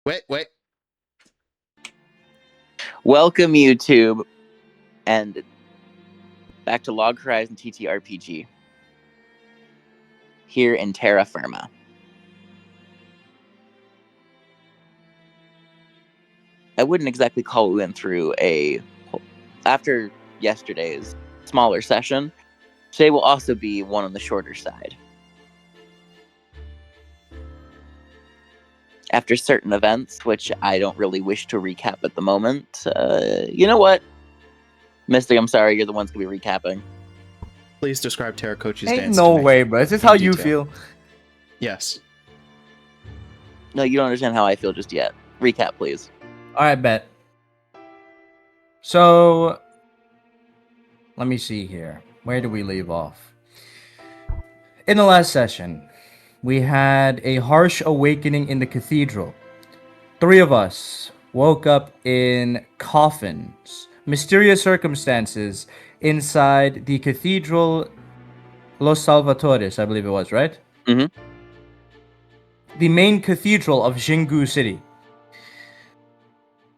Wait. Welcome, YouTube, and back to Log Horizon TTRPG here in Terra Firma. I wouldn't exactly call we went through after yesterday's smaller session. Today will also be one on the shorter side. After certain events, which I don't really wish to recap at the moment, you know what? Mystic, I'm sorry, you're the one's going to be recapping. Please describe Terracochi's Ain't dance no to me. way, bro. Is this in how you detail. feel? Yes. No, you don't understand how I feel just yet. Recap, please. Alright, bet. So, let me see here. Where do we leave off? In the last session, we had a harsh awakening in the cathedral. 3 of us woke up in coffins, mysterious circumstances inside the cathedral Los Salvatores, I believe it was, right? Mm-hmm. The main cathedral of Jingu City,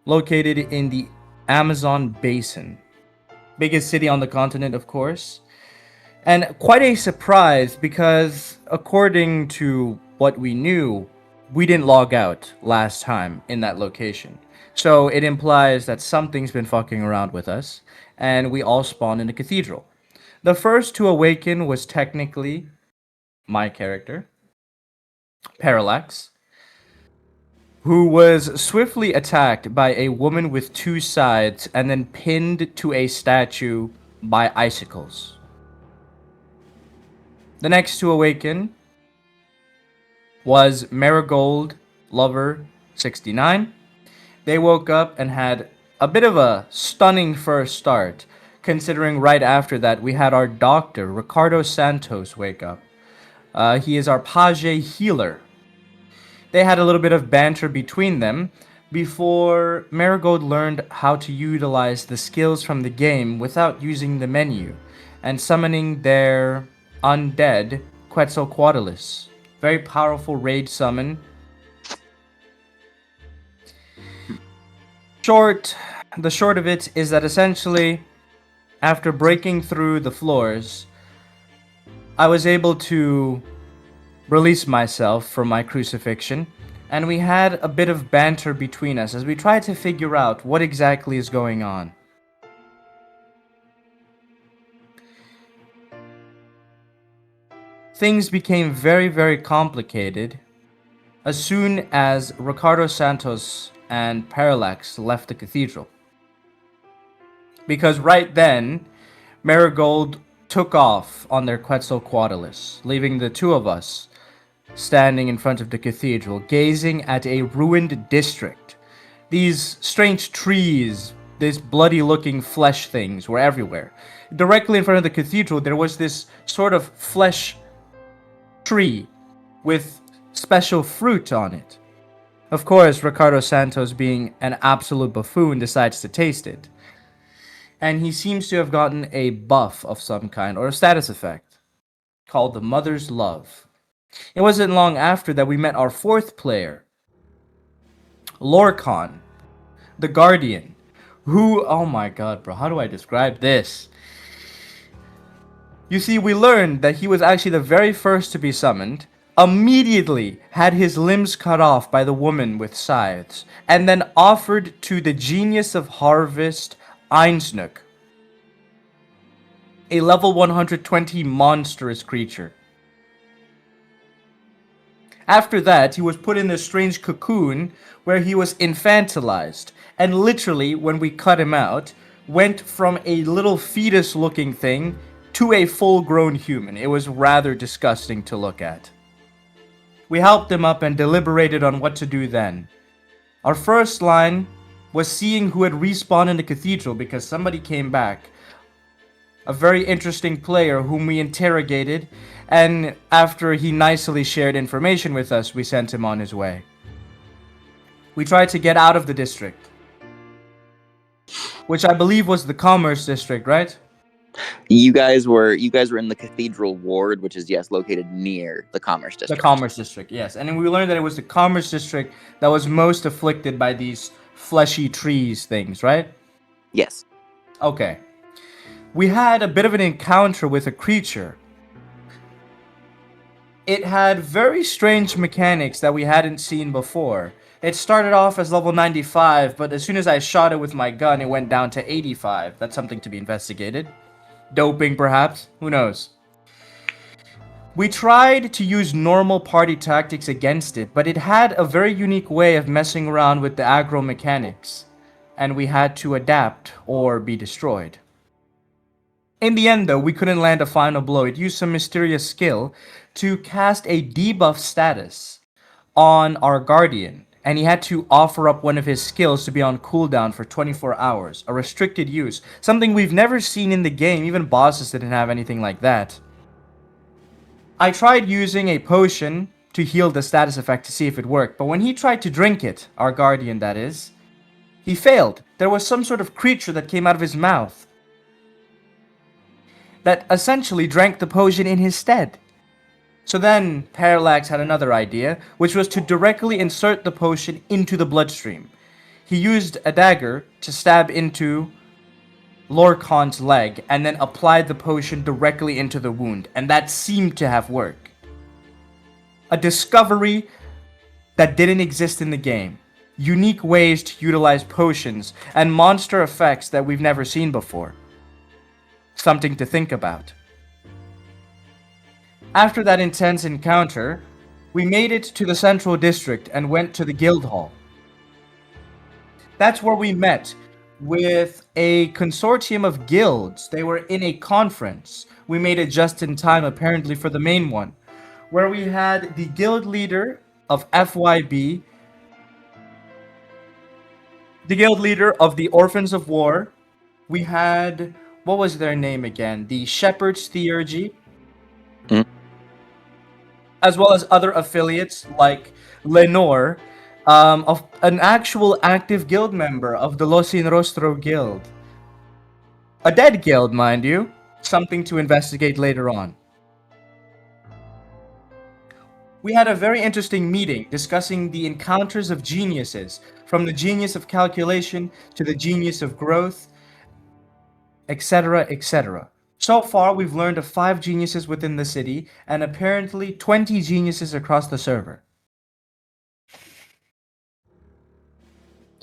located in the Amazon basin. Biggest city on the continent, of course. And quite a surprise because, according to what we knew, we didn't log out last time in that location. So it implies that something's been fucking around with us, and we all spawned in the cathedral. The first to awaken was technically my character, Paralex, who was swiftly attacked by a woman with 2 sides and then pinned to a statue by icicles. The next to awaken was Marigold Lover 69. They woke up and had a bit of a stunning first start, considering right after that we had our doctor, Ricardo Santos, wake up. He is our page healer. They had a little bit of banter between them before Marigold learned how to utilize the skills from the game without using the menu and summoning their undead Quetzalcoatlus. Very powerful raid summon. The short of it is that essentially, after breaking through the floors, I was able to release myself from my crucifixion, and we had a bit of banter between us as we tried to figure out what exactly is going on. Things became very, very complicated as soon as Ricardo Santos and Parallax left the cathedral. Because right then, Marigold took off on their Quetzalcoatlus, leaving the 2 of us standing in front of the cathedral, gazing at a ruined district. These strange trees, these bloody-looking flesh things were everywhere. Directly in front of the cathedral, there was this sort of flesh tree with special fruit on it. Of course, Ricardo Santos, being an absolute buffoon, decides to taste it. And he seems to have gotten a buff of some kind, or a status effect, called the Mother's Love. It wasn't long after that we met our 4th player, Lorcan, the Guardian, who, oh my god, bro, how do I describe this? You see, we learned that he was actually the very first to be summoned, immediately had his limbs cut off by the woman with scythes, and then offered to the genius of harvest, Einsnook, a level 120 monstrous creature. After that, he was put in this strange cocoon where he was infantilized, and literally, when we cut him out, went from a little fetus-looking thing to a full-grown human. It was rather disgusting to look at. We helped him up and deliberated on what to do then. Our first line was seeing who had respawned in the cathedral because somebody came back. A very interesting player whom we interrogated, and after he nicely shared information with us, we sent him on his way. We tried to get out of the district, which I believe was the Commerce District, right? You guys were in the Cathedral Ward, which is located near the Commerce The District. Commerce District, yes. And then we learned that it was the Commerce District that was most afflicted by these fleshy trees things, right? Yes. Okay. We had a bit of an encounter with a creature. It had very strange mechanics that we hadn't seen before. It started off as level 95, but as soon as I shot it with my gun, it went down to 85. That's something to be investigated. Doping, perhaps? Who knows? We tried to use normal party tactics against it, but it had a very unique way of messing around with the aggro mechanics, and we had to adapt or be destroyed. In the end, though, we couldn't land a final blow. It used some mysterious skill to cast a debuff status on our guardian, and he had to offer up one of his skills to be on cooldown for 24 hours, a restricted use, something we've never seen in the game. Even bosses didn't have anything like that. I tried using a potion to heal the status effect to see if it worked, but when he tried to drink it, our guardian that is, he failed. There was some sort of creature that came out of his mouth that essentially drank the potion in his stead. So then Paralex had another idea, which was to directly insert the potion into the bloodstream. He used a dagger to stab into Lorcan's leg and then applied the potion directly into the wound, and that seemed to have worked. A discovery that didn't exist in the game. Unique ways to utilize potions and monster effects that we've never seen before. Something to think about. After that intense encounter, we made it to the Central District and went to the Guild Hall. That's where we met with a consortium of guilds. They were in a conference. We made it just in time, apparently, for the main one, where we had the guild leader of FYB, the guild leader of the Orphans of War. We had, what was their name again? The Shepherd's Theurgy. Mm. As well as other affiliates like Lenore, of an actual active guild member of the Los Sin Rostro Guild. A dead guild, mind you. Something to investigate later on. We had a very interesting meeting discussing the encounters of geniuses, from the genius of calculation to the genius of growth, etc., etc. So far, we've learned of 5 geniuses within the city, and apparently 20 geniuses across the server.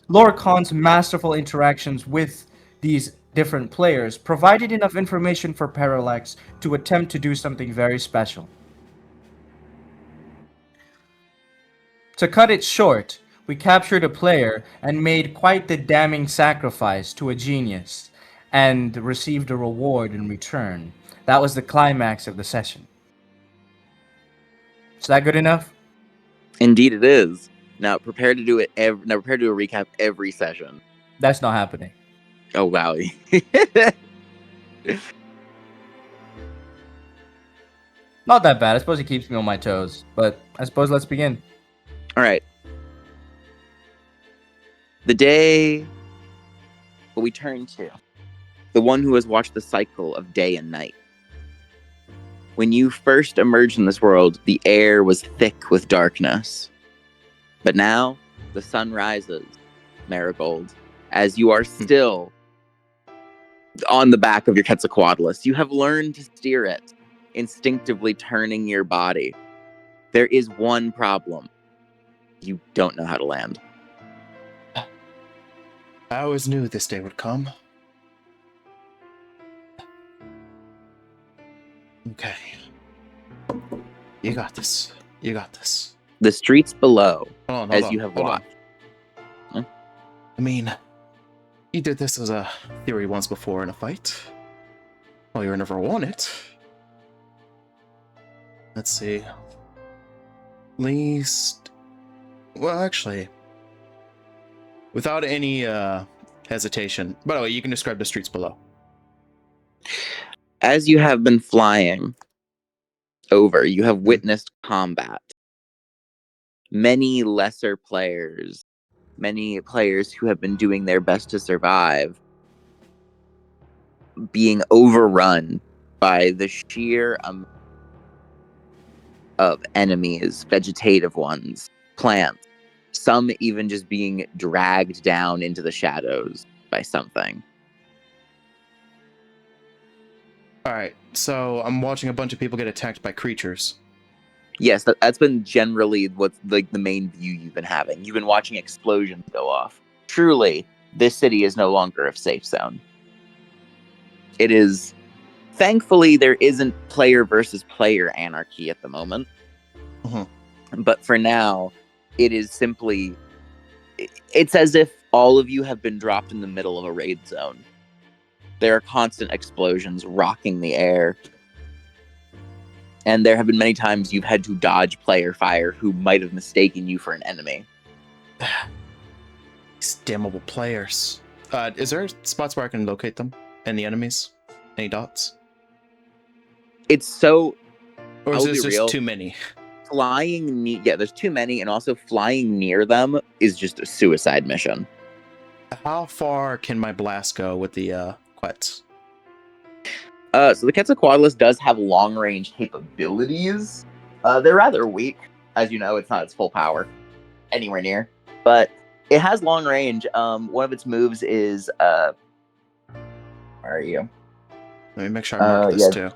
Lorcan's masterful interactions with these different players provided enough information for Paralex to attempt to do something very special. To cut it short, we captured a player and made quite the damning sacrifice to a genius, and received a reward in return. That was the climax of the session. Is that good enough? Indeed, it is. Now, prepare to do it. Prepare to do a recap every session. That's not happening. Oh wow! Not that bad. I suppose it keeps me on my toes. But I suppose let's begin. All right. The day we turn to, the one who has watched the cycle of day and night. When you first emerged in this world, the air was thick with darkness. But now, the sun rises, Marigold, as you are still on the back of your Quetzalcoatlus. You have learned to steer it, instinctively turning your body. There is one problem. You don't know how to land. I always knew this day would come. Okay. You got this. You got this. The streets below, Hold as on, you have hold on. watched. Huh? I mean, you did this as a theory once before in a fight. Well, you never won it. Let's see. Least... Well, actually... Without any hesitation. By the way, you can describe the streets below. As you have been flying over, you have witnessed combat. Many lesser players, many players who have been doing their best to survive, being overrun by the sheer of enemies, vegetative ones, plants, some even just being dragged down into the shadows by something. All right, so I'm watching a bunch of people get attacked by creatures. Yes, that's been generally what's like the main view you've been having. You've been watching explosions go off. Truly, this city is no longer a safe zone. It is. Thankfully, there isn't player versus player anarchy at the moment. But for now, it is simply. It's as if all of you have been dropped in the middle of a raid zone. There are constant explosions rocking the air. And there have been many times you've had to dodge player fire who might have mistaken you for an enemy. These damnable players. Is there spots where I can locate them and the enemies? Any dots? It's so... Or is I'll there be just real. too many? There's too many, and also flying near them is just a suicide mission. How far can my blast go with the quets? So the Quetzalcoatlus does have long-range capabilities. They're rather weak. As you know, it's not its full power anywhere near. But it has long range. One of its moves is... where are you? Let me make sure I mark this too.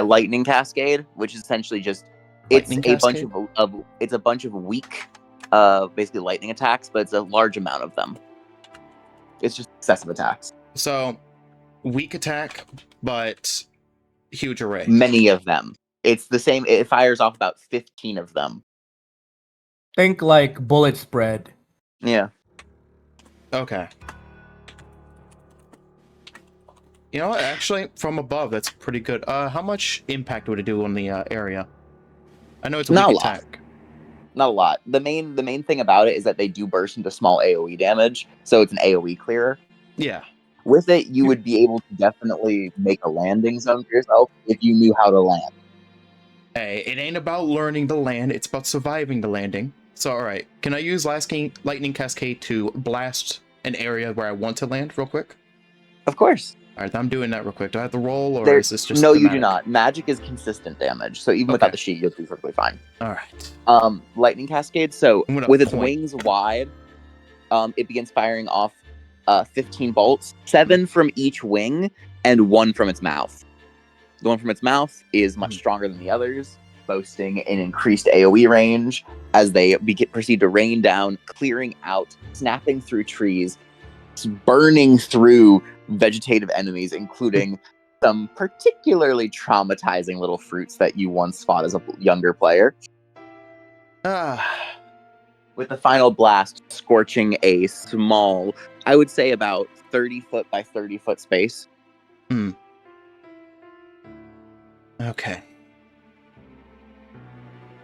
Lightning Cascade, which is essentially just... It's Lightning a bunch Cascade? it's a bunch of weak, basically lightning attacks, but it's a large amount of them. It's just excessive attacks. So, weak attack, but huge array. Many of them. It's the same. It fires off about 15 of them. Think like bullet spread. Yeah. Okay. You know what? Actually, from above, that's pretty good. How much impact would it do on the area? I know it's a Not weak a lot. attack. Not a lot. The main thing about it is that they do burst into small AoE damage, so it's an AoE clearer. Yeah. With it, you would be able to definitely make a landing zone for yourself if you knew how to land. Hey, it ain't about learning the land, it's about surviving the landing. So, alright. Can I use Lightning Cascade to blast an area where I want to land real quick? Of course. Alright, I'm doing that real quick. Do I have to roll, or is this just No, thematic? you do not. Magic is consistent damage, so even without the sheet, you'll be perfectly fine. Alright. Lightning Cascade, so with its wings wide, it begins firing off 15 bolts, 7 from each wing, and 1 from its mouth. The one from its mouth is much stronger than the others, boasting an increased AoE range as they proceed to rain down, clearing out, snapping through trees, burning through vegetative enemies, including some particularly traumatizing little fruits that you once fought as a younger player. With the final blast scorching a small, I would say about 30 foot by 30 foot space. Okay.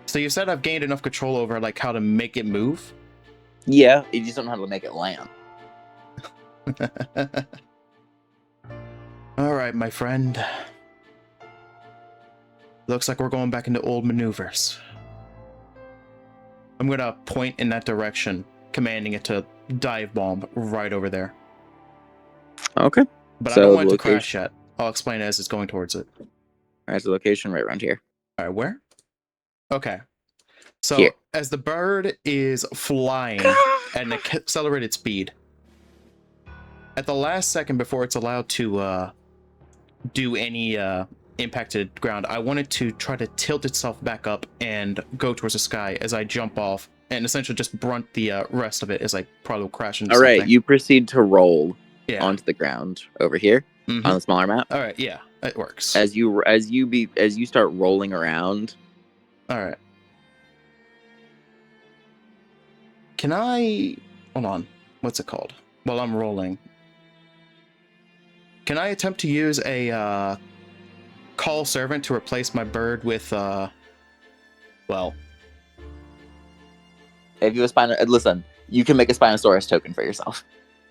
So you said I've gained enough control over like how to make it move? Yeah, you just don't know how to make it land. Alright, my friend. Looks like we're going back into old maneuvers. I'm gonna point in that direction, commanding it to dive bomb right over there. Okay. But I don't want it to crash yet. I'll explain as it's going towards it. Alright, the location right around here. Alright, where? Okay. So, here. As the bird is flying at an accelerated speed, at the last second before it's allowed to do any impacted ground, I want it to try to tilt itself back up and go towards the sky as I jump off, and essentially just brunt the rest of it as I probably will crash into something. Alright, you proceed to roll onto the ground over here on the smaller map. Alright, yeah, it works. As you start rolling around. Alright. Can I... Hold on. What's it called? While I'm rolling. Can I attempt to use a call servant to replace my bird with, well... If you listen, you can make a Spinosaurus token for yourself.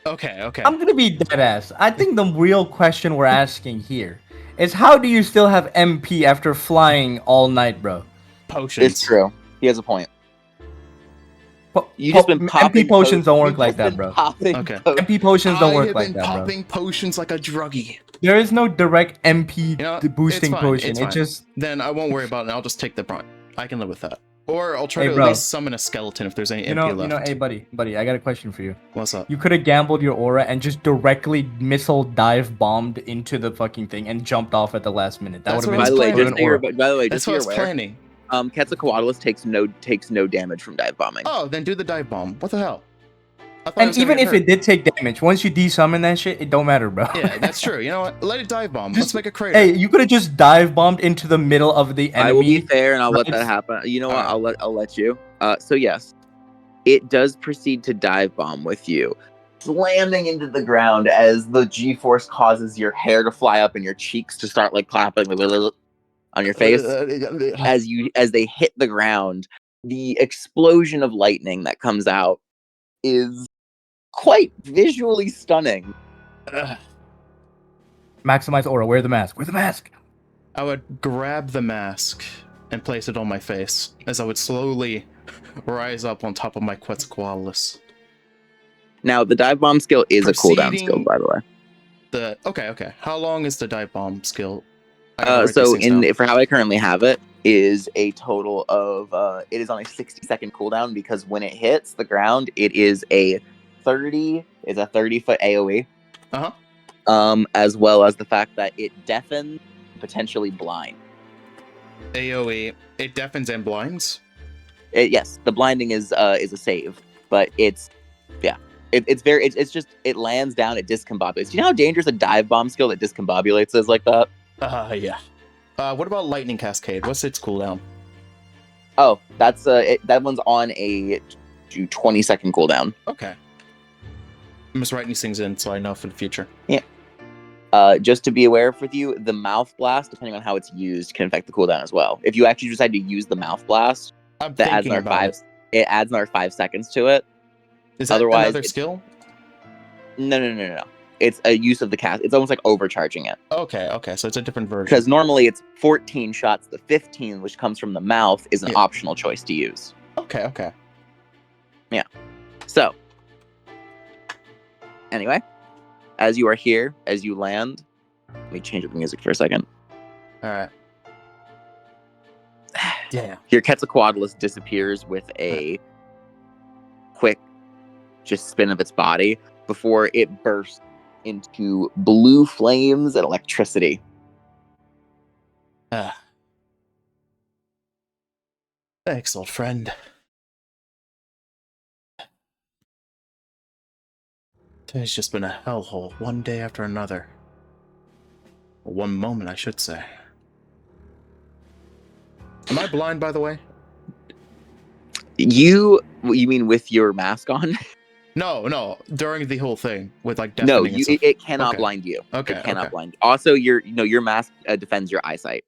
Okay. I'm gonna be deadass. I think the real question we're asking here is how do you still have MP after flying all night, bro? Potions. It's true. He has a point. You just been popping MP potions don't work you've like just that, been bro. popping Okay. potions. MP potions don't I work have like been that, bro. popping potions like a druggie. There is no direct MP You know, boosting it's fine, potion. it's It fine. just Then I won't worry about it. I'll just take the brunt. I can live with that. Or I'll try Hey, to bro. at least summon a skeleton if there's any MP left. hey, buddy, I got a question for you. What's up? You could have gambled your aura and just directly missile dive bombed into the fucking thing and jumped off at the last minute. That That's would what have I been was By the way, planning. aura. That's just so what I you're was aware, planning. Quetzalcoatlus takes no damage from dive bombing. Oh, then do the dive bomb. What the hell? I thought I And was gonna even get if hurt. it did take damage, once you desummon that shit, it don't matter, bro. Yeah, that's true. You know what? Let it dive bomb. Let's Just- make a crater. Hey, you could have just dive bombed into the middle of the enemy. I will be fair and I'll let that Right. happen. You know what? Alright. I'll let you. So yes, it does proceed to dive bomb with you, slamming into the ground as the G-force causes your hair to fly up and your cheeks to start like clapping on your face. As they hit the ground, the explosion of lightning that comes out is quite visually stunning. Maximize aura. Wear the mask. Wear the mask. I would grab the mask and place it on my face as I would slowly rise up on top of my Quetzalcoatlus. Now, the dive bomb skill is a cooldown skill, Proceeding- by the way. Okay. How long is the dive bomb skill? I gotta write So these things down. for how I currently have it is a total of it is on a 60-second cooldown because when it hits the ground, it is a 30-foot AoE. As well as the fact that it deafens, potentially blind. AoE, it deafens and blinds. Yes, the blinding is a save, but it's just it lands down, it discombobulates. You know how dangerous a dive bomb skill that discombobulates is like that? Yeah. What about lightning cascade? What's its cooldown? Oh, that's that one's on a 20-second cooldown. Okay. I'm just writing these things in so I know for the future. Just to be aware with you, the mouth blast, depending on how it's used, can affect the cooldown as well. If you actually decide to use the mouth blast, I'm that adds thinking another about it. It adds another 5 seconds to it. Is that Otherwise, another skill? No. It's a use of the cast. It's almost like overcharging it. Okay. So it's a different version. Because normally it's 14 shots. The 15, which comes from the mouth, is an Yeah. optional choice to use. Okay. So, anyway, as you are here, as you land, let me change up the music for a second. All right. Yeah. Your Quetzalcoatlus disappears with a quick just spin of its body before it bursts into blue flames and electricity. Thanks, old friend. Today's just been a hellhole, one day after another. Or one moment, I should say. Am I blind, by the way? You mean with your mask on? No. During the whole thing, with like No, deafening and stuff. it cannot Okay. blind you. Okay. It cannot blind. Also, your mask defends your eyesight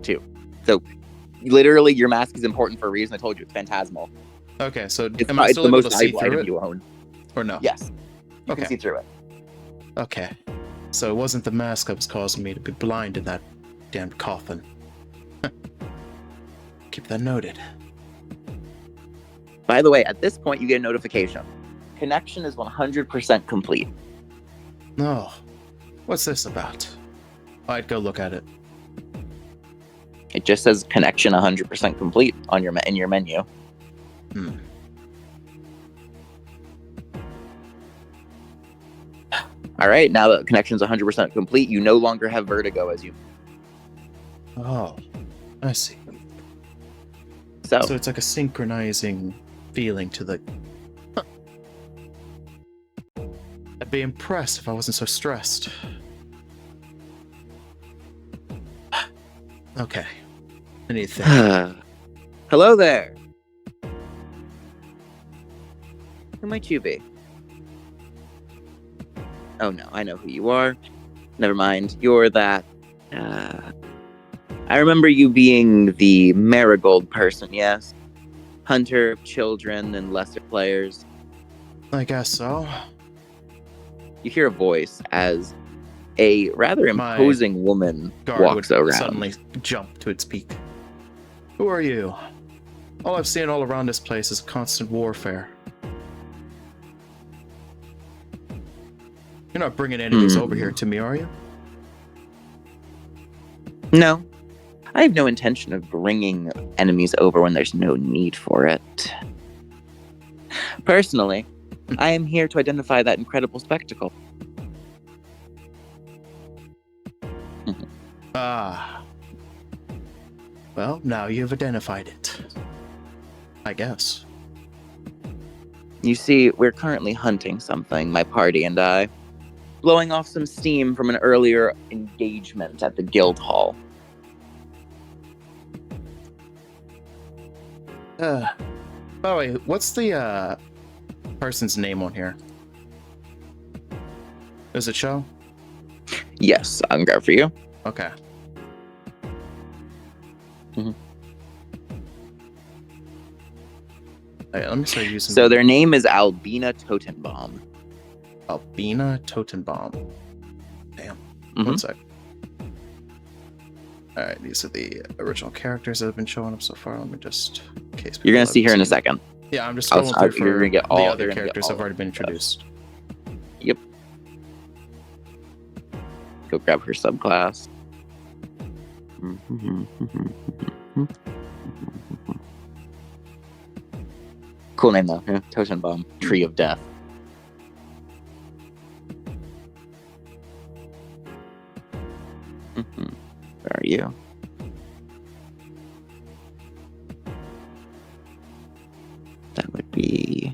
too. So, literally, your mask is important for a reason. I told you, it's phantasmal. Okay, so It's, am I it's still the able most to see valuable through item it, you own. or no? Yes, you Okay. can see through it. Okay. So it wasn't the mask that was causing me to be blind in that damned coffin. Keep that noted. By the way, at this point, you get a notification. Connection is 100% complete. No. What's this about? I'd go look at it. It just says connection 100% complete on in your menu. All right, now that connection's 100% complete, you no longer have vertigo as you. Oh, I see. So So it's like a synchronizing feeling to the... Huh. I'd be impressed if I wasn't so stressed. Okay. I need to think. hello there. Who might you be? Oh no, I know who you are. Never mind. You're that. I remember you being the marigold person, yes? Hunter of children and lesser players. I guess so. You hear a voice as a rather My imposing woman Guard walks would around. suddenly jump to its peak. Who are you? All I've seen all around this place is constant warfare. You're not bringing enemies over here to me, are you? No. I have no intention of bringing enemies over when there's no need for it. Personally, I am here to identify that incredible spectacle. Ah. Well, now you've identified it. I guess. You see, we're currently hunting something, my party and I, blowing off some steam from an earlier engagement at the guild hall. By the way, what's the person's name on here? Does it show? Yes, I can go for you. Okay. Okay, let me start using. So their name is Albina Totenbaum. Albina Totenbaum. Damn. Mhm. One sec. Alright, these are the original characters that have been showing up so far. Let me just... in case You're going people to see her in a haven't seen- second. Yeah, I'm just I'll- going I'll- through you're for gonna get the all- other you're gonna get characters all that have already been of stuff. introduced. Yep. Go grab her subclass. Cool name though. Yeah. Totenbaum, Tree of Death. Where are you? That would be...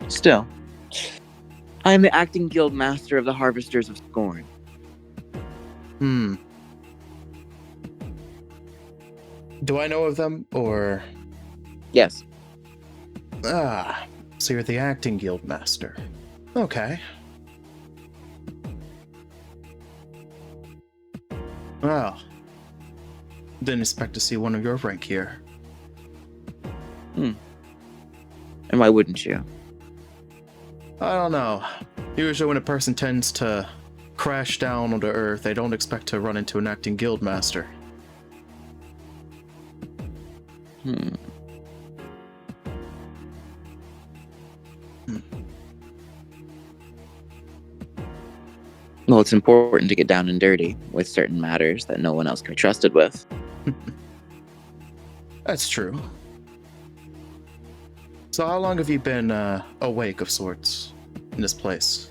Still. I am the acting guild master of the Harvesters of Scorn. Do I know of them, or... Yes. Ah, so you're the acting guild master. Okay. Well, didn't expect to see one of your rank here. And why wouldn't you? I don't know. Usually when a person tends to crash down onto Earth, they don't expect to run into an acting guild master. Well, it's important to get down and dirty with certain matters that no one else can be trusted with. That's true. So how long have you been awake of sorts in this place?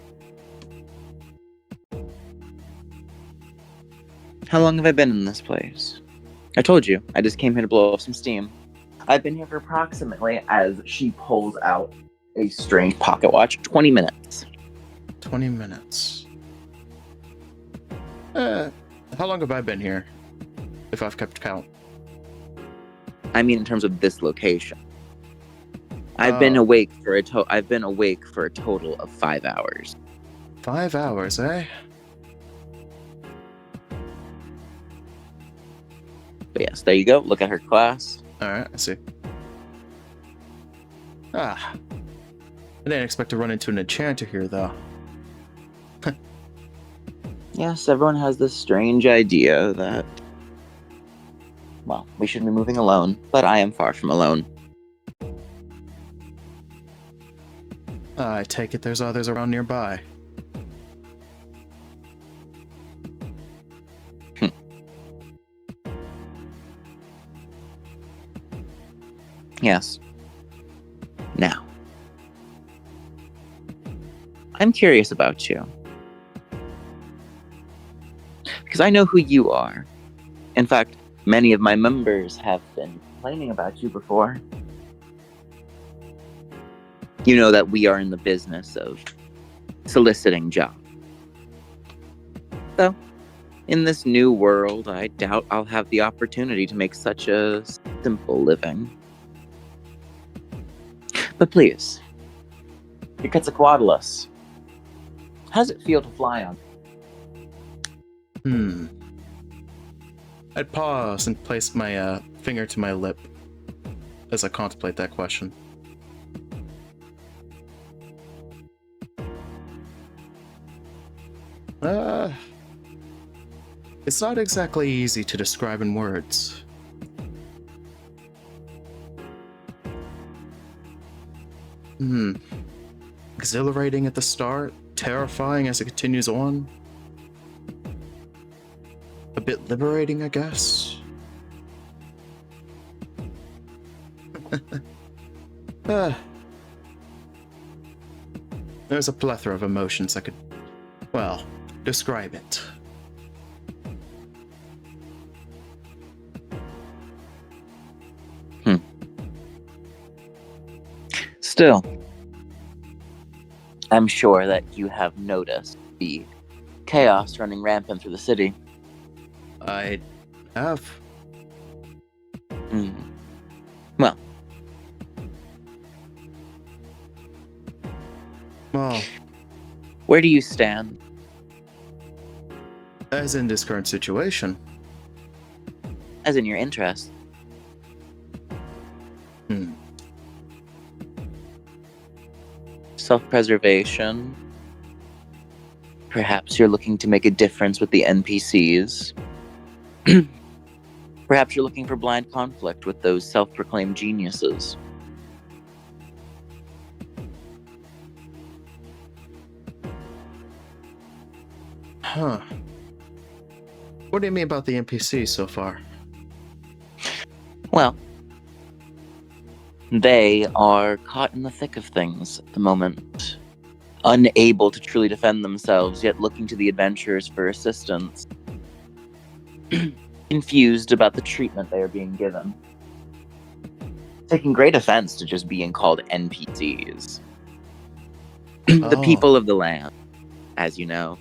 How long have I been in this place? I told you, I just came here to blow off some steam. I've been here for approximately, as she pulls out a strange pocket watch, 20 minutes. 20 minutes. How long have I been here? If I've kept count. I mean, in terms of this location. I've been awake for a total of 5 hours. 5 hours, eh? But yes, there you go. Look at her class. Alright, I see. Ah. I didn't expect to run into an enchanter here, though. Yes, everyone has this strange idea that, well, we should be moving alone, but I am far from alone. I take it there's others around nearby. Yes. Now, I'm curious about you. Because I know who you are. In fact, many of my members have been complaining about you before. You know that we are in the business of soliciting jobs. So, in this new world, I doubt I'll have the opportunity to make such a simple living. But please, your Quetzalcoatlus, how does it feel to fly on? I'd pause and place my finger to my lip as I contemplate that question. It's not exactly easy to describe in words. Hmm. Exhilarating at the start, terrifying as it continues on. A bit liberating, I guess. Ah. There's a plethora of emotions I could, well, describe it. Still, I'm sure that you have noticed the chaos running rampant through the city. I have. Well, Well, where do you stand? as in this current situation. As in your interest? Self-preservation. Perhaps you're looking to make a difference with the NPCs. Perhaps you're looking for blind conflict with those self-proclaimed geniuses. Huh. What do you mean about the NPCs so far? Well, they are caught in the thick of things at the moment, unable to truly defend themselves, yet looking to the adventurers for assistance, confused about the treatment they are being given, taking great offense to just being called NPCs. The people of the land, as you know.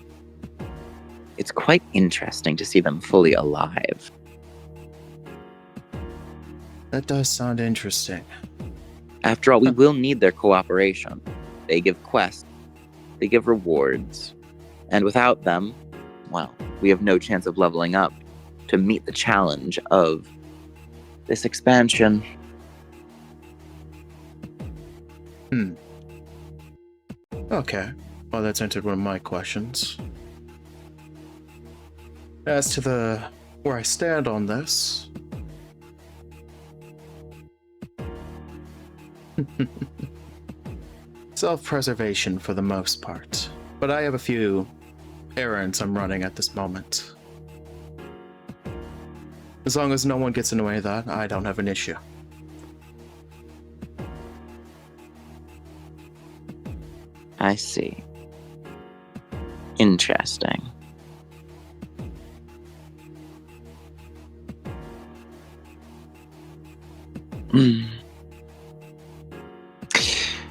It's quite interesting to see them fully alive. That does sound interesting. After all, we will need their cooperation. They give quests, they give rewards, and without them, well, we have no chance of leveling up to meet the challenge of this expansion. Okay. Well, that's answered one of my questions. As to where I stand on this. Self-preservation for the most part. But I have a few errands I'm running at this moment. As long as no one gets in the way of that, I don't have an issue. I see. Interesting.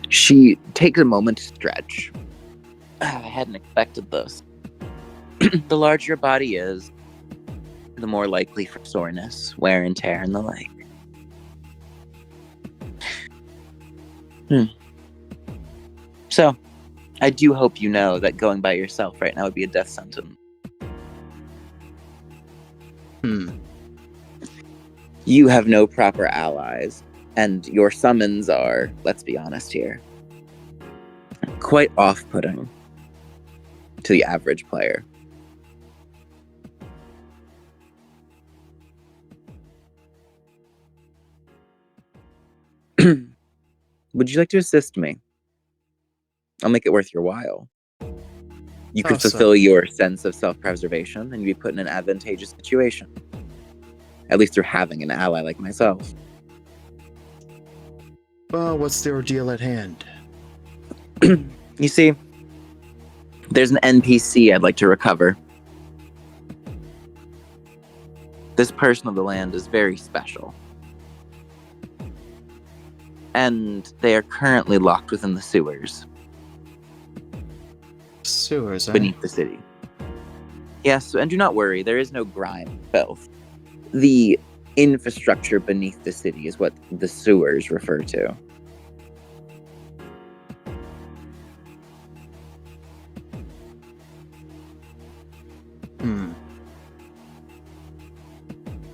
She takes a moment to stretch. I hadn't expected this. The larger your body is, the more likely for soreness, wear and tear, and the like. So, I do hope you know that going by yourself right now would be a death sentence. You have no proper allies, and your summons are, let's be honest here, quite off-putting to the average player. Would you like to assist me? I'll make it worth your while. You could fulfill your sense of self-preservation, and you'd be put in an advantageous situation. At least through having an ally like myself. Well, what's the ordeal at hand? You see, there's an NPC I'd like to recover. This person of the land is very special. And they are currently locked within the sewers. Sewers, eh? Beneath the city. Yes, and do not worry, there is no grime, filth. The infrastructure beneath the city is what the sewers refer to.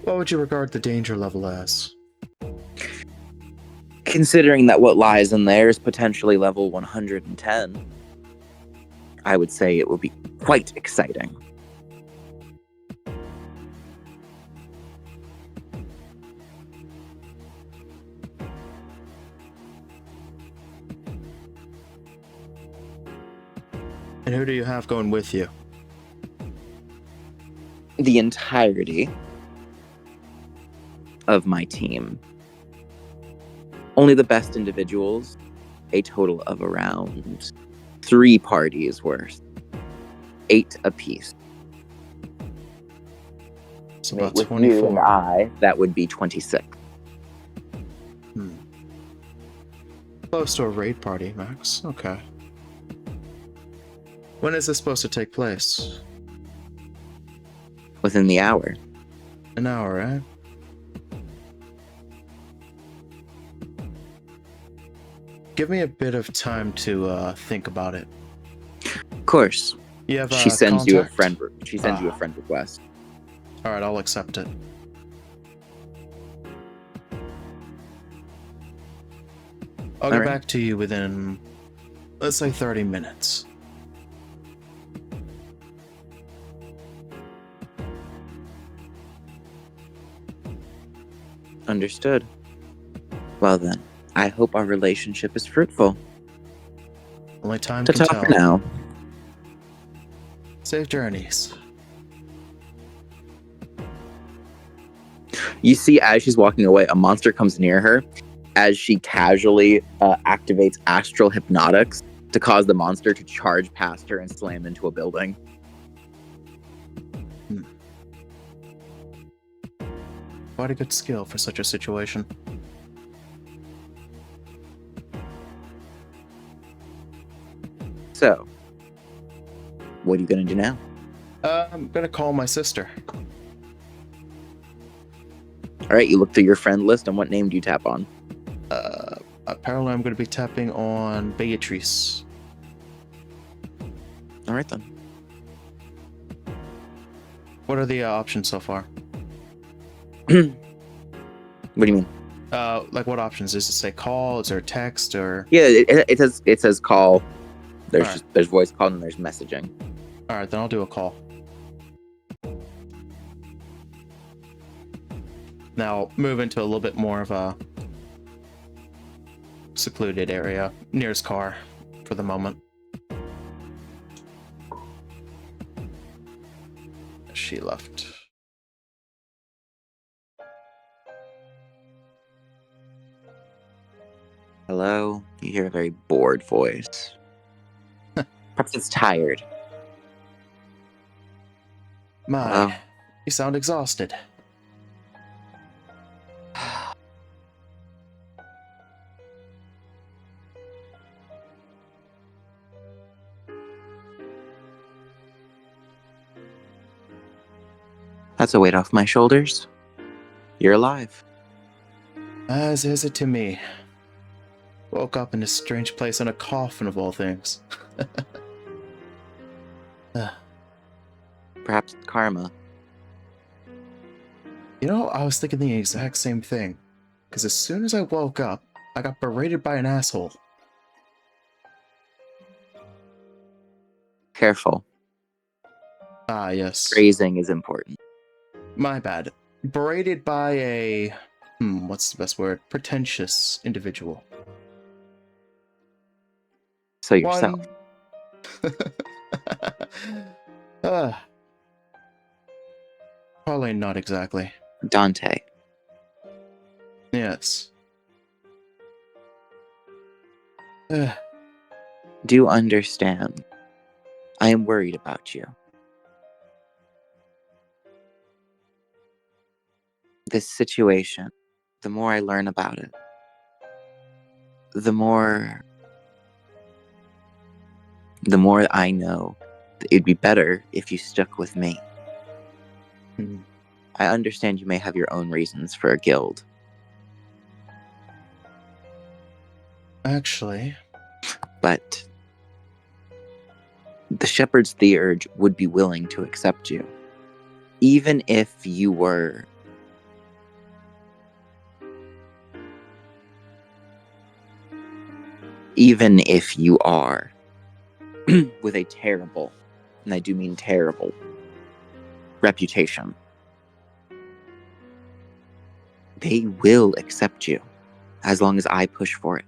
What would you regard the danger level as? Considering that what lies in there is potentially level 110, I would say it will be quite exciting. And who do you have going with you? The entirety of my team. Only the best individuals, a total of around 3 parties worth. 8 apiece. It's about With 24. you and I, that would be 26. Close to a raid party, Max. Okay. When is this supposed to take place? Within the hour. An hour, eh? Give me a bit of time to think about it. Of course. You have She sends you a contact? friend. She sends you a friend request. All right, I'll accept it. I'll get back to you within, let's say, 30 minutes. Understood. Well then, I hope our relationship is fruitful. Only time To can talk tell. now. Safe journeys. You see, as she's walking away, a monster comes near her as she casually activates astral hypnotics to cause the monster to charge past her and slam into a building. Quite a good skill for such a situation. So, what are you gonna do now? I'm gonna call my sister. All right, you look through your friend list, and what name do you tap on? Apparently I'm gonna be tapping on Beatrice. All right then. What are the options so far? What do you mean? Like what options? Does it say call? Is there text or? Yeah, it says call. There's All right. there's voice call and there's messaging. All right, then I'll do a call. Now move into a little bit more of a secluded area near his car for the moment. She left. Hello? You hear a very bored voice. Perhaps it's tired. My, Hello? you sound exhausted. That's a weight off my shoulders. You're alive. As is it to me. Woke up in a strange place in a coffin of all things. Perhaps it's karma. You know, I was thinking the exact same thing. Because as soon as I woke up, I got berated by an asshole. Careful. Ah, yes. Phrasing is important. My bad. Berated by a... what's the best word? Pretentious individual. So yourself. Probably not exactly. Dante. Yes. Do understand. I am worried about you. This situation, the more I learn about it, the more I know that it'd be better if you stuck with me. I understand you may have your own reasons for a guild. Actually... But the Shepherd's Theurge would be willing to accept you. Even if you were... Even if you are with a terrible, and I do mean terrible, reputation, they will accept you as long as I push for it.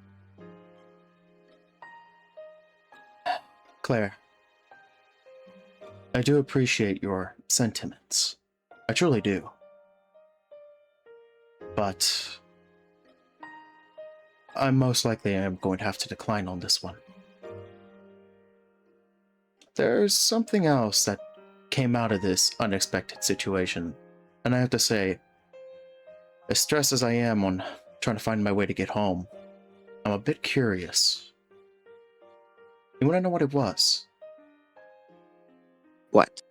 Claire, I do appreciate your sentiments. I truly do. But I most likely am going to have to decline on this one. There's something else that came out of this unexpected situation, and I have to say, as stressed as I am on trying to find my way to get home, I'm a bit curious. You want to know what it was? What?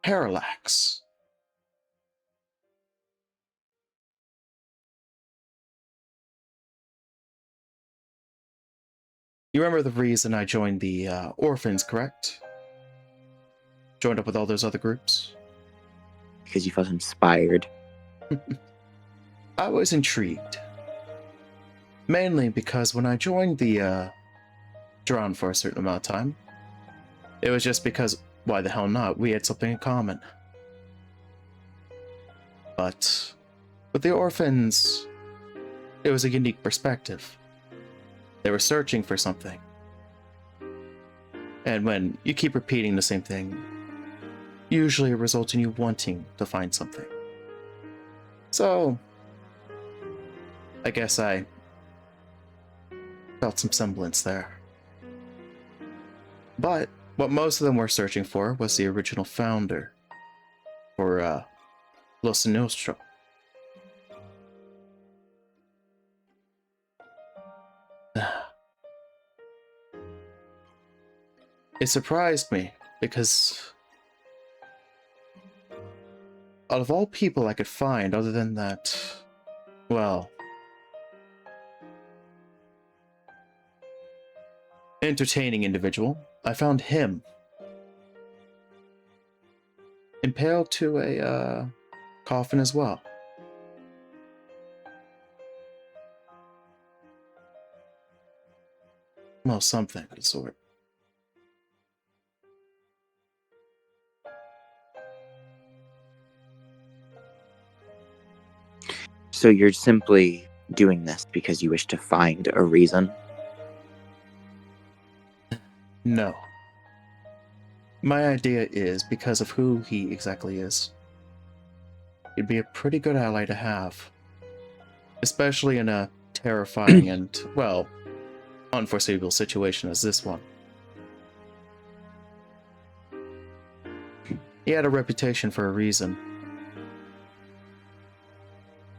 Parallax. You remember the reason I joined the orphans, correct? Joined up with all those other groups? Because you felt inspired. I was intrigued. Mainly because when I joined the Drown for a certain amount of time, it was just because, why the hell not, we had something in common. But with the orphans, it was a unique perspective. They were searching for something. And when you keep repeating the same thing, usually it results in you wanting to find something. So, I guess I felt some semblance there. But what most of them were searching for was the original founder for Los Nostro. It surprised me because out of all people I could find other than that, well, entertaining individual, I found him impaled to a coffin as well. Well, something of the sort. So you're simply doing this because you wish to find a reason? No. My idea is because of who he exactly is. He'd be a pretty good ally to have. Especially in a terrifying and, well, unforeseeable situation as this one. He had a reputation for a reason.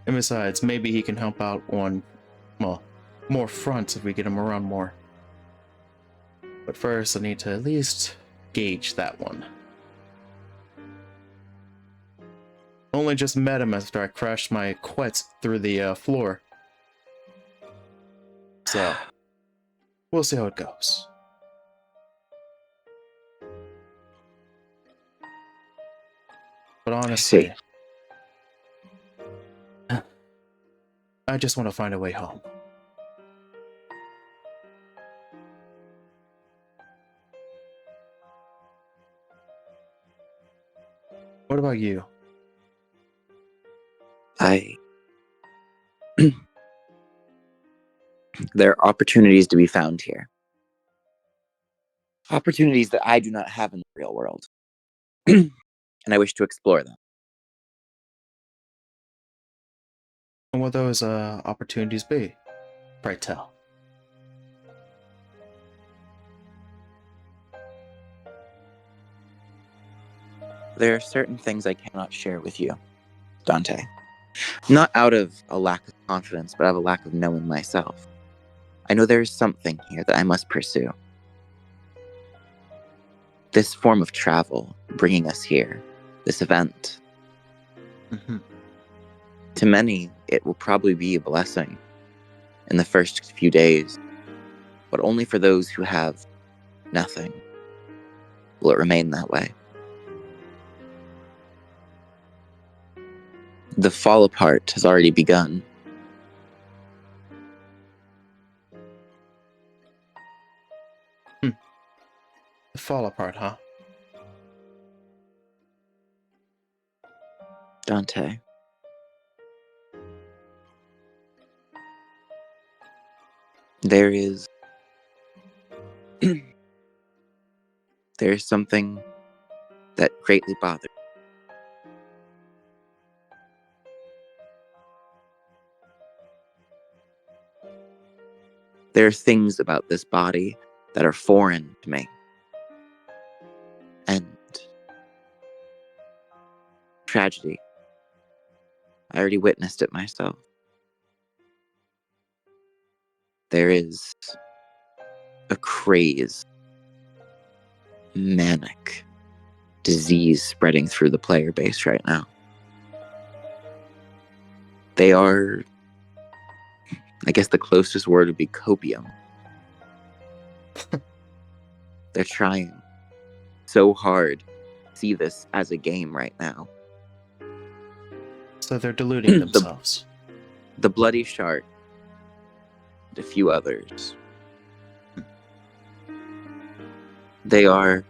And besides, maybe he can help out on, well, more fronts if we get him around more. But first, I need to at least gauge that one. Only just met him after I crashed my quets through the floor. So, we'll see how it goes. But honestly, I just want to find a way home. What about you? There are opportunities to be found here. Opportunities that I do not have in the real world. And I wish to explore them. And what those opportunities be? Pray tell. There are certain things I cannot share with you, Dante. Not out of a lack of confidence, but out of a lack of knowing myself. I know there is something here that I must pursue. This form of travel, bringing us here, this event, to many, it will probably be a blessing in the first few days, but only for those who have nothing will it remain that way. The fall apart has already begun. Fall apart, huh? Dante. There is There's something that greatly bothers. There are things about this body that are foreign to me. And tragedy. I already witnessed it myself. There is a craze, manic disease spreading through the player base right now. They are, I guess the closest word would be copium. They're trying so hard to see this as a game right now. So they're deluding themselves. The Bloody Shark, and a few others. They are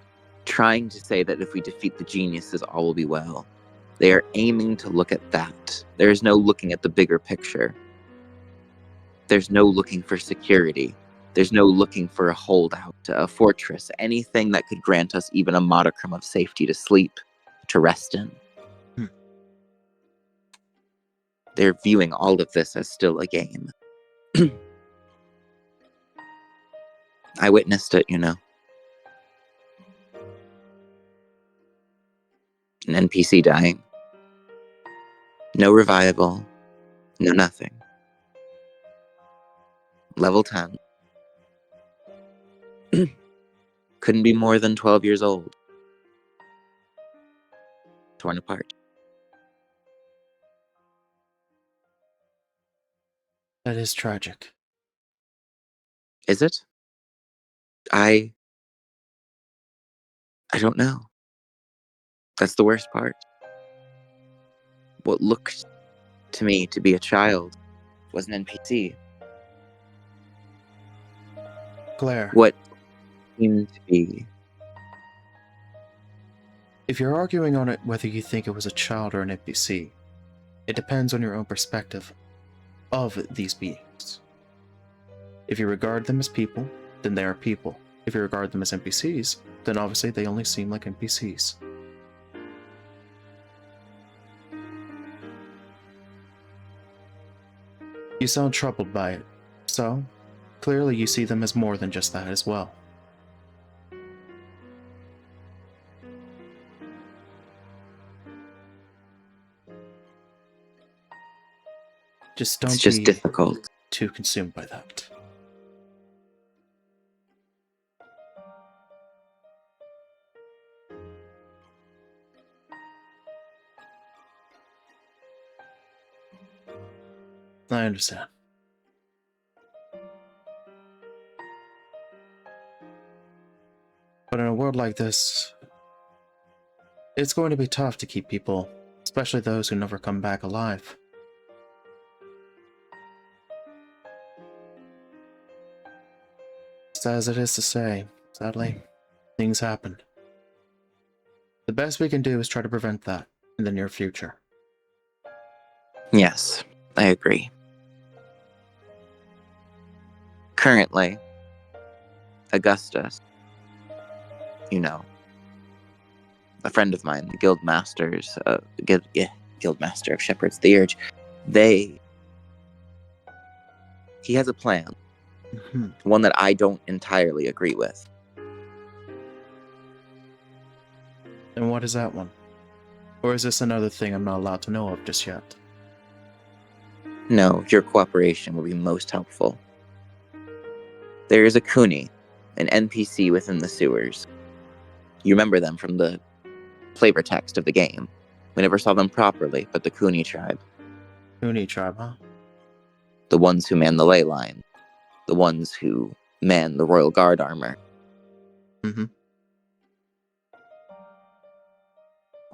trying to say that if we defeat the geniuses, all will be well. They are aiming to look at that. There is no looking at the bigger picture. There's no looking for security. There's no looking for a holdout, a fortress, anything that could grant us even a modicum of safety to sleep, to rest in. They're viewing all of this as still a game. I witnessed it, you know. An NPC dying. No revival. No nothing. Level 10. Couldn't be more than 12 years old. Torn apart. That is tragic. Is it? I don't know. That's the worst part. What looked to me to be a child was an NPC. Claire, What seemed to be... if you're arguing on it whether you think it was a child or an NPC, it depends on your own perspective of these beings. If you regard them as people, then they are people. If you regard them as NPCs, then obviously they only seem like NPCs. You sound troubled by it, so clearly you see them as more than just that as well. Just don't It's just be difficult. too consumed by that. I understand. But in a world like this, it's going to be tough to keep people, especially those who never come back alive. Sad as it is to say, sadly, things happen. The best we can do is try to prevent that in the near future. Yes, I agree. Currently, Augustus, you know, a friend of mine, the guild masters, guild master of Shepherds the Urge, he has a plan, one that I don't entirely agree with. And what is that one? Or is this another thing I'm not allowed to know of just yet? No, your cooperation will be most helpful. There is a Kuni, an NPC within the sewers. You remember them from the flavor text of the game. We never saw them properly, but the Kuni tribe. Uni tribe, huh? The ones who man the ley line. The ones who man the Royal Guard armor. Mm-hmm.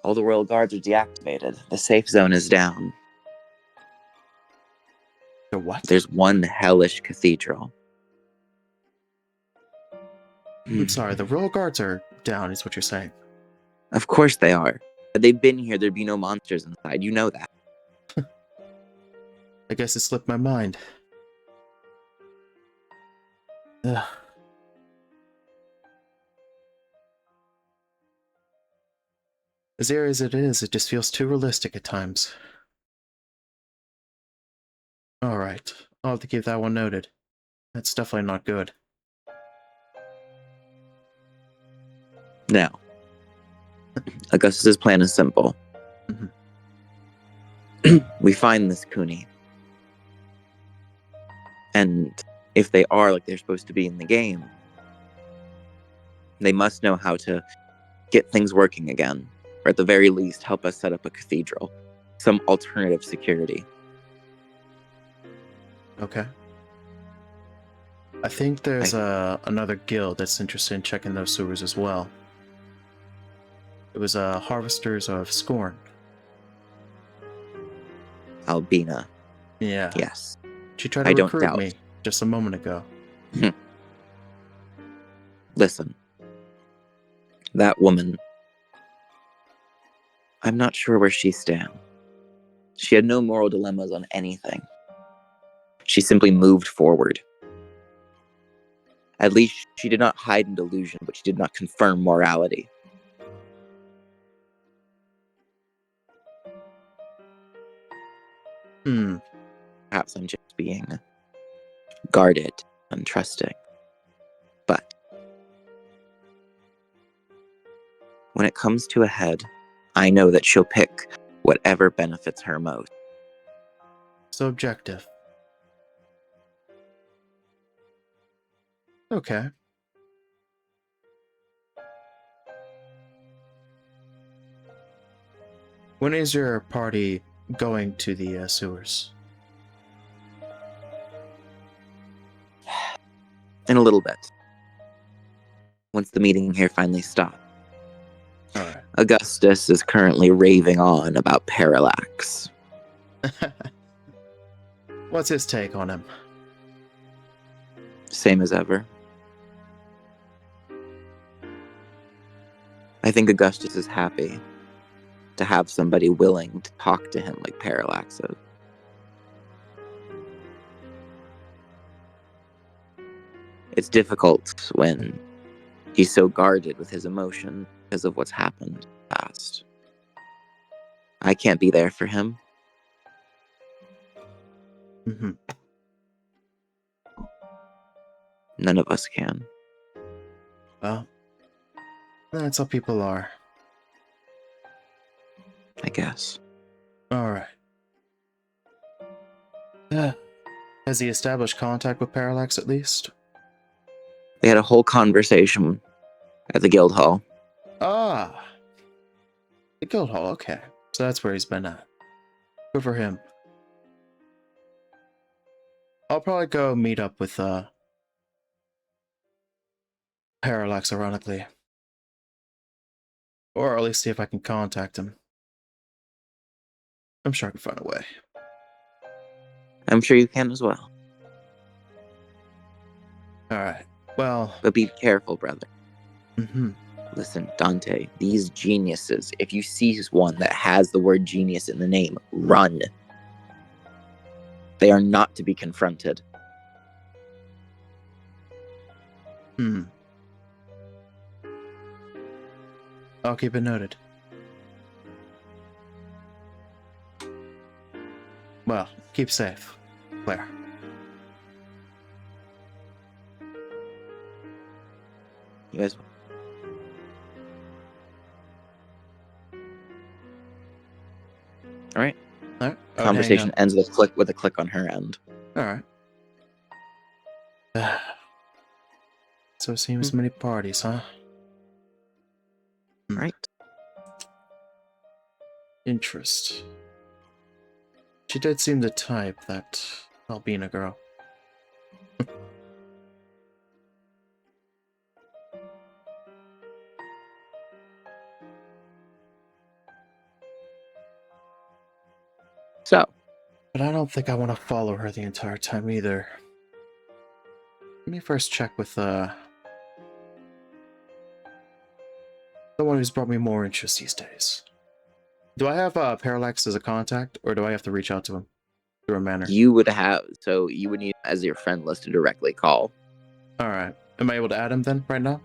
All the Royal Guards are deactivated. The safe zone is down. The what? There's one hellish cathedral. I'm sorry, the Royal Guards are down, is what you're saying. Of course they are. Had they been here, there'd be no monsters inside. You know that. I guess it slipped my mind. Ugh. As eerie as it is, it just feels too realistic at times. Alright, I'll have to keep that one noted. That's definitely not good. Now, Augustus's plan is simple. We find this Cooney. And if they are like they're supposed to be in the game, they must know how to get things working again. Or at the very least, help us set up a cathedral. Some alternative security. Okay. I think there's another guild that's interested in checking those sewers as well. It was Harvesters of Scorn. Albina. Yeah. Yes. She tried to I don't recruit doubt. me just a moment ago. Listen. That woman. I'm not sure where she stands. She had no moral dilemmas on anything. She simply moved forward. At least she did not hide in delusion, but she did not confirm morality. Perhaps I'm just being guarded and trusting. But when it comes to a head, I know that she'll pick whatever benefits her most. So objective. Okay. When is your party going to the sewers? In a little bit. Once the meeting here finally stops. Alright. Augustus is currently raving on about Paralex. What's his take on him? Same as ever. I think Augustus is happy to have somebody willing to talk to him like Paralex is. It's difficult when he's so guarded with his emotion because of what's happened in the past. I can't be there for him. None of us can. Well, that's how people are. I guess. Alright. Has he established contact with Paralex at least? They had a whole conversation at the guild hall. Ah! The guild hall, okay. So that's where he's been at. Good for him. I'll probably go meet up with Paralex, ironically. Or at least see if I can contact him. I'm sure I can find a way. I'm sure you can as well. Alright. Well... But be careful, brother. Mm-hmm. Listen, Dante, these geniuses, if you see one that has the word genius in the name, run. They are not to be confronted. I'll keep it noted. Well, keep safe, Claire. You guys... Alright. Alright. Conversation ends with a click on her end. Alright. So it seems many parties, huh? Right. Interest. She did seem the type, that Albina girl. So. But I don't think I want to follow her the entire time either. Let me first check with the one who's brought me more interest these days. Do I have Paralex as a contact, or do I have to reach out to him through a manner? You would need as your friend list to directly call. Alright. Am I able to add him then, right now?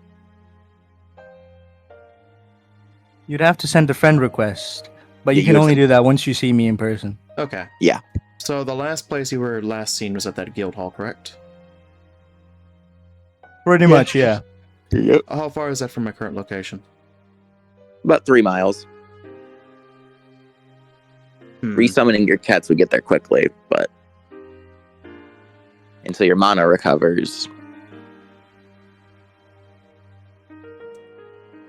You'd have to send a friend request, but Yeah, you you can would only send- do that once you see me in person. Okay. Yeah. So the last place you were last seen was at that guild hall, correct? Pretty Yeah. much, yeah. Yep. How far is that from my current location? About 3 miles. Resummoning your cats would get there quickly, but until your mana recovers.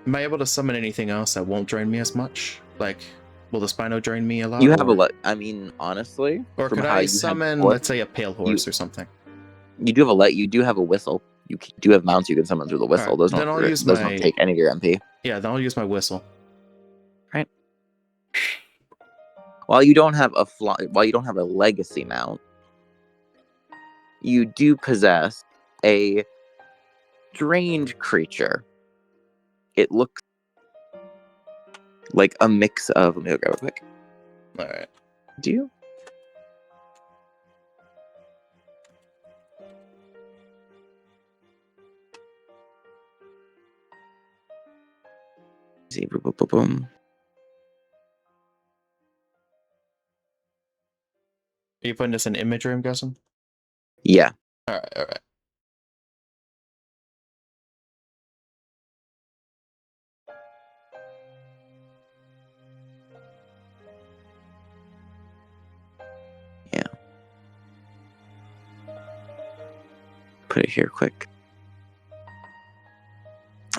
Am I able to summon anything else that won't drain me as much? Like, will the Spino drain me a lot? You have a lot. I mean, honestly, Or from could how I you summon, had let's say, a pale horse or something? you do have a you do have a whistle. You do have mounts you can summon through the whistle. Alright, Those then don't I'll use those my- don't take any of your MP. Yeah, then I'll use my whistle. While you don't have a legacy mount, you do possess a strange creature. It looks like a mix of. Let me go grab it quick. Alright. Do you? See, boom, boom, boom, boom. Are you putting this in imagery, I'm guessing? Yeah. Alright. Yeah. Put it here quick.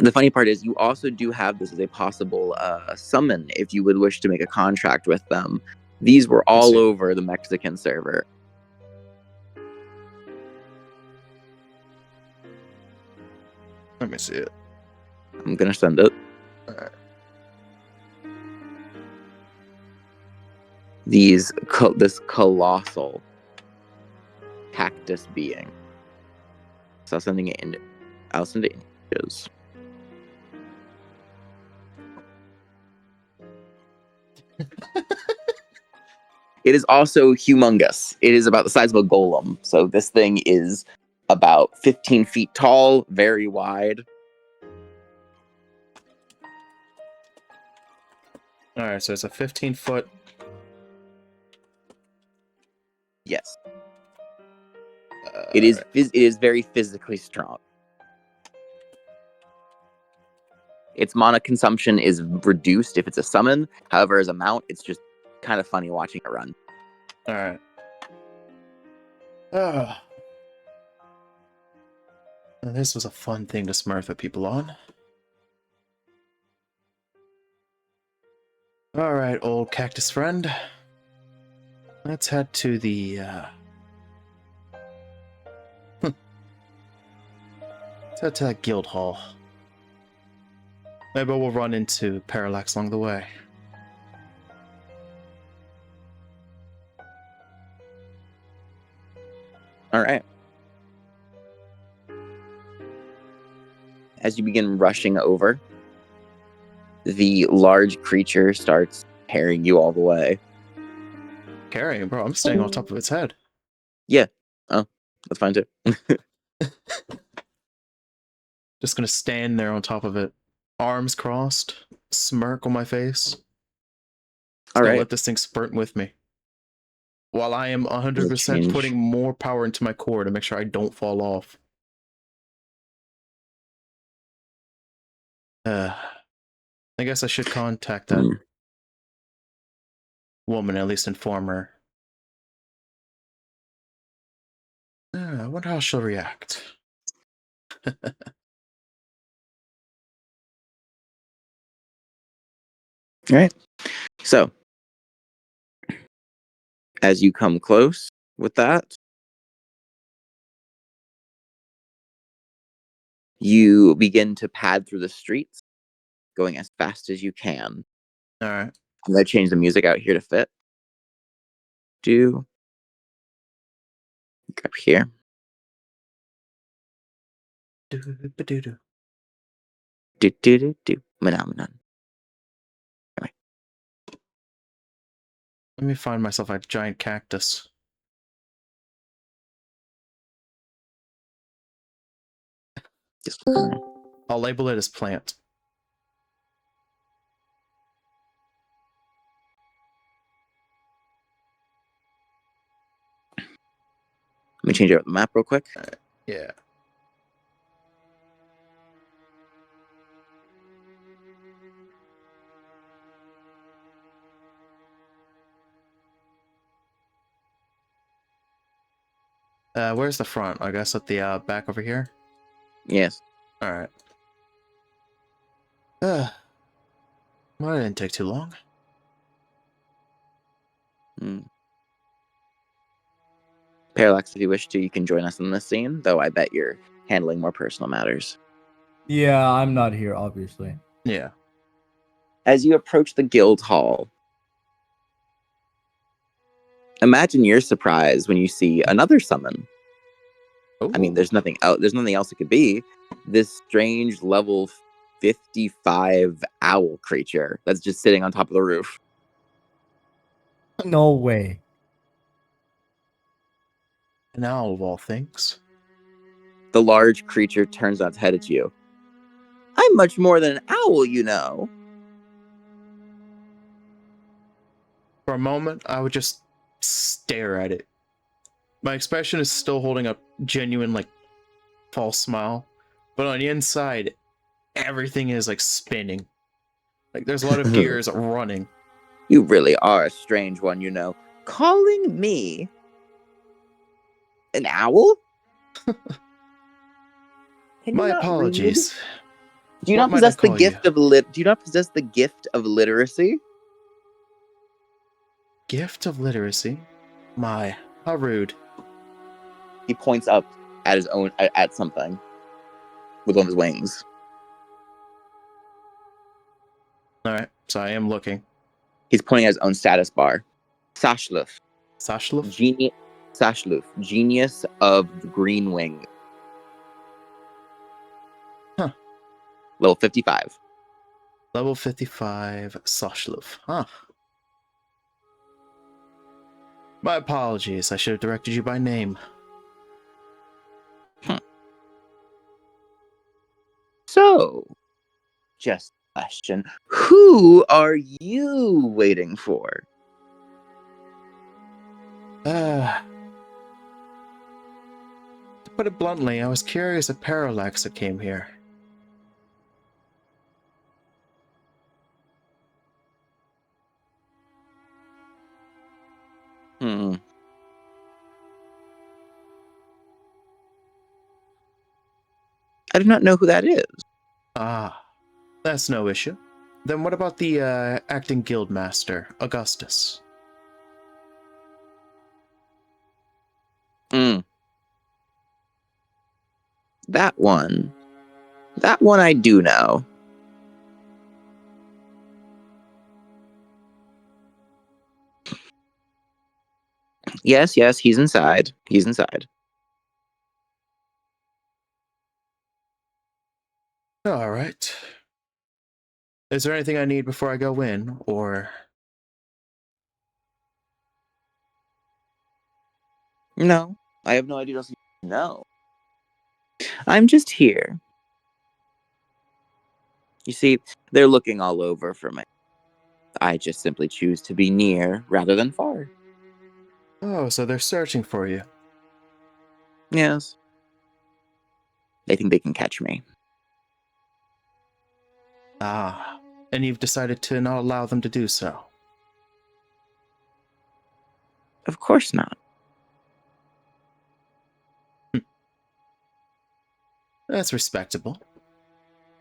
The funny part is you also do have this as a possible summon if you would wish to make a contract with them. These were all over the Mexican server. Let me see it. I'm gonna send it. Alright. This colossal cactus being. So I'll send it in. I'll send it in images. It is also humongous. It is about the size of a golem. So this thing is about 15 feet tall, very wide. Alright, so it's a 15-foot. Yes. It is very physically strong. Its mana consumption is reduced if it's a summon. However, as a mount, it's just kind of funny watching it run. Alright. This was a fun thing to smurf at people on. Alright, old cactus friend. Let's head to the, let's head to that guild hall. Maybe we'll run into Paralex along the way. Alright. As you begin rushing over, the large creature starts carrying you all the way. Carrying, bro. I'm staying on top of its head. Yeah. Oh, that's fine too. Just gonna stand there on top of it. Arms crossed. Smirk on my face. All Gonna right. let this thing sprint with me. While I am 100% putting more power into my core to make sure I don't fall off. I guess I should contact that woman, at least inform her. I wonder how she'll react. All right. So, as you come close with that, you begin to pad through the streets, going as fast as you can. All right. I'm going to change the music out here to fit. Grab here. Phenomenon. Let me find myself a giant cactus. I'll label it as plant. me change out the map real quick. Yeah. Where's the front? I guess at the back over here. Yes. All right. Well, it didn't take too long. Parallax, if you wish to, you can join us in this scene, though I bet you're handling more personal matters. Yeah, I'm not here, obviously. Yeah. As you approach the guild hall, imagine your surprise when you see another summon. Ooh. I mean, there's nothing else. There's nothing else it could be. This strange level 55 owl creature that's just sitting on top of the roof. No way. An owl of all things. The large creature turns on its head at you. I'm much more than an owl, you know. For a moment, I would just stare at it. My expression is still holding a genuine, like, false smile, but on the inside, everything is like spinning. Like there's a lot of gears running. You really are a strange one, you know. Calling me an owl? Can My you not read? apologies. Do you What not might I possess the call gift you? of Do you not possess the gift of literacy? Gift of literacy? My, how rude. He points up at his own at something with one of his wings. Alright, so I am looking. He's pointing at his own status bar. Sashluf. Sashluf? Sashluf. Genius of the Green Wing. Huh. Level 55. Level 55, Sashluf. Huh. My apologies, I should have directed you by name. So, just a question. Who are you waiting for? To put it bluntly, I was curious at Parallax that came here. I do not know who that is. Ah, that's no issue. Then what about the acting guild master, Augustus? That one. That one I do know. Yes, he's inside. He's inside. All right. Is there anything I need before I go in, or... No, I have no idea what else you know. I'm just here. You see, they're looking all over for me. I just simply choose to be near rather than far. Oh, so they're searching for you. Yes. They think they can catch me. Ah, and you've decided to not allow them to do so. Of course not. That's respectable.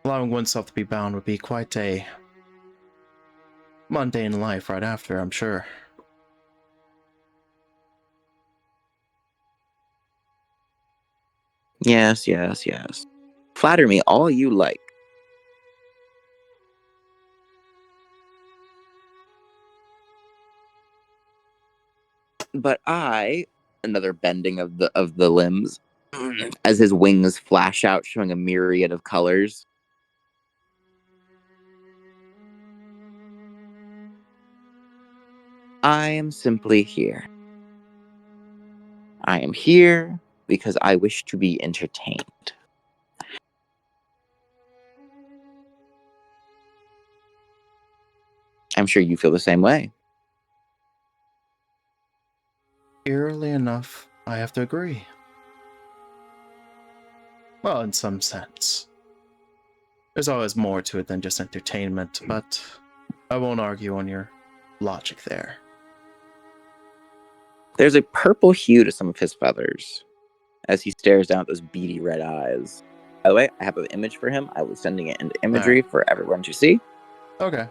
Allowing oneself to be bound would be quite a mundane life right after, I'm sure. Yes. Flatter me all you like. But another bending of the limbs, as his wings flash out, showing a myriad of colors. I am simply here. I am here because I wish to be entertained. I'm sure you feel the same way. Eerily enough, I have to agree. Well, in some sense. There's always more to it than just entertainment, but I won't argue on your logic there. There's a purple hue to some of his feathers as he stares down at those beady red eyes. By the way, I have an image for him. I was sending it into imagery for everyone to see. Okay.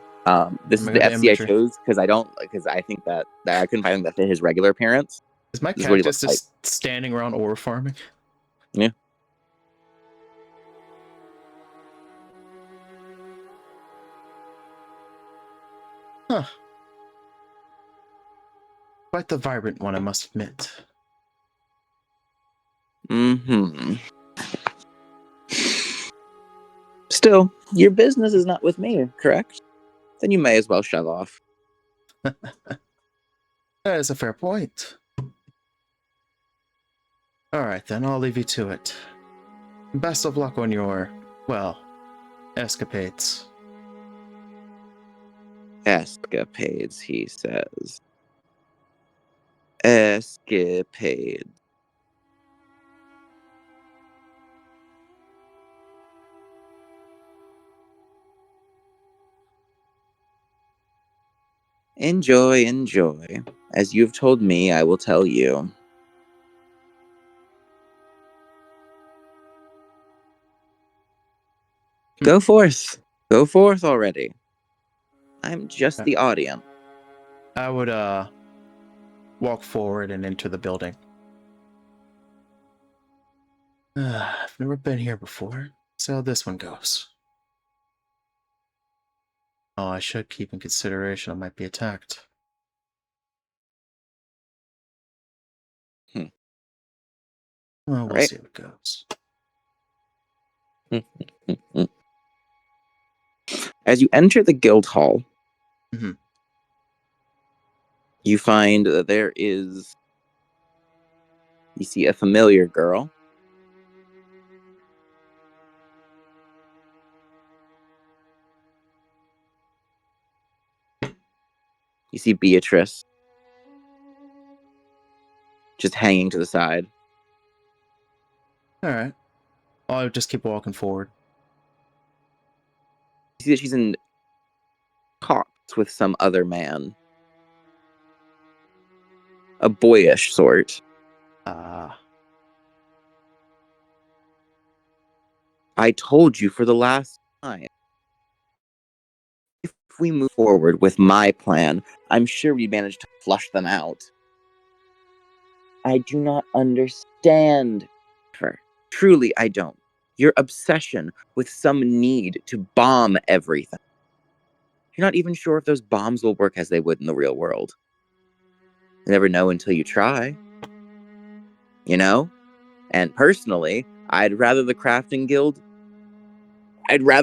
This is the FC I chose because I think that I couldn't find that fit his regular appearance. Is my cactus just standing around ore farming? Yeah. Huh. Quite the vibrant one, I must admit. Mm-hmm. Still, your business is not with me, correct? Then you may as well shove off. That is a fair point. Alright then, I'll leave you to it. Best of luck on your, well, escapades. Escapades, he says. Escapades. Enjoy, enjoy. As you've told me, I will tell you. Go forth. Go forth already. I'm just the audience. I would, walk forward and enter the building. I've never been here before. See how this one goes. Oh, I should keep in consideration I might be attacked. Well, we'll see how it goes. As you enter the guild hall, you find that there is... You see a familiar girl. You see Beatrice. Just hanging to the side. Alright. I'll just keep walking forward. You see that she's in talks with some other man. A boyish sort. I told you for the last time. If we move forward with my plan, I'm sure we manage to flush them out. I do not understand her. Truly, I don't. Your obsession with some need to bomb everything. You're not even sure if those bombs will work as they would in the real world. You never know until you try. You know? And personally, I'd rather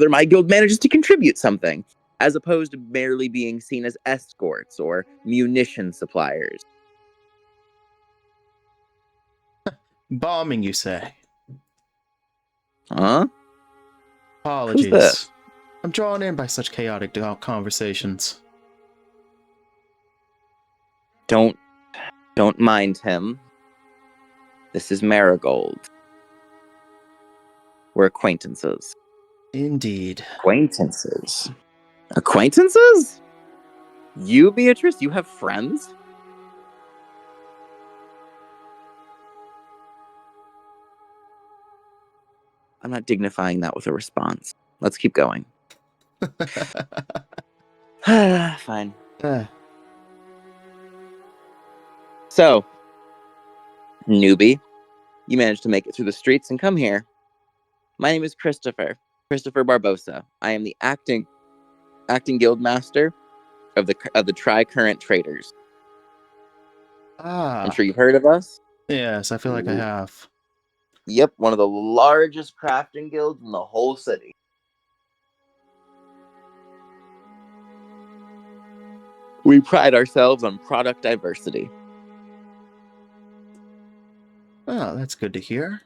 my guild manages to contribute something, as opposed to merely being seen as escorts or munition suppliers. Bombing, you say? Huh? Apologies. Who's this? I'm drawn in by such chaotic conversations. Don't mind him. This is Marigold. We're acquaintances. Indeed. Acquaintances? Acquaintances? You, Beatrice, you have friends? I'm not dignifying that with a response. Let's keep going. Fine. So, newbie, you managed to make it through the streets and come here. My name is Christopher Barbosa. I am the acting guild master of the Tri-Current Traders. I'm sure you've heard of us. Yes, I feel like I have. Yep, one of the largest crafting guilds in the whole city. We pride ourselves on product diversity. Oh, that's good to hear.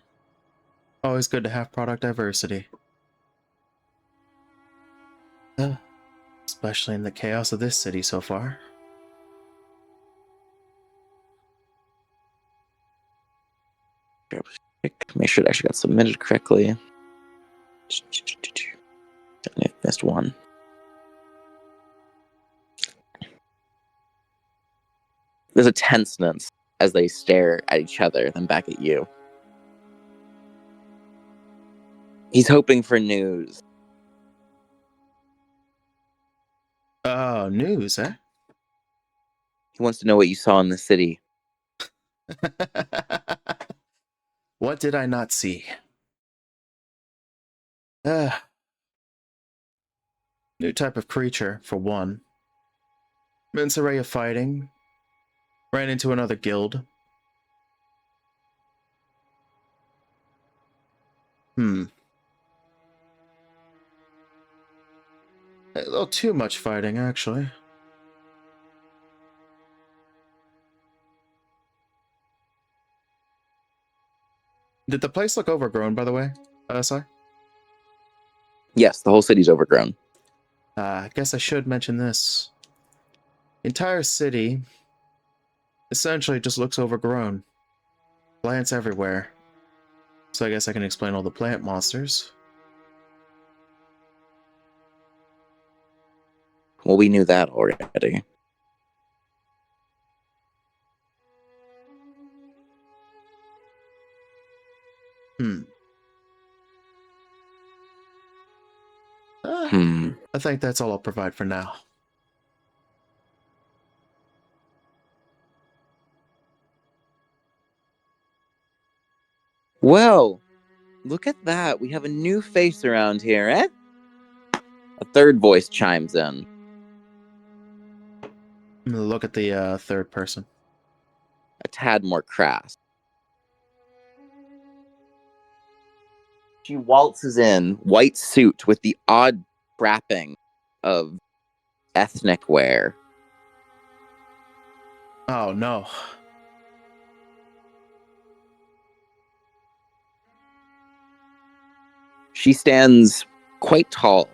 Always good to have product diversity. Especially in the chaos of this city so far. Make sure it actually got submitted correctly. I missed one. There's a tenseness as they stare at each other, then back at you. He's hoping for news. Oh, news, eh? He wants to know what you saw in the city. What did I not see? New type of creature, for one. Immense array of fighting. Ran into another guild. A little too much fighting, actually. Did the place look overgrown, by the way, Si? Yes, the whole city's overgrown. I guess I should mention this. The entire city essentially just looks overgrown. Plants everywhere. So I guess I can explain all the plant monsters. Well, we knew that already. I think that's all I'll provide for now. Well, look at that. We have a new face around here, eh? A third voice chimes in. Look at the third person. A tad more crass. She waltzes in, white suit with the odd wrapping of ethnic wear. Oh, no. She stands quite tall.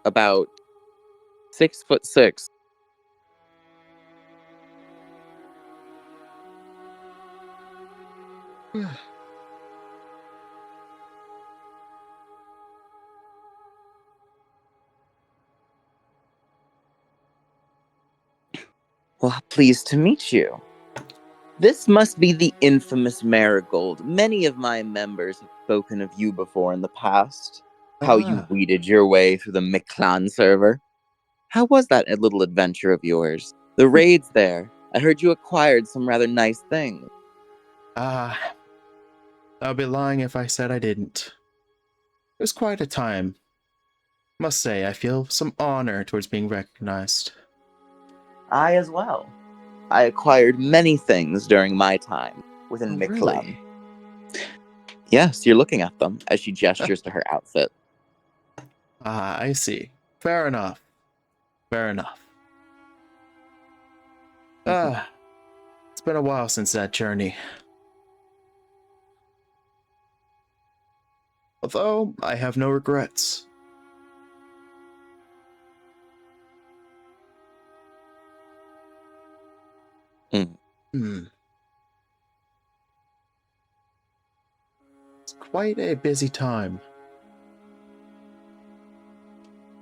About 6'6". Well, pleased to meet you. This must be the infamous Marigold. Many of my members have spoken of you before in the past. How you weeded your way through the Mictlan server. How was that little adventure of yours? The raids there. I heard you acquired some rather nice things. I'd be lying if I said I didn't. It was quite a time. Must say, I feel some honor towards being recognized. I as well. I acquired many things during my time within Mictlan. Really? Yes, you're looking at them as she gestures to her outfit. I see. Fair enough. Fair enough. It's been a while since that journey. Although, I have no regrets. It's quite a busy time.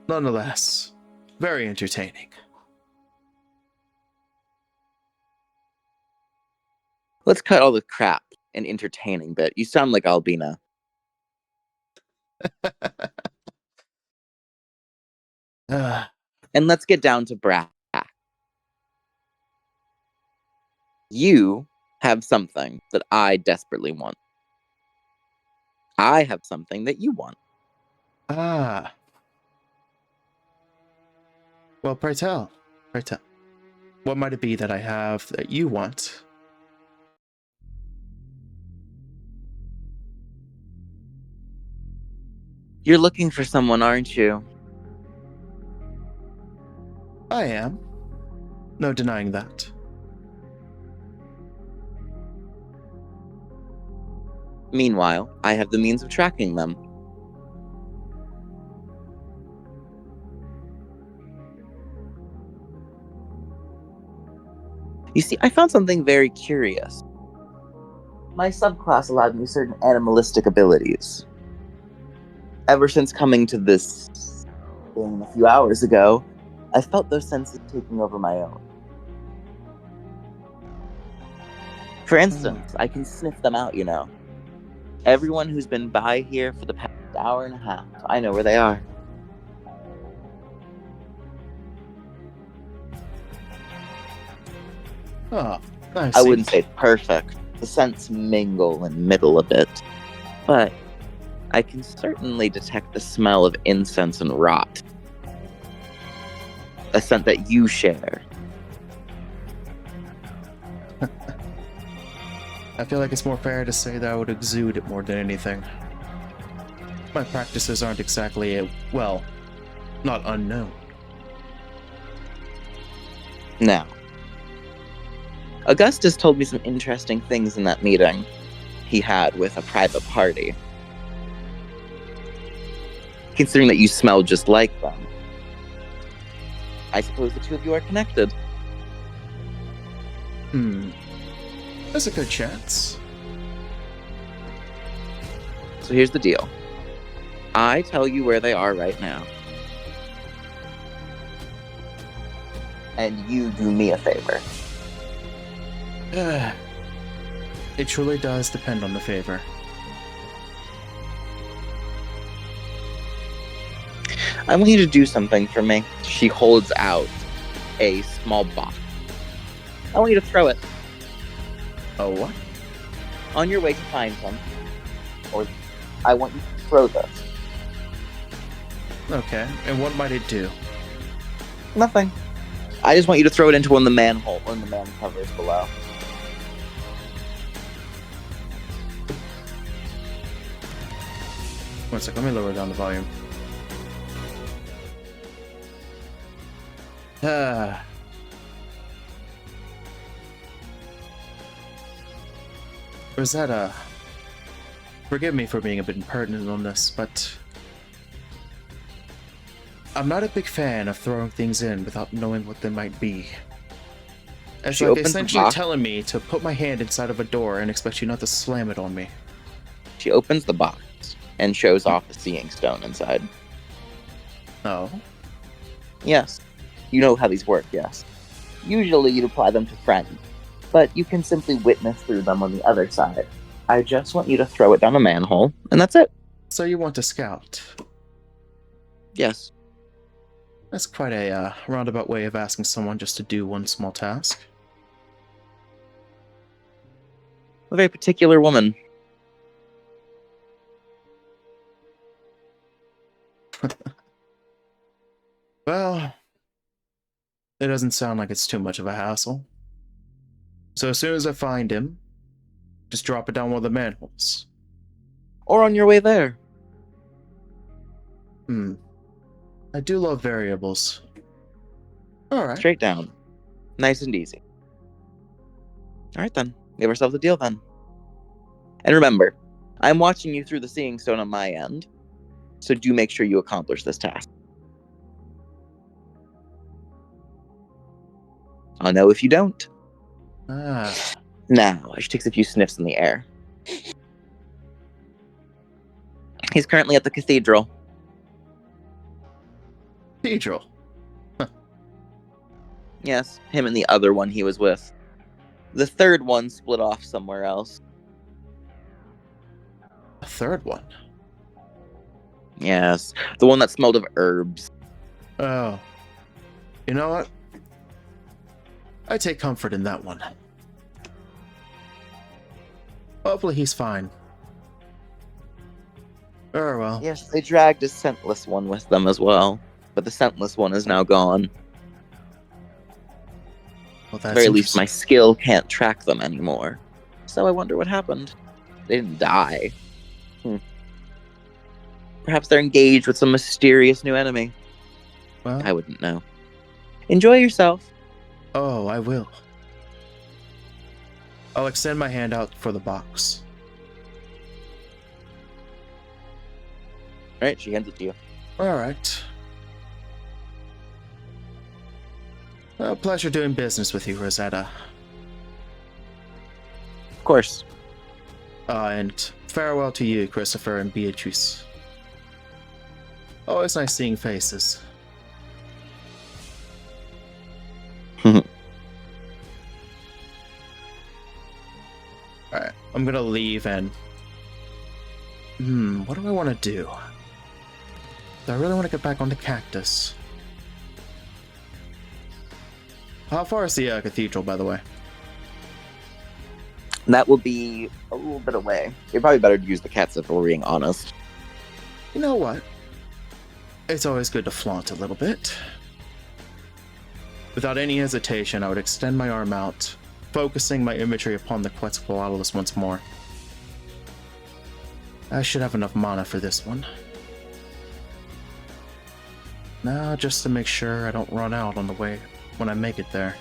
Nonetheless, very entertaining. Let's cut all the crap and entertaining bit. You sound like Albina. And let's get down to brass. You have something that I desperately want. I have something that you want. Well, pray tell. Pray tell. What might it be that I have that you want? You're looking for someone, aren't you? I am. No denying that. Meanwhile, I have the means of tracking them. You see, I found something very curious. my subclass allowed me certain animalistic abilities. Ever since coming to this thing a few hours ago, I felt those senses taking over my own. For instance, I can sniff them out, you know. Everyone who's been by here for the past hour and a half, I know where they are. Oh, I wouldn't say perfect. The scents mingle and middle a bit. But I can certainly detect the smell of incense and rot. A scent that you share. I feel like it's more fair to say that I would exude it more than anything. My practices aren't exactly, well, not unknown. Now, Augustus told me some interesting things in that meeting he had with a private party. Considering that you smell just like them, I suppose the two of you are connected. There's a good chance. So here's the deal. I tell you where they are right now. And you do me a favor. It truly does depend on the favor. I want you to do something for me. She holds out a small box. I want you to throw it. Oh, what? On your way to find them. Or I want you to throw this. Okay, and what might it do? Nothing. I just want you to throw it into one of the man covers below. One sec, let me lower down the volume. Rosetta, forgive me for being a bit impertinent on this, but I'm not a big fan of throwing things in without knowing what they might be. It's like essentially telling me to put my hand inside of a door and expect you not to slam it on me. She opens the box and shows off the seeing stone inside. Oh? Yes. You know how these work, yes. Usually you'd apply them to friends, but you can simply witness through them on the other side. I just want you to throw it down a manhole, and that's it. So you want to scout? Yes. That's quite a roundabout way of asking someone just to do one small task. A very particular woman. Well, it doesn't sound like it's too much of a hassle. So as soon as I find him, just drop it down one of the manholes. Or on your way there. I do love variables. Alright. Straight down. Nice and easy. Alright then. Give ourselves a deal then. And remember, I'm watching you through the seeing stone on my end, so do make sure you accomplish this task. I'll know if you don't. Now, she takes a few sniffs in the air. He's currently at the cathedral. Cathedral? Huh. Yes, him and the other one he was with. The third one split off somewhere else. A third one? Yes, the one that smelled of herbs. Oh. You know what? I take comfort in that one. Hopefully he's fine. Very well. Yes, they dragged a scentless one with them as well, but the scentless one is now gone. Well, At the very least, my skill can't track them anymore. So I wonder what happened. They didn't die. Perhaps they're engaged with some mysterious new enemy. Well, I wouldn't know. Enjoy yourself. Oh, I will. I'll extend my hand out for the box. Alright, she hands it to you. Alright. Well, pleasure doing business with you, Rosetta. Of course. And farewell to you, Christopher and Beatrice. Always nice seeing faces. Alright, I'm gonna leave and... what do I want to do? Do I really want to get back on the cactus? How far is the cathedral, by the way? That will be a little bit away. You're probably better to use the cats if we're being honest. You know what? It's always good to flaunt a little bit. Without any hesitation, I would extend my arm out, focusing my imagery upon the Quetzalcoatlus once more. I should have enough mana for this one. Now, just to make sure I don't run out on the way when I make it there.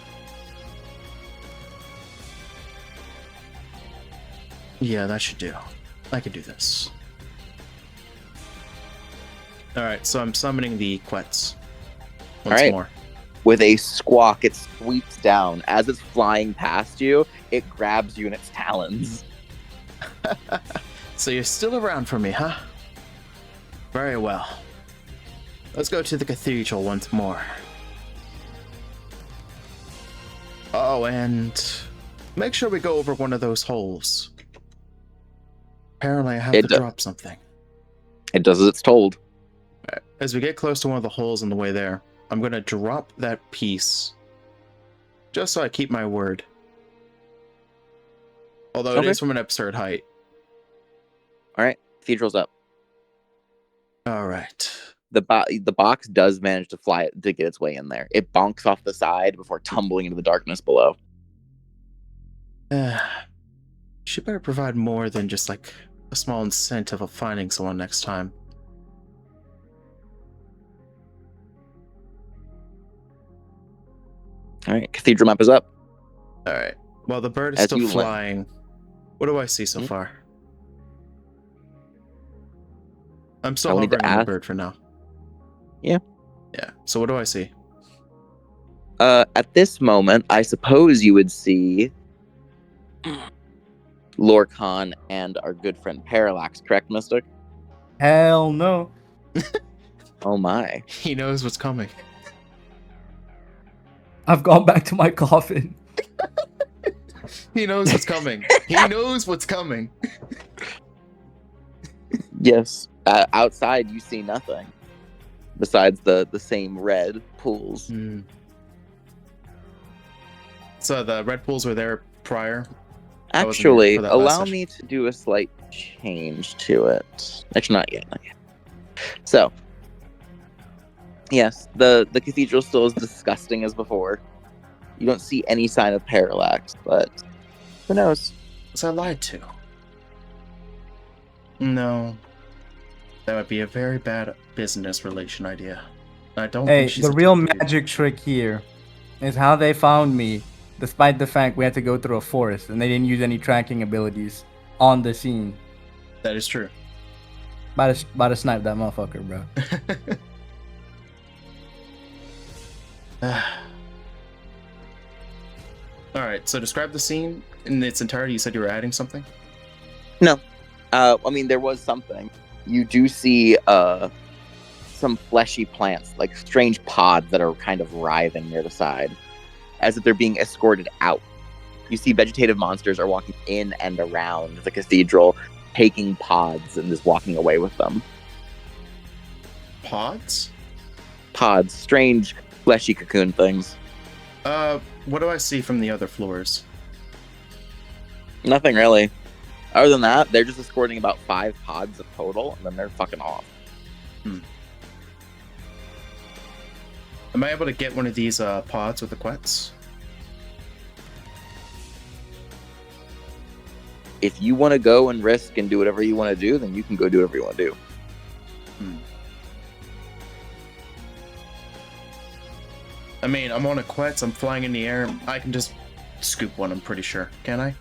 Yeah, that should do. I could do this. Alright, so I'm summoning the Quetz once more. With a squawk, it sweeps down. As it's flying past you, it grabs you in its talons. So you're still around for me, huh? Very well. Let's go to the cathedral once more. Oh, and make sure we go over one of those holes. Apparently I have to drop something. It does as it's told. Right. As we get close to one of the holes on the way there, I'm going to drop that piece. Just so I keep my word. Although it is from an absurd height. Alright, cathedral's up. Alright. The box does manage to fly to get its way in there. It bonks off the side before tumbling into the darkness below. She better provide more than just like a small incentive of finding someone next time. Alright, cathedral map is up. Alright. While the bird is still flying, what do I see so far? I'm still hovering on the bird for now. Yeah. Yeah. So what do I see? At this moment, I suppose you would see Lorcan and our good friend Paralex, correct, Mystic? Hell no. Oh my. He knows what's coming. I've gone back to my coffin. He knows what's coming. He knows what's coming. Yes. Outside, you see nothing. Besides the same red pools. So the red pools were there prior? Actually, allow me to do a slight change to it. Actually, not yet. So, yes, the cathedral still is disgusting as before. You don't see any sign of Paralex, but who knows? Was I lied to? No. That would be a very bad business relation idea. I don't think she's the real magic trick here is how they found me, despite the fact we had to go through a forest and they didn't use any tracking abilities on the scene. That is true. About to snipe that motherfucker, bro. Alright, so describe the scene in its entirety. You said you were adding something? No. I mean, there was something. You do see some fleshy plants, like strange pods that are kind of writhing near the side, as if they're being escorted out. You see vegetative monsters are walking in and around the cathedral, taking pods and just walking away with them. Pods? Pods, strange fleshy cocoon things. What do I see from the other floors? Nothing really. Other than that, they're just escorting about 5 pods of total, and then they're fucking off. Am I able to get one of these pods with the Quetz? If you want to go and risk and do whatever you want to do, then you can go do whatever you want to do. I mean, I'm on a Quetz, I'm flying in the air, I can just scoop one, I'm pretty sure. Can I?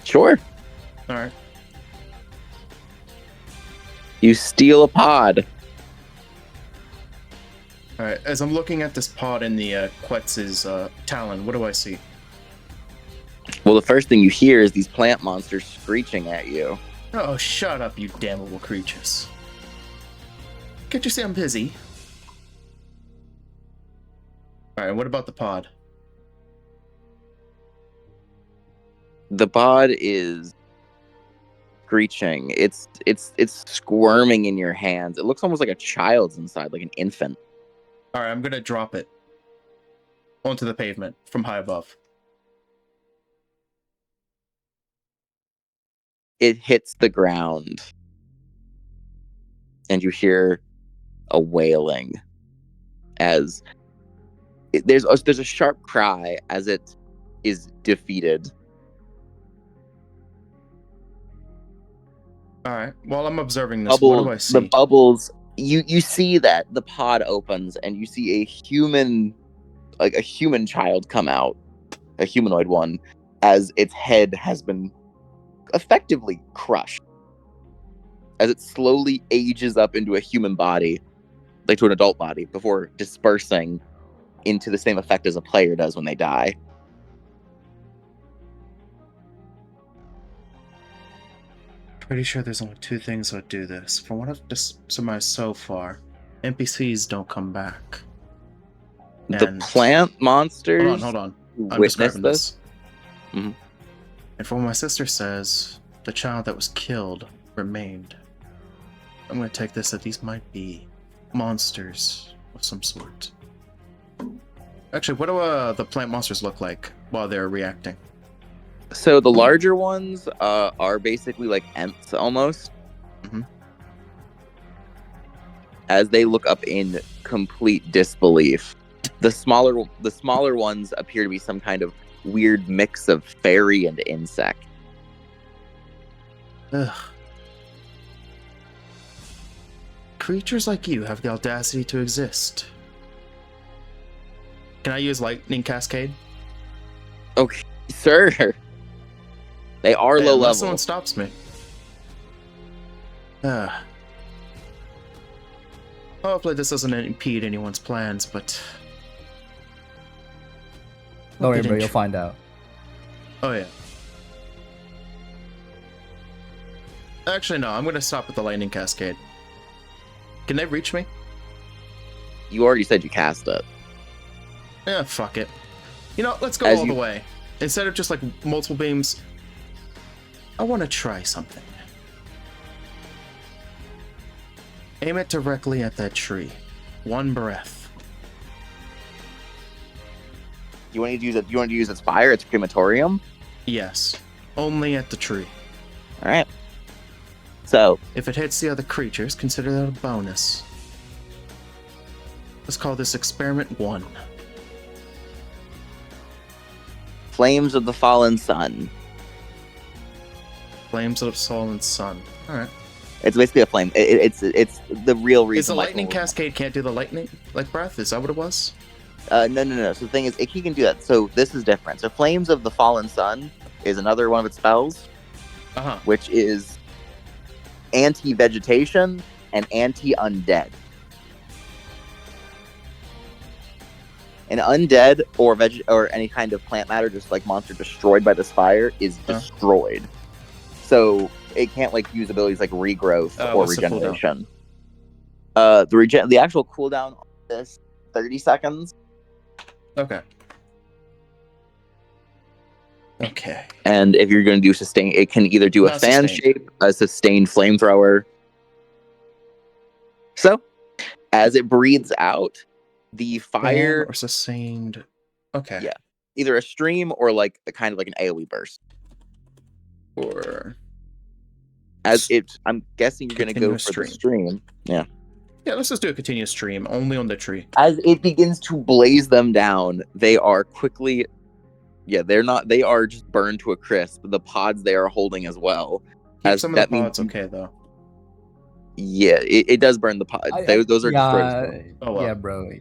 Sure. Alright. You steal a pod. Alright, as I'm looking at this pod in the Quetz's talon, what do I see? Well, the first thing you hear is these plant monsters screeching at you. Oh, shut up, you damnable creatures. Can't you see I'm busy? Alright, what about the pod? The pod is screeching. It's squirming in your hands. It looks almost like a child's inside, like an infant. Alright, I'm gonna drop it onto the pavement from high above. It hits the ground, and you hear a wailing as there's a sharp cry as it is defeated. Alright, while I'm observing this, what do I see? The bubbles. You see that the pod opens, and you see a human, like a human child, come out, a humanoid one, as its head has been effectively crushed, as it slowly ages up into a human body, like to an adult body, before dispersing into the same effect as a player does when they die. Pretty sure there's only two things that do this. From what I've surmised so far, NPCs don't come back. The And- plant monsters Hold on. who I'm witness describing this. Mhm. And from what my sister says, the child that was killed remained. I'm gonna take this that these might be monsters of some sort. Actually, what do the plant monsters look like while they're reacting? So the larger ones are basically like Ents almost. Mhm. As they look up in complete disbelief. The smaller ones appear to be some kind of weird mix of fairy and insect. Ugh. Creatures like you have the audacity to exist. Can I use lightning cascade? Okay, sir. They are Hey, low unless level. someone stops me. Hopefully this doesn't impede anyone's plans, but... Don't worry, Bit bro. You'll int- find out. Oh, yeah. Actually, no. I'm going to stop at the lightning cascade. Can they reach me? You already said you cast it. Yeah, fuck it. You know, let's go As all you- the way. Instead of just, like, multiple beams, I want to try something. Aim it directly at that tree. One breath. You want to use it? You want to use its fire? Its crematorium. Yes. Only at the tree. All right. So If it hits the other creatures, consider that a bonus. Let's call this Experiment 1. flames of the fallen sun. Flames of Fallen Sun. Alright. It's basically a flame. It's the real reason. Is the why lightning someone would- cascade can't do the lightning like breath? Is that what it was? No. So the thing is, he can do that. So this is different. So flames of the fallen sun is another one of its spells, Uh-huh. which is anti-vegetation and anti-undead. An undead or any kind of plant matter, just like monster destroyed by this fire, is Huh. destroyed. So it can't like use abilities like regrowth or What's the cooldown? regeneration. The actual cooldown on this 30 seconds. Okay. Okay. And if you're going to do sustain, it can either do a Not fan sustained. shape, a sustained flamethrower. So, as it breathes out, the fire, Fan or sustained. Okay. Yeah. either a stream or like a kind of like an AoE burst. Or As it, I'm guessing you're going to go Continuous for the stream. Yeah. yeah, let's just do a continuous stream only on the tree. As it begins to blaze them down, they are quickly, they are just burned to a crisp. The pods they are holding as well. Keep As some of the that means pods okay though. Yeah, it does burn the pods. Those are destroyed as well. Oh, well. Yeah, bro.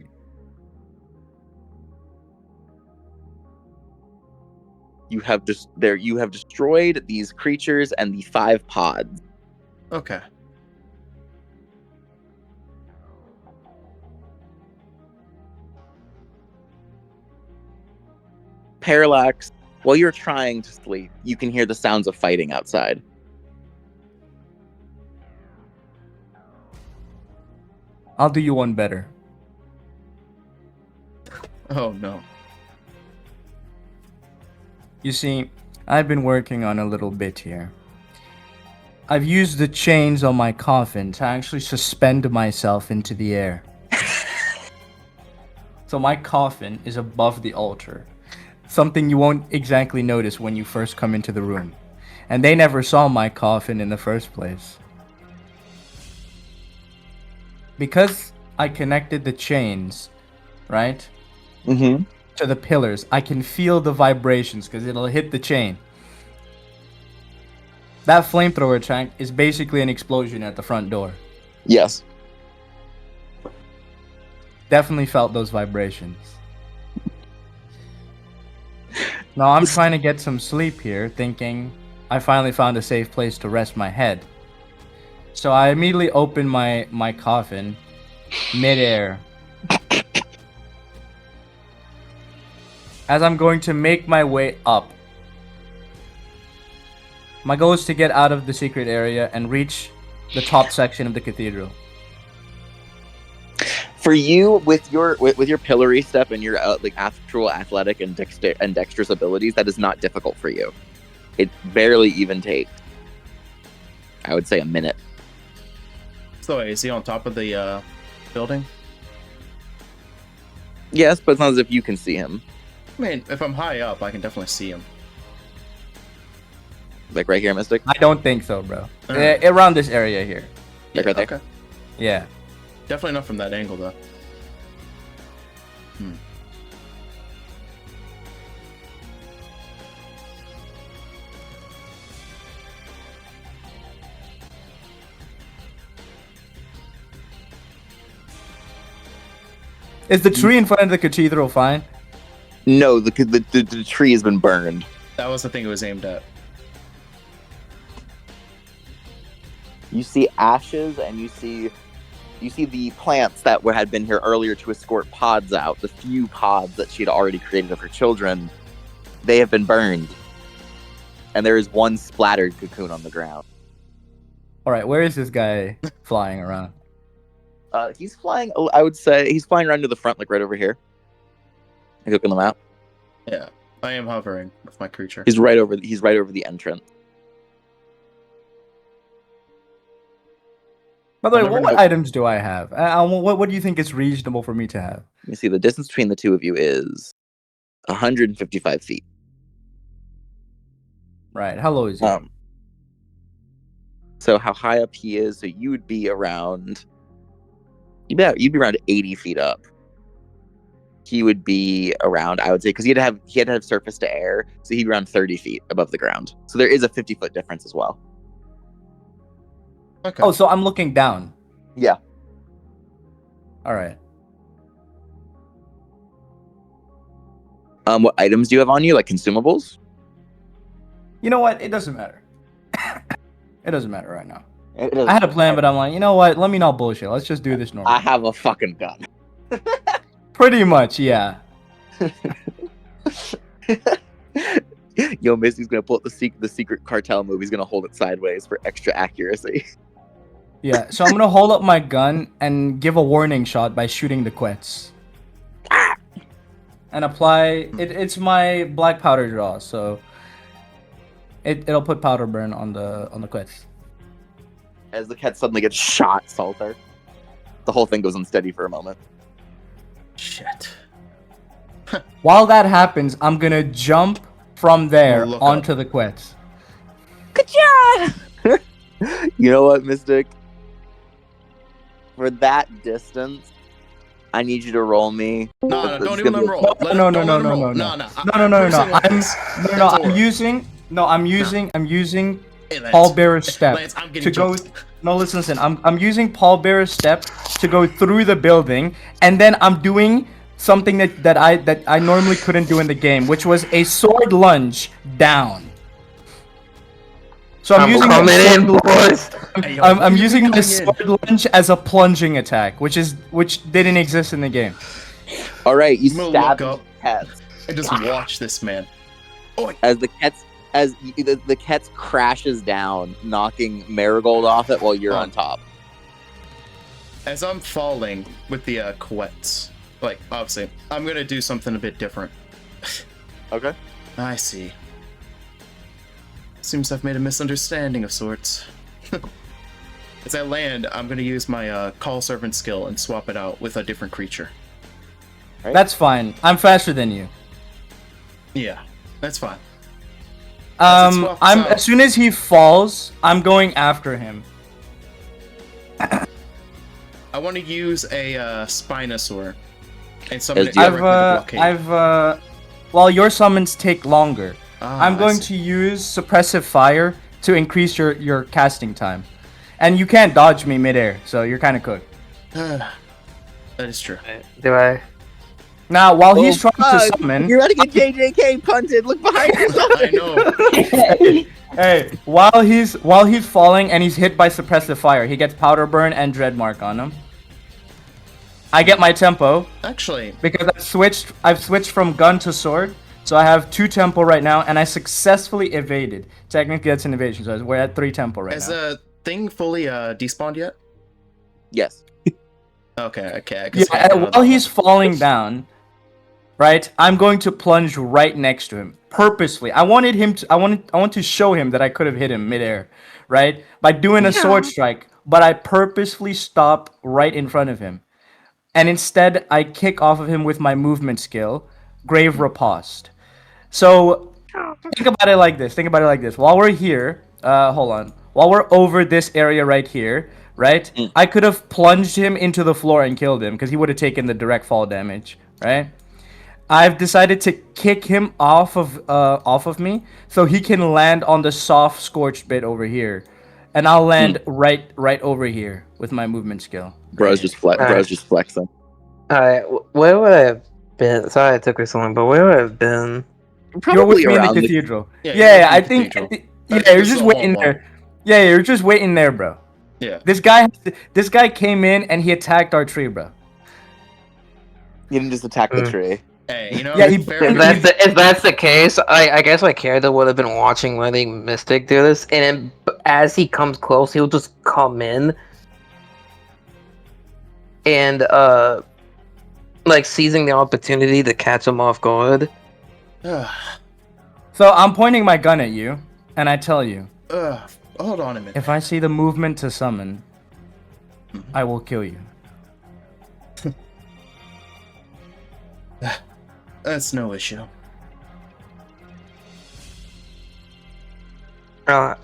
You have destroyed these creatures and the 5 pods. Okay. Parallax, While you're trying to sleep, you can hear the sounds of fighting outside. I'll do you one better. Oh no. You see, I've been working on a little bit here. I've used the chains on my coffin to actually suspend myself into the air. So my coffin is above the altar. Something you won't exactly notice when you first come into the room. And they never saw my coffin in the first place. Because I connected the chains, right, Mm-hmm. to the pillars, I can feel the vibrations because it'll hit the chain. That flamethrower tank is basically an explosion at the front door. Yes. Definitely felt those vibrations. Now I'm trying to get some sleep here, thinking I finally found a safe place to rest my head. So I immediately open my coffin midair. As I'm going to make my way up. My goal is to get out of the secret area and reach the top section of the cathedral. For you, with your pillory step and your actual athletic and dexterous abilities, that is not difficult for you. It barely even takes, I would say, a minute. So is he on top of the building? Yes, but it's not as if you can see him. I mean, if I'm high up, I can definitely see him. Like right here, Mystic? I don't think so, bro. Alright. Around this area here. Like right there? Okay. Yeah. Definitely not from that angle, though. Is the tree in front of the cathedral fine? No, the tree has been burned. That was the thing it was aimed at. You see ashes, and you see the plants that had been here earlier to escort pods out. The few pods that she had already created of her children, they have been burned, and there is one splattered cocoon on the ground. All right, where is this guy flying around? He's flying. I would say he's flying around to the front, like right over here. I look on the map. Yeah, I am hovering with my creature. He's right over. He's right over the entrance. By the way, I'll never what know. items do I have? What do you think is reasonable for me to have? You see, the distance between the two of you is 155 feet. Right, how low is he? So how high up he is? So you would be around. You'd be around 80 feet up. He would be around, I would say, because he had to have surface to air, so he'd be around 30 feet above the ground. So there is a 50-foot difference as well. Okay. Oh, so I'm looking down. Yeah. All right. What items do you have on you, like consumables? You know what? It doesn't matter. It doesn't matter right now. It doesn't I had a plan, but I'm like, you know what? Let me not bullshit. Let's just do this normal. I have a fucking gun. Pretty much, yeah. Yo, Misty's gonna pull up the secret cartel move. He's gonna hold it sideways for extra accuracy. Yeah, so I'm gonna hold up my gun and give a warning shot by shooting the quets. And apply it's my black powder draw, so it'll put powder burn on the quets. As the cat suddenly gets shot, Salter. The whole thing goes unsteady for a moment. Shit. While that happens, I'm gonna jump from there Look onto up. the quets. Good job! You know what, Mystic? For that distance, I need you to roll me. No, This don't is even gonna let be him roll. No, Don't let him roll. no. No. I'm using Hey, Lance. Paul Bearer's step Lance, I'm to getting go. jumped. No, listen. I'm using Paul Bearer's step to go through the building, and then I'm doing something that I normally couldn't do in the game, which was a sword lunge down. So I'm using coming the sword in, boys. Hey, yo, I'm you using coming the in. sword lunge as a plunging attack, which didn't exist in the game. All right, you I'm gonna stab look his head. and just watch this man. as the Ketz crashes down, knocking Marigold off it while you're on top. As I'm falling with the couettes, like, obviously, I'm gonna do something a bit different. Okay. I see. Seems I've made a misunderstanding of sorts. As I land, I'm gonna use my call servant skill and swap it out with a different creature. Right. That's fine. I'm faster than you. Yeah, that's fine. As soon as he falls, I'm going after him. I want to use a Spinosaur and summon it I've, directly to blockade. Well, your summons take longer. I'm I going see. to use suppressive fire to increase your casting time, and you can't dodge me midair, so you're kind of cooked. That is true. Do I? Now, while he's trying to fuck. summon, You're about to get JJK punted. Look behind yourself. I know. hey, while he's falling and he's hit by suppressive fire, he gets powder burn and dread mark on him. I get my tempo Actually, because I've switched from gun to sword, so I have 2 tempo right now, and I successfully evaded. Technically, that's an evasion, so we're at 3 tempo right has now. the thing fully despawned yet? Yes. Okay. I guess Yeah, I gotta know while that he's one. falling down, right, I'm going to plunge right next to him purposely. I want to show him that I could have hit him midair, right, by doing a sword strike, but I purposefully stop right in front of him, and instead I kick off of him with my movement skill, Grave Riposte. So think about it like this. While we're here, hold on. While we're over this area right here, right, I could have plunged him into the floor and killed him because he would have taken the direct fall damage, right? I've decided to kick him off of me so he can land on the soft scorched bit over here, and I'll land right over here with my movement skill. Bro's just flexing. Alright, where would I have been? Sorry it took me so long, but where would I have been? You're with me in the around cathedral. Yeah, Yeah, you're I in the think. cathedral. Yeah, That's you're just just a waiting one-one. there. Yeah, you're just waiting there, bro. Yeah. This guy came in and he attacked our tree, bro. You didn't just attack the tree. Hey, you know, Yeah, he- fair If enough. that's the case, I guess my character would have been watching letting Mystic do this, and then as he comes close, he'll just come in and like seizing the opportunity to catch him off guard. So I'm pointing my gun at you, and I tell you, Hold on a minute. if I see the movement to summon, I will kill you. That's no issue. As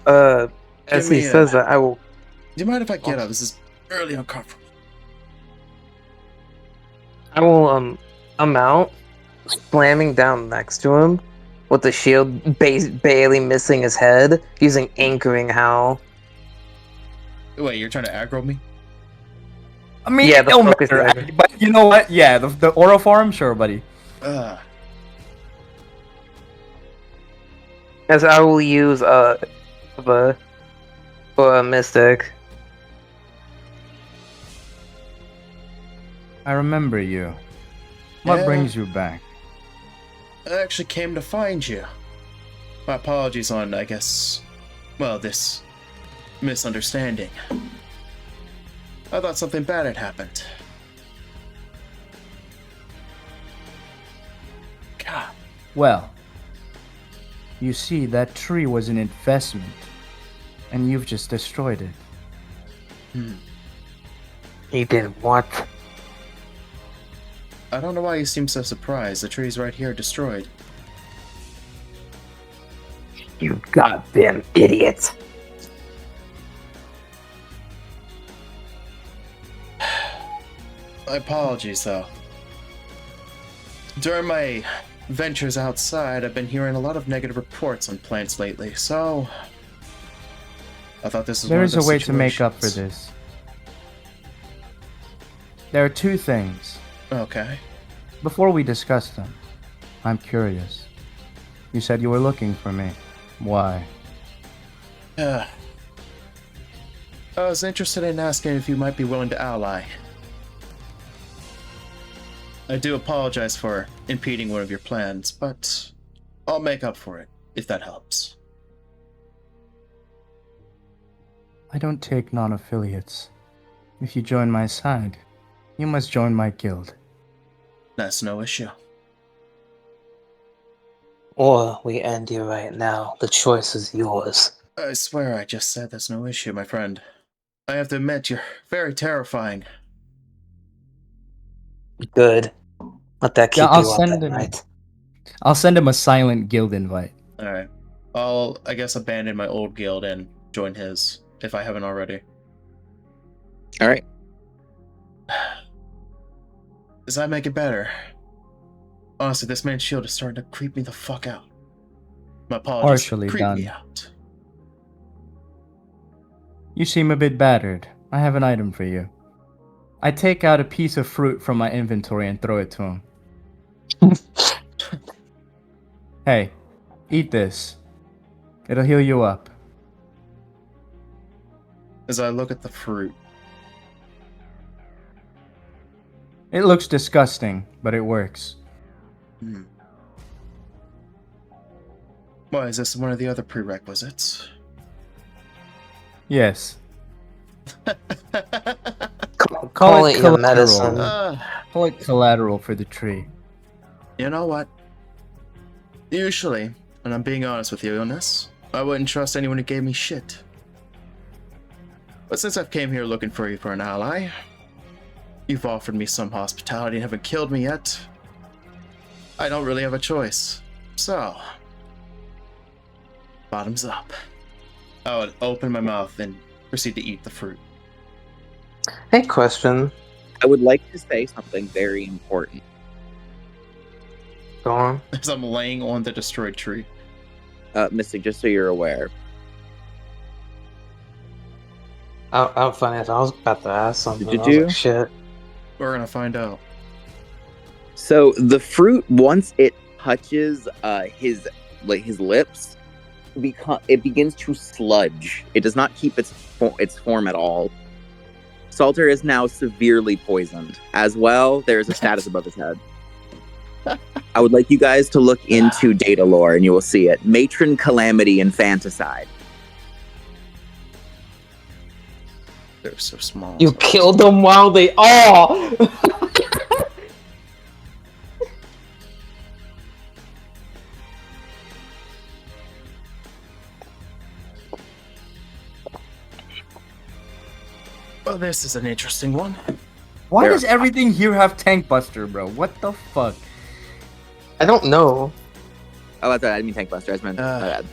Give he me a- says that, I will. Do you mind if I get up? This is really uncomfortable. I'm out, slamming down next to him, with the shield barely missing his head, using anchoring howl. Wait, you're trying to aggro me? I mean, Yeah, the it'll focus matter, dagger. but you know what? Yeah, the aura form, sure, buddy. As I will use for a mystic. I remember you. What Yeah. brings you back? I actually came to find you. My apologies on, I guess, well, this misunderstanding. I thought something bad had happened. God. Well, you see, that tree was an investment, and you've just destroyed it. He did what? I don't know why you seem so surprised. The tree's right here, destroyed. You goddamn idiot! My apologies, though. During my ventures outside, I've been hearing a lot of negative reports on plants lately, so I thought this was There one is of a those way to make up for situations. this. There are 2 things. Okay. Before we discuss them, I'm curious. You said you were looking for me. Why? I was interested in asking if you might be willing to ally. I do apologize for impeding one of your plans, but I'll make up for it, if that helps. I don't take non-affiliates. If you join my side, you must join my guild. That's no issue. Or we end you right now. The choice is yours. I swear I just said that's no issue, my friend. I have to admit, you're very terrifying. Good. Let that keep Yeah, you up at night. I'll send him a silent guild invite. Alright. I'll, I guess, abandon my old guild and join his, if I haven't already. All right. Does that make it better? Honestly, this man's shield is starting to creep me the fuck out. My apologies. Partially creep done. me out. You seem a bit battered. I have an item for you. I take out a piece of fruit from my inventory and throw it to him. Hey, eat this. It'll heal you up. As I look at the fruit, It looks disgusting, but it works. Why, is this one of the other prerequisites? Yes. Call it your collateral. medicine. Call it collateral for the tree. You know what? Usually, and I'm being honest with you on this, I wouldn't trust anyone who gave me shit. But since I've came here looking for you for an ally, you've offered me some hospitality and haven't killed me yet, I don't really have a choice. So, bottoms up. I would open my mouth and proceed to eat the fruit. Hey, question. I would like to say something very important. Go on. As I'm laying on the destroyed tree. Mystic, just so you're aware. I'm funny. I was about to ask something. Did I was you? like, shit. We're gonna find out. So the fruit, once it touches his lips, it begins to sludge. It does not keep its form at all. Salter is now severely poisoned. As well, there is a status above his head. I would like you guys to look into data lore, and you will see it. Matron Calamity Infanticide. They're so small. You killed them while they. Oh! Well, this is an interesting one. Why There- does everything here have Tank Buster, bro? What the fuck? I don't know. Oh, that's right. I didn't mean Tank Buster. I just meant my bad.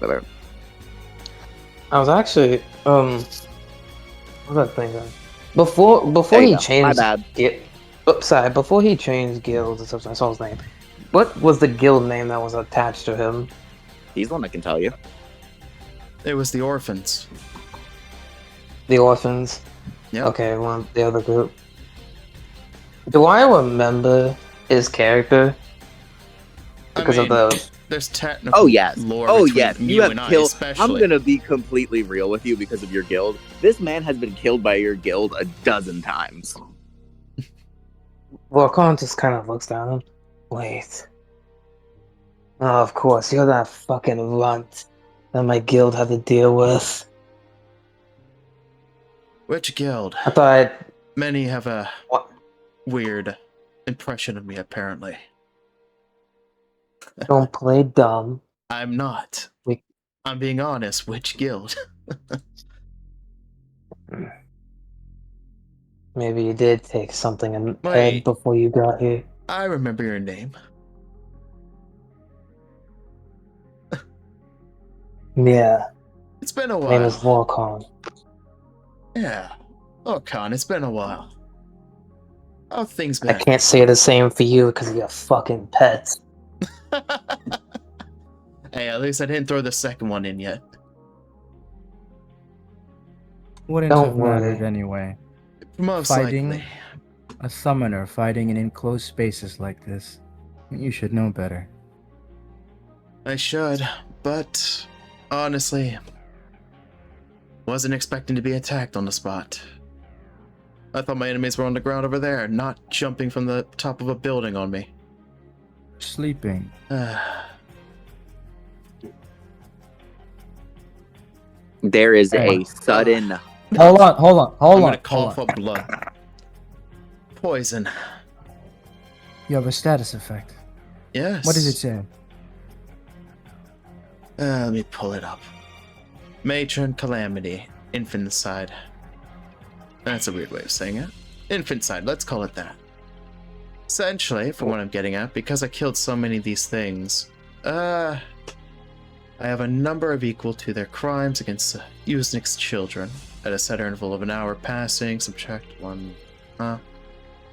Whatever. I was actually what's that thing? Before There you he go. changed. My bad. Sorry. Before he changed guilds and stuff, I saw his name. What was the guild name that was attached to him? He's the one that can tell you. It was the orphans. The Orphans. Yeah. Okay, one the other group. Do I remember his character because of the? There's technical Oh yes. lore Oh between yes. you You have and I, killed. especially. I'm gonna be completely real with you because of your guild. This man has been killed by your guild a dozen times. Well, Colin just kind of looks down. Wait. Oh, of course, you're that fucking runt that my guild had to deal with. Which guild? I thought. Many have a What? weird impression of me, apparently. Don't play dumb. I'm not. We- I'm being honest. Which guild? Maybe you did take something in Wait. head before you got here. I remember your name. Yeah, It's been a my name is while. Lorcan. Yeah. Oh, Con, it's been a while. How things I been? can't say the same for you because of your fucking pets. Hey, at least I didn't throw the second one in yet. Wouldn't Don't have mattered worry. anyway. Most Fighting? likely. A summoner fighting in enclosed spaces like this. You should know better. I should, but honestly, wasn't expecting to be attacked on the spot. I thought my enemies were on the ground over there, not jumping from the top of a building on me. sleeping. There is a sudden. Hold on. I'm gonna cough up blood. Poison. You have a status effect. Yes. What does it say? Let me pull it up. Matron Calamity. Infanticide. That's a weird way of saying it. Infanticide, let's call it that. Essentially, from what I'm getting at, because I killed so many of these things, I have a number of equal to their crimes against Usenik's children. At a set interval of an hour passing, subtract one.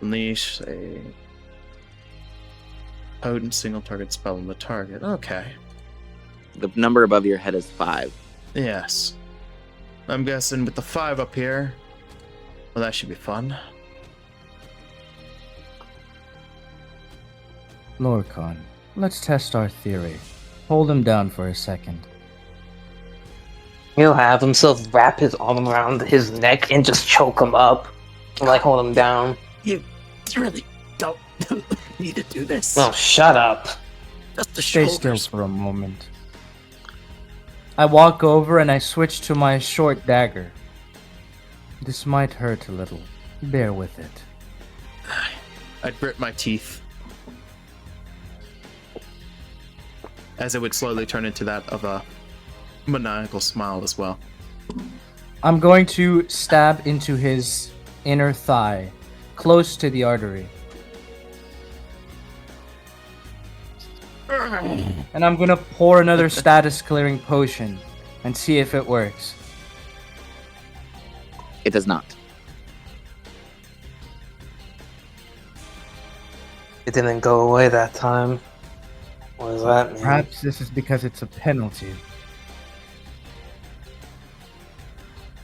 Unleash a potent single target spell on the target. Okay. The number above your head is 5. Yes. I'm guessing with the 5 up here, well, that should be fun. Lorcan, let's test our theory. Hold him down for a second. He'll have himself wrap his arm around his neck and just choke him up. Like, hold him down. You really don't need to do this. Oh, shut up. Just the Stay still for a moment. I walk over and I switch to my short dagger. This might hurt a little. Bear with it. I'd grit my teeth. As it would slowly turn into that of a maniacal smile as well. I'm going to stab into his inner thigh, close to the artery. And I'm gonna pour another status clearing potion and see if it works. It does not. It didn't go away that time. What does that mean? Perhaps this is because it's a penalty.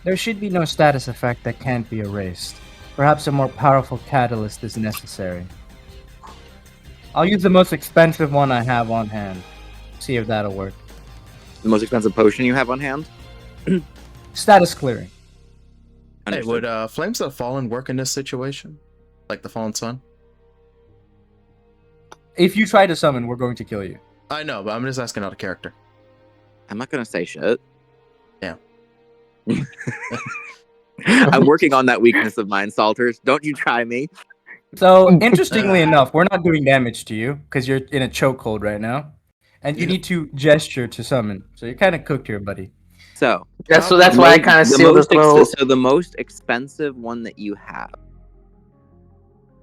There should be no status effect that can't be erased. Perhaps a more powerful catalyst is necessary. I'll use the most expensive one I have on hand. See if that'll work. The most expensive potion you have on hand? Status clearing. Hey, Understood. would Flames of the Fallen work in this situation? Like the Fallen Sun? If you try to summon, we're going to kill you. I know, but I'm just asking out of character. I'm not gonna say shit. Yeah. I'm working on that weakness of mine, Salters. Don't you try me. So, interestingly enough, we're not doing damage to you because you're in a chokehold right now. And you need to gesture to summon. So you're kind of cooked here, buddy. So That's why I kind of sealed his throat. So the most expensive one that you have.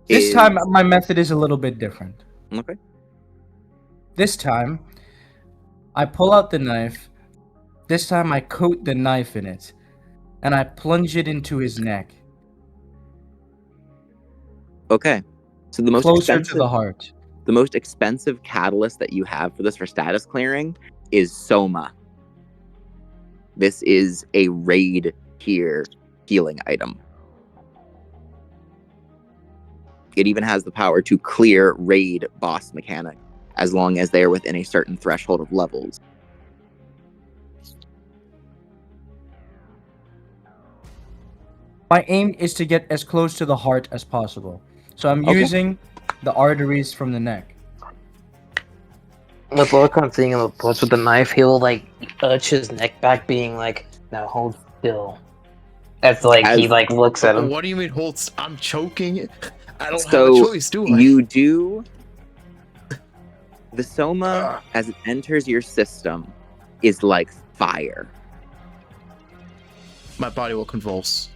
This time, my method is a little bit different. Okay. This time, I pull out the knife. This time, I coat the knife in it. And I plunge it into his neck. Okay. So the most Closer expensive, to the heart. the most expensive catalyst that you have for this for status clearing is Soma. This is a raid tier healing item. It even has the power to clear raid boss mechanic as long as they are within a certain threshold of levels. My aim is to get as close to the heart as possible. So I'm Okay. using the arteries from the neck. With Lorcan seeing him approach with the knife, he'll like arch his neck back, being like, "Now hold still." As like he like looks at him. What do you mean, I'm choking? I don't have So a choice, do I? you do. The Soma, as it enters your system, is like fire. My body will convulse.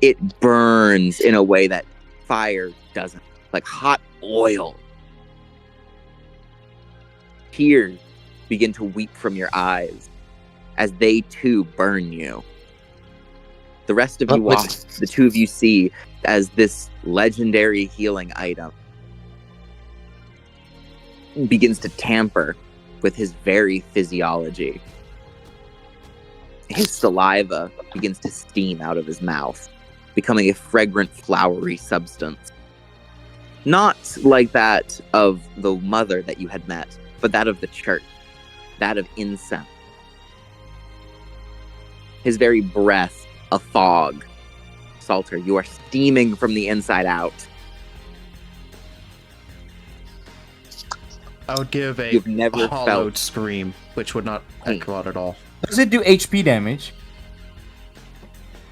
It burns in a way that fire doesn't. Like hot oil. Tears begin to weep from your eyes as they too burn you. The rest of you watch, the two of you see as this legendary healing item begins to tamper with his very physiology. His saliva begins to steam out of his mouth, becoming a fragrant, flowery substance. Not like that of the mother that you had met, but that of the church, that of incense. His very breath, a fog. Salter, you are steaming from the inside out. I would give a You've never hollowed felt scream, which would not pain. echo out at all. Does it do HP damage?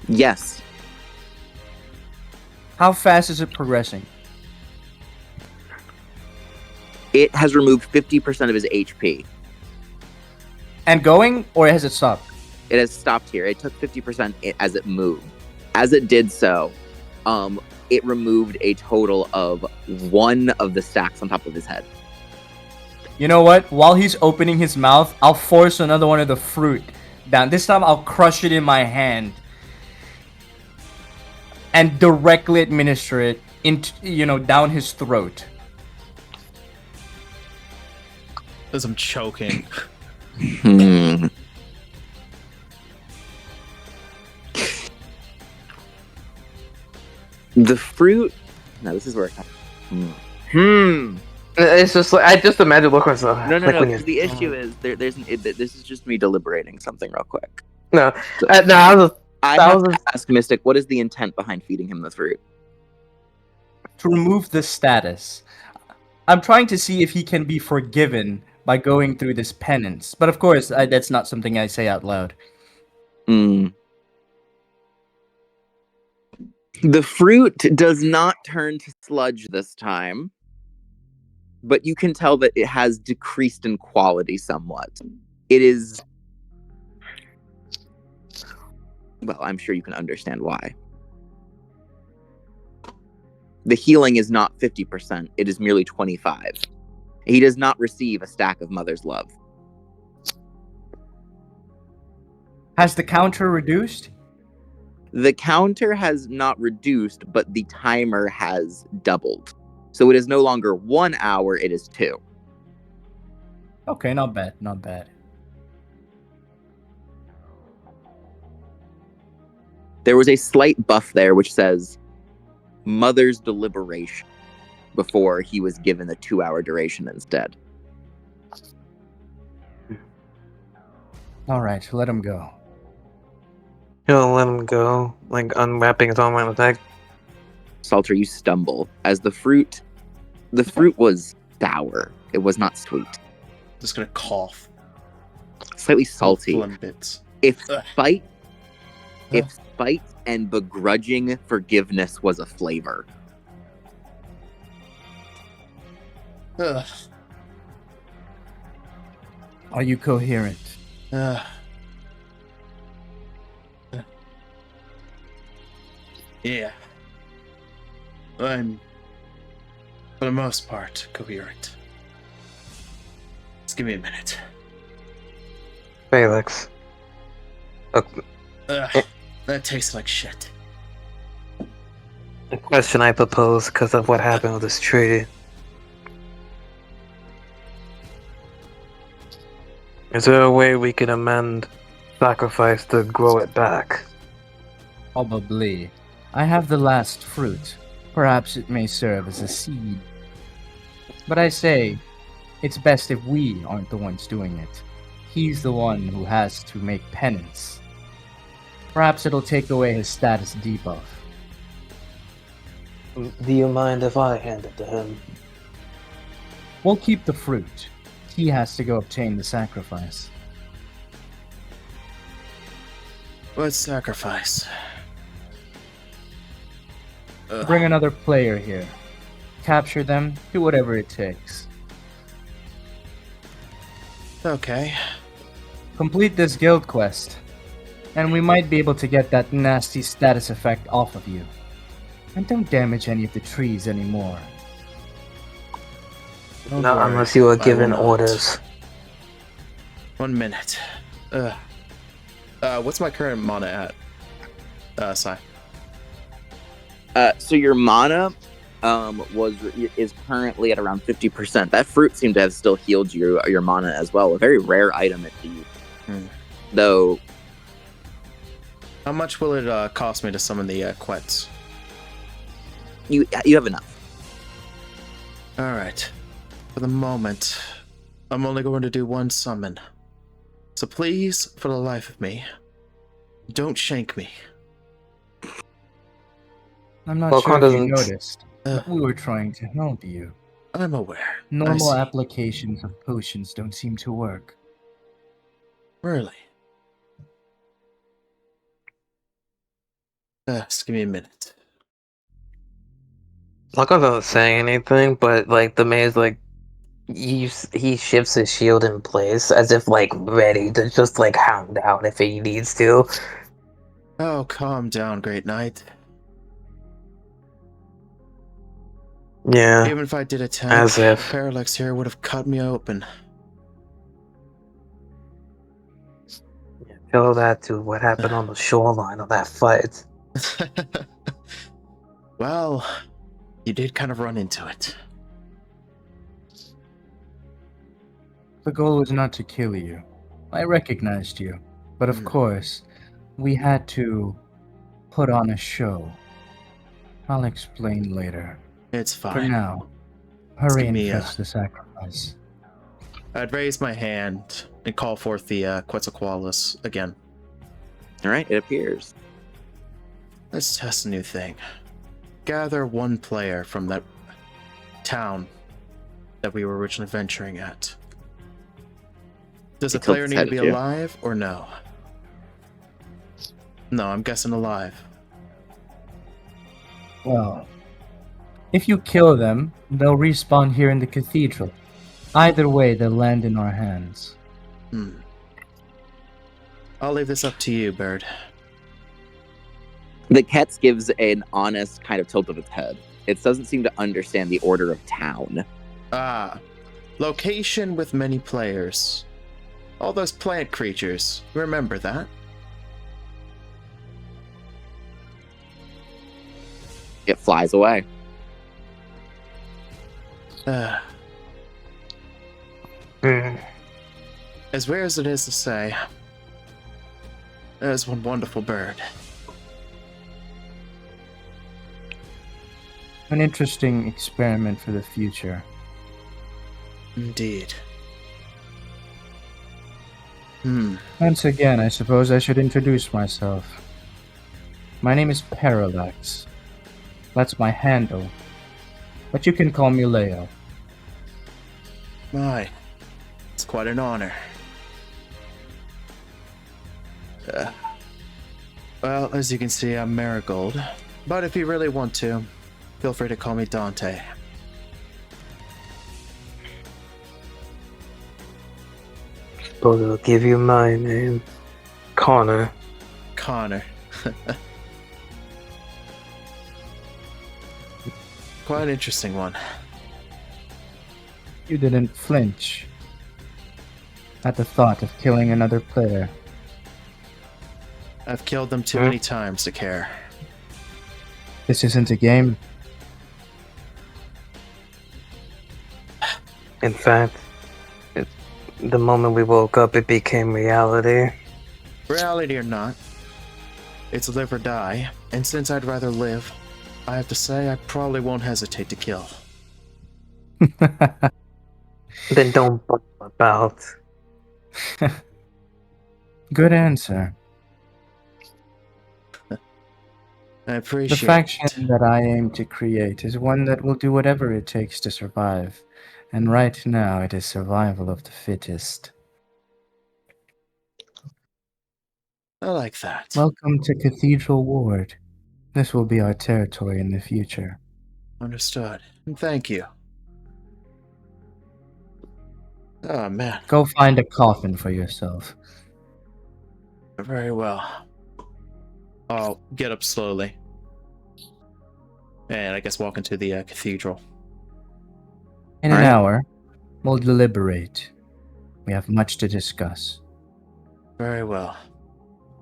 Yes. How fast is it progressing? It has removed 50% of his HP. And going, or has it stopped? It has stopped here. It took 50% as it moved. As it did so, it removed a total of 1 of the stacks on top of his head. You know what? While he's opening his mouth, I'll force another one of the fruit down. This time I'll crush it in my hand and directly administer it into, down his throat. As I'm choking. The fruit. No, this is where. It's just like I just imagine look myself. No. When 'Cause the issue is this is just me deliberating something real quick. No, So, no, I was. I that have was to ask Mystic, what is the intent behind feeding him the fruit? To remove the status. I'm trying to see if he can be forgiven by going through this penance. But of course, that's not something I say out loud. The fruit does not turn to sludge this time, but you can tell that it has decreased in quality somewhat. It is... Well, I'm sure you can understand why. The healing is not 50%, it is merely 25. He does not receive a stack of Mother's Love. Has the counter reduced? The counter has not reduced, but the timer has doubled. So it is no longer 1 hour, it is 2. Okay, not bad, not bad. There was a slight buff there which says Mother's Deliberation before he was given the 2-hour duration instead. Alright, let him go. He'll let him go, like unwrapping his arm around his neck. Salter, you stumble as the fruit was sour. It was not sweet. Just gonna cough. Slightly salty. Phlegm bits. If Ugh. spite and begrudging forgiveness was a flavor. Ugh. Are you coherent? Yeah. I'm, for the most part, coherent. Just give me a minute. Felix. Look, That tastes like shit. the question I propose because of what happened with this tree. Is there a way we can amend sacrifice to grow it back? Probably. I have the last fruit. Perhaps it may serve as a seed. But I say, it's best if we aren't the ones doing it. He's the one who has to make penance. Perhaps it'll take away his status debuff. Do you mind if I hand it to him? We'll keep the fruit. He has to go obtain the sacrifice. What sacrifice? Bring another player here. Capture them, do whatever it takes. Okay. Complete this guild quest, and we might be able to get that nasty status effect off of you. And don't damage any of the trees anymore. Don't Not worry, unless you I are will given not. orders. 1 minute. What's my current mana at? Sai. So your mana is currently at around 50%. That fruit seemed to have still healed your mana as well. A very rare item indeed. Though. How much will it cost me to summon the Quets? You have enough. Alright. For the moment, I'm only going to do 1 summon. So please, for the life of me, don't shank me. I'm not Well, sure if you doesn't- noticed, but we were trying to help you. I'm aware. I Normal see. applications of potions don't seem to work. Really? Just give me a minute. Like I wasn't saying anything, but like the maze, like he shifts his shield in place as if like ready to just like hound out if he needs to. Oh, calm down, Great Knight. Yeah, Even if I did attack, as the if. Paralex here would have cut me open. Tell that to what happened on the shoreline of that fight. Well, you did kind of run into it. The goal was not to kill you. I recognized you. But of course, we had to put on a show. I'll explain later. It's For fine. now, hurry give and me, fetch the sacrifice. I'd raise my hand and call forth the Quetzalcoatlus again. All right, it appears. Let's test a new thing. Gather one player from that town that we were originally venturing at. Does the It tilts player its need head to be at you. alive or no? No, I'm guessing alive. Well, if you kill them, they'll respawn here in the cathedral. Either way, they'll land in our hands. I'll leave this up to you, Bird. The Ketz gives an honest kind of tilt of its head. It doesn't seem to understand the order of town. Ah, location with many players. All those plant creatures. Remember that? It flies away. Mm. As weird as it is to say, there's one wonderful bird. An interesting experiment for the future. Indeed. Once again, I suppose I should introduce myself. My name is Paralex. That's my handle. But you can call me Leo. My, it's quite an honor. Well, as you can see, I'm Marigold. But if you really want to, feel free to call me Dante. Suppose I'll give you my name, Connor. Connor. Quite an interesting one. You didn't flinch at the thought of killing another player. I've killed them too many times to care. This isn't a game. In fact, the moment we woke up, it became reality. Reality or not, it's live or die, and since I'd rather live, I have to say I probably won't hesitate to kill. Then don't bug about. Good answer. I The appreciate faction it. that I aim to create is one that will do whatever it takes to survive. And right now, it is survival of the fittest. I like that. Welcome to Cathedral Ward. This will be our territory in the future. Understood. And thank you. Oh, man. Go find a coffin for yourself. Very well. I'll get up slowly. And I guess walk into the cathedral. In an Alright. hour, we'll deliberate. We have much to discuss. Very well.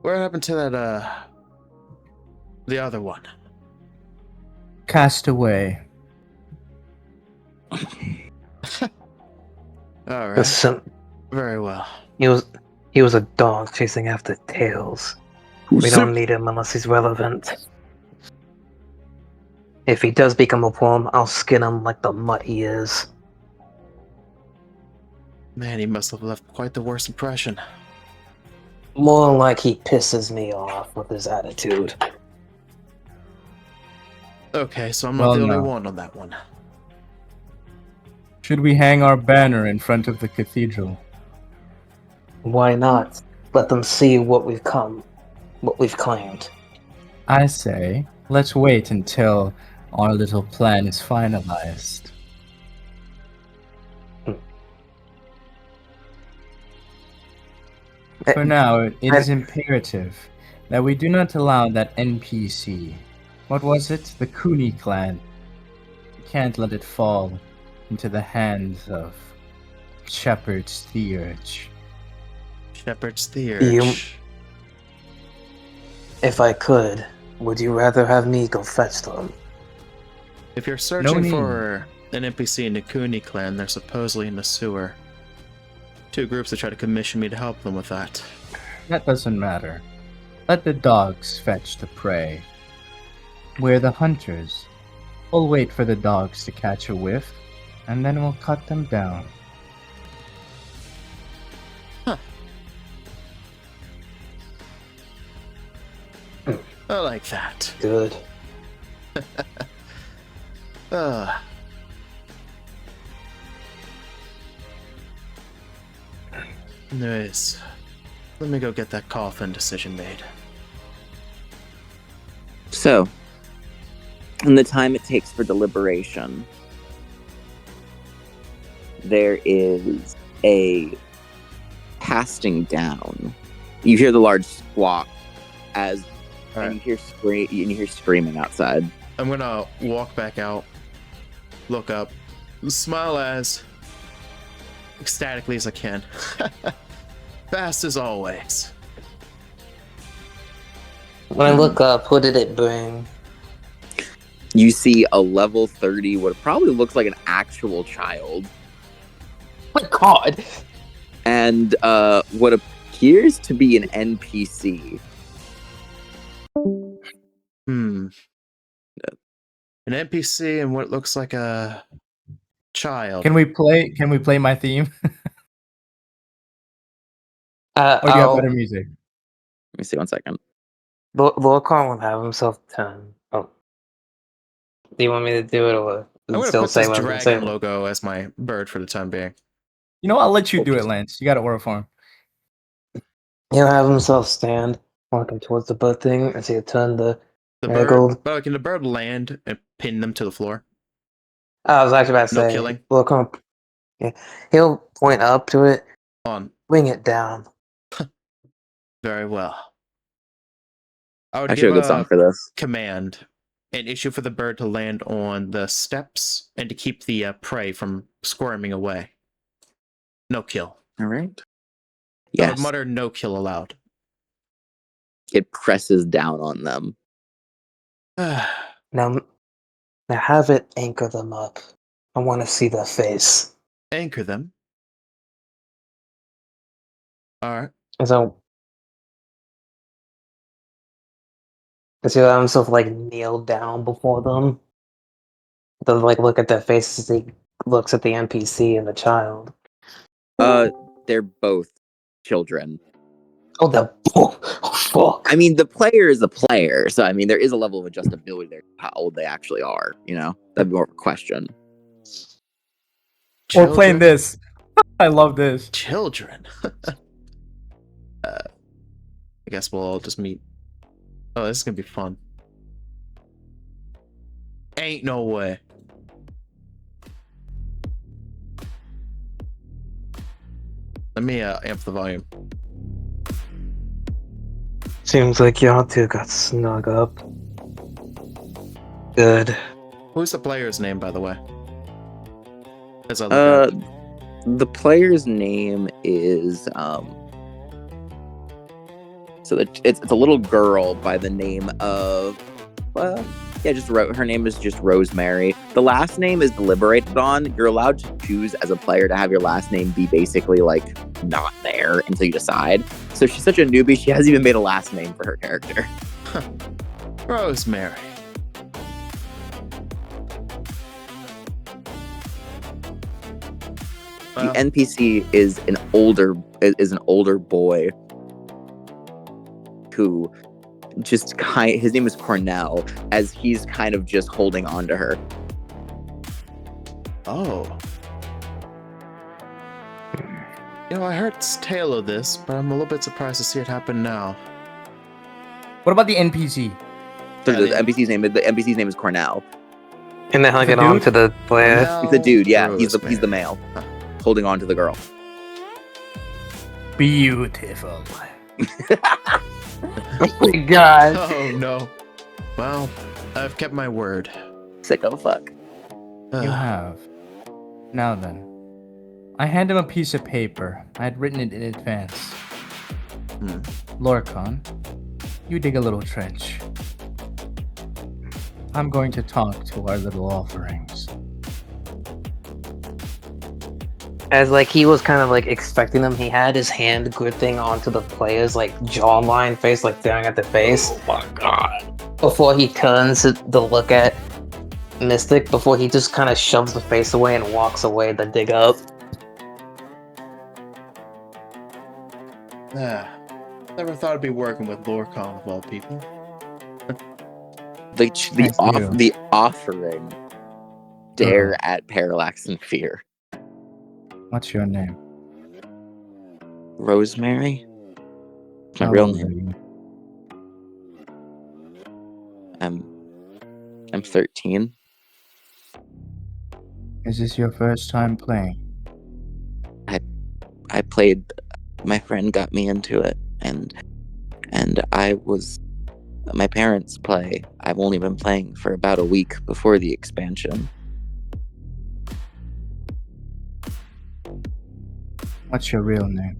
What happened to that, the other one? Cast away. Alright. Listen, Very well. he was a dog chasing after tails. We don't need him unless he's relevant. If he does become a worm, I'll skin him like the mutt he is. Man, he must have left quite the worst impression. More like he pisses me off with his attitude. Okay, so I'm not Well, the only no. one on that one. Should we hang our banner in front of the cathedral? Why not? Let them see what we've claimed. I say, let's wait until our little plan is finalized. For now, it is imperative that we do not allow that NPC. What was it? The Cooney clan. We can't let it fall into the hands of Shepherd's Theurge. Shepherd's Theurge. If I could, would you rather have me go fetch them? If you're searching need. for an NPC in the Cooney clan, they're supposedly in the sewer. 2 groups that try to commission me to help them with that. That doesn't matter. Let the dogs fetch the prey. We're the hunters. We'll wait for the dogs to catch a whiff, and then we'll cut them down. I like that. Good. Anyways, let me go get that coffin decision made. So, in the time it takes for deliberation, there is a casting down. You hear the large squawk as and you hear screaming outside. I'm gonna walk back out, look up, smile as ecstatically as I can. Fast as always. When I look up, what did it bring? You see a level 30, what probably looks like an actual child. My God! And what appears to be an NPC. An NPC and what looks like a child. Can we play my theme? Or do you have better music? Let me see 1 second. Lorcan will have himself 10. Oh. Do you want me to do it or I'm gonna still put say this what I'm dragon saying? logo as my bird for the time being. You know, I'll let you do it, Lance. You got to order for him. He'll have himself stand, walking towards the bird thing, and see it turn the marigold. But can the bird land and pin them to the floor? I was actually about to No say, killing? Lorcan, yeah, he'll point up to it, On. bring it down. Very well. I would Actually, a give good song for this. command and issue for the bird to land on the steps and to keep the prey from squirming away. No kill. All right. I would Yes. mutter no kill aloud. It presses down on them. Now have it anchor them up. I want to see their face. Anchor them. Alright. And so, does he allow himself like kneel down before them? To like look at their faces as he looks at the NPC and the child. They're both children. Oh, fuck. I mean, the player is a player, so I mean, there is a level of adjustability there. How old they actually are, you know? That'd be more of a question. We're playing this. I love this. Children. I guess we'll all just meet. Oh, this is gonna be fun. Ain't no way. Let me amp the volume. Seems like y'all two got snug up. Good. Who's the player's name, by the way? As I look out. The player's name is so it's a little girl by the name of her name is just Rosemary. The last name is deliberated on. You're allowed to choose as a player to have your last name be basically like not there until you decide. So she's such a newbie, she hasn't even made a last name for her character. Rosemary. The NPC is an older boy who just his name is Cornell, as he's kind of just holding on to her. Oh. You know, I heard tale of this, but I'm a little bit surprised to see it happen now. What about the NPC? So the NPC's name is Cornell. And then hug The it on dude? to the player. Now, He's the dude, yeah. He's the Rosemary. male. Huh. Holding on to the girl. Beautiful. Oh my god. Oh no. Well, I've kept my word. Sicko fuck. You have. Now then. I hand him a piece of paper. I had written it in advance. Lorcan, you dig a little trench. I'm going to talk to our little offerings. As like he was kind of like expecting them, he had his hand gripping onto the player's like jawline face, like staring at the face. Oh my god. Before he turns to look at Mystic, before he just kind of shoves the face away and walks away to dig up. Never thought I'd be working with Lorcan of all people. The offering. Dare at Parallax and Fear. What's your name? Rosemary? My How real old are name. you? I'm 13. Is this your first time playing? I played. My friend got me into it, and I was. My parents play. I've only been playing for about a week before the expansion. What's your real name?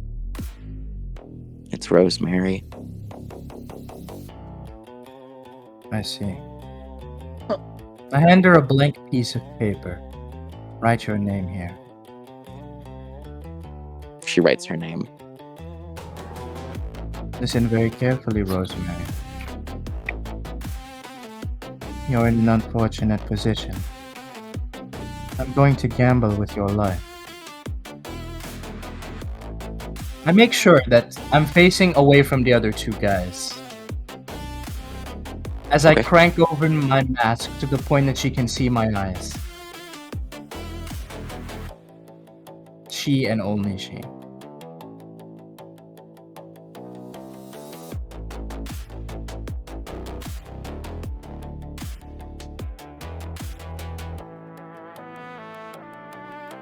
It's Rosemary. I see. I hand her a blank piece of paper. Write your name here. She writes her name. Listen very carefully, Rosemary. You're in an unfortunate position. I'm going to gamble with your life. I make sure that I'm facing away from the other two guys. As I Okay. crank over my mask to the point that she can see my eyes. She and only she.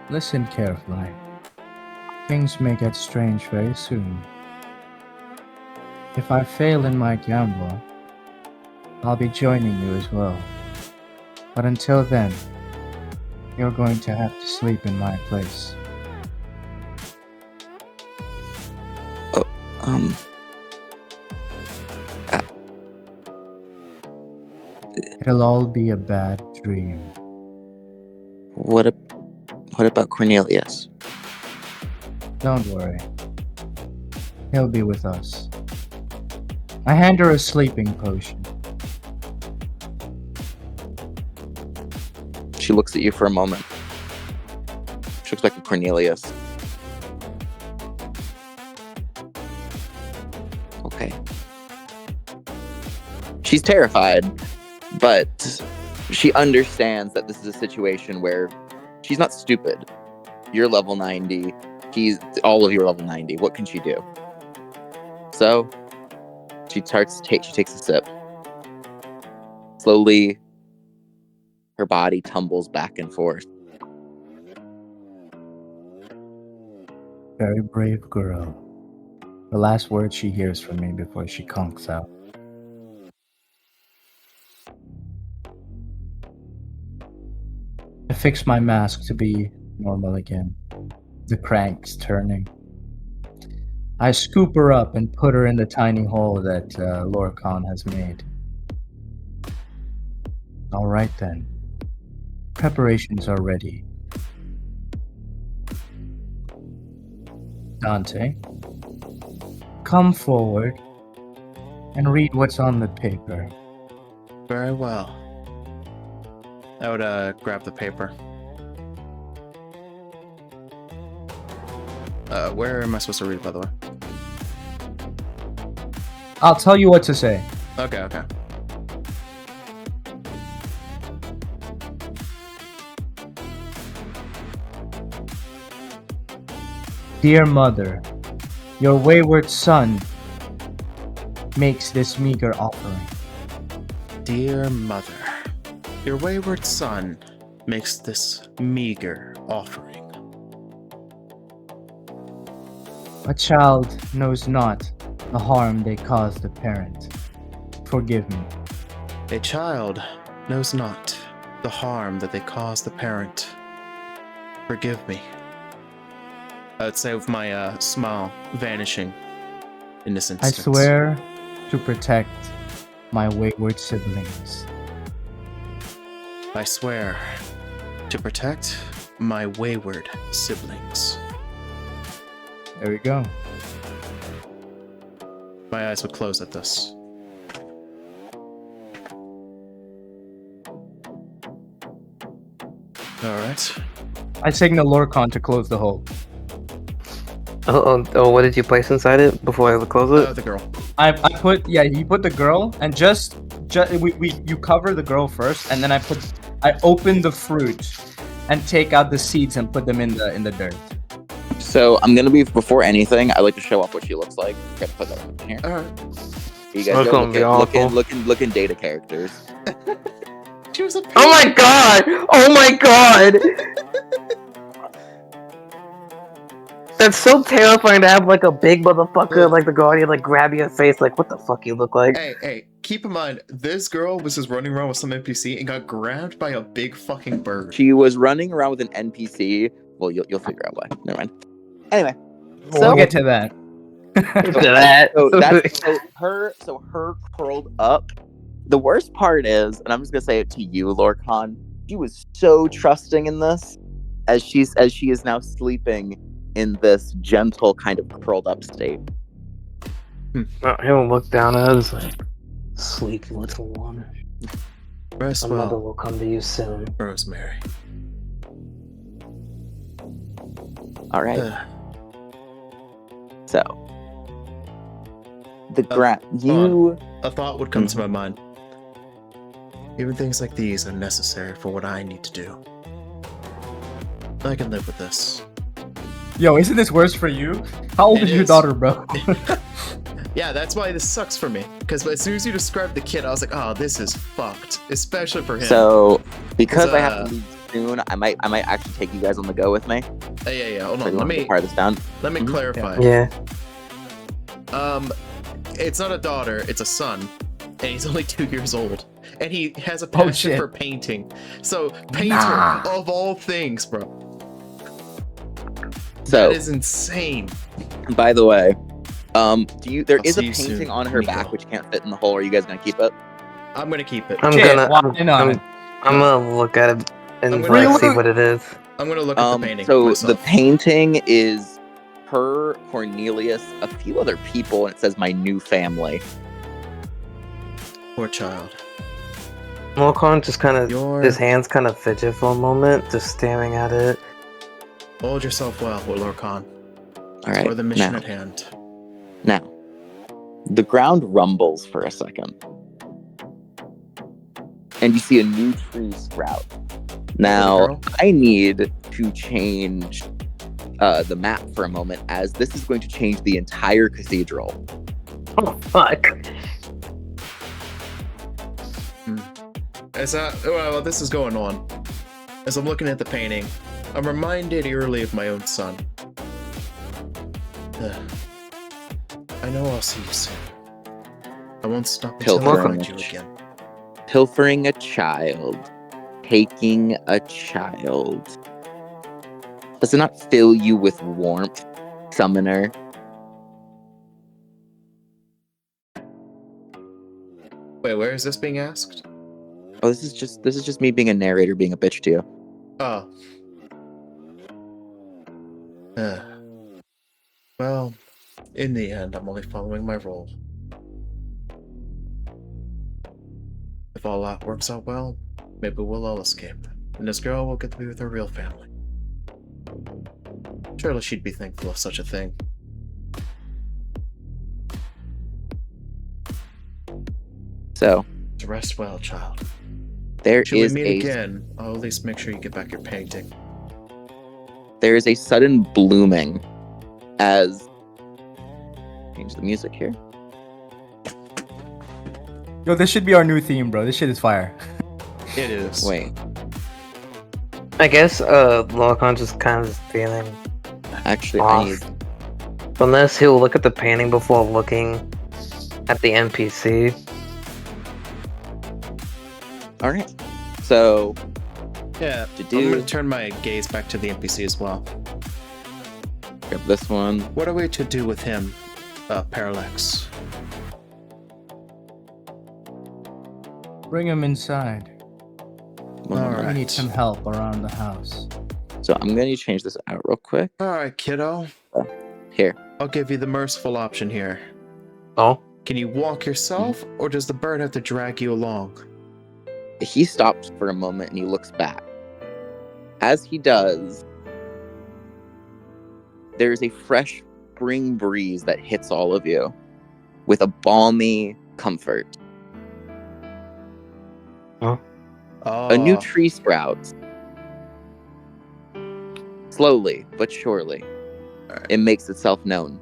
Listen carefully. Things may get strange very soon. If I fail in my gamble, I'll be joining you as well. But until then, you're going to have to sleep in my place. It'll all be a bad dream. What about Cornelius? Don't worry. He'll be with us. I hand her a sleeping potion. She looks at you for a moment. She looks back at Cornelius. Okay. She's terrified, but she understands that this is a situation where she's not stupid. You're level 90. All of you are level 90. What can she do? So she takes a sip. Slowly, her body tumbles back and forth. Very brave girl. The last word she hears from me before she conks out. I fix my mask to be normal again. The crank's turning. I scoop her up and put her in the tiny hole that Lorcan has made. All right then. Preparations are ready. Dante, come forward and read what's on the paper. Very well. I would grab the paper. Where am I supposed to read it, by the way? I'll tell you what to say. Okay. Dear mother, your wayward son makes this meager offering. Dear mother, your wayward son makes this meager offering. A child knows not the harm they cause the parent. Forgive me. A child knows not the harm that they cause the parent. Forgive me. I would say with my smile vanishing in this I instance. swear to protect my wayward siblings. I swear to protect my wayward siblings. There we go. My eyes would close at this. Alright. I signal Lorcan to close the hole. Oh, what did you place inside it before I close it? The girl. I put you put the girl and just you cover the girl first, and then I open the fruit and take out the seeds and put them in the dirt. So I'm gonna be before anything. I like to show off what she looks like. I'm gonna put that in here. Alright. You guys That's go gonna be awful. looking data characters. She was a Oh my god! Oh my god! That's so terrifying to have like a big motherfucker like the Guardian like grab your face like what the fuck you look like. Hey, keep in mind, this girl was just running around with some NPC and got grabbed by a big fucking bird. She was running around with an NPC. Well, you'll figure out why. Never mind. Anyway, We'll get to that. To that. so her curled up. The worst part is, and I'm just gonna say it to you, Lorcan, she was so trusting in this, as she is now sleeping in this gentle kind of curled up state. He'll look down at us like, sleep, little one. Rest My mother well, will come to you soon. Rosemary. All right. So the A thought would come to my mind. Even things like these are necessary for what I need to do. I can live with this. Yo, isn't this worse for you? How old It is your is. daughter, bro? Yeah, that's why this sucks for me. Because as soon as you described the kid, I was like, oh, this is fucked. Especially for him. So because I have uh, to leave soon, I might actually take you guys on the go with me. Yeah. Hold So on. you Let want to me part this down. clarify. Yeah. It's not a daughter, it's a son. And he's only 2 years old. And he has a passion shit. for painting. So, painter of all things, bro. So That is insane. by the way, there I'll is a see you painting soon, on her Nico. back which can't fit in the hole. Are you guys gonna keep it? I'm gonna keep it. I'm Shit, gonna why not? I'm gonna look at it and I'm like gonna- see what it is. I'm gonna look at the painting. So myself. the painting is her, Cornelius, a few other people, and it says "My new family." Poor child. Lorcan just kind of Your- his hands kind of fidget for a moment, just staring at it. Hold yourself well, Lorcan. All right. For the mission now, at hand. now, the ground rumbles for a second, and you see a new tree sprout. Now, Girl. I need to change the map for a moment, as this is going to change the entire cathedral. Oh fuck! Well, this is going on. As I'm looking at the painting, I'm reminded eerily of my own son. I know I'll see you soon. I won't stop until I Pilfering. find you again. Pilfering a child, taking a child. Does it not fill you with warmth, summoner? Wait, where is this being asked? Oh, this is just me being a narrator, being a bitch to you. Oh. Well, in the end, I'm only following my role. If all that works out well, maybe we'll all escape, and this girl will get to be with her real family. Surely she'd be thankful of such a thing. So To rest well, child. there Should we is meet again, I'll at least make sure you get back your painting. there is a sudden blooming as change the music here. Yo, this should be our new theme, bro. This shit is fire. It is. Wait, I guess Lorcan just kind of feeling actually, off. I need. Unless he'll look at the painting before looking at the NPC. All right. So Yeah, To I'm do- gonna turn my gaze back to the NPC as well. grab this one. What are we to do with him, Paralex? Bring him inside. All We right. need some help around the house. So I'm going to change this out real quick. All right, kiddo. Here. I'll give you the merciful option here. Oh, Can you walk yourself, or does the bird have to drag you along? He stops for a moment and he looks back. As he does, there's a fresh spring breeze that hits all of you with a balmy comfort. Oh, A new tree sprouts. Slowly but surely, Alright. it makes itself known.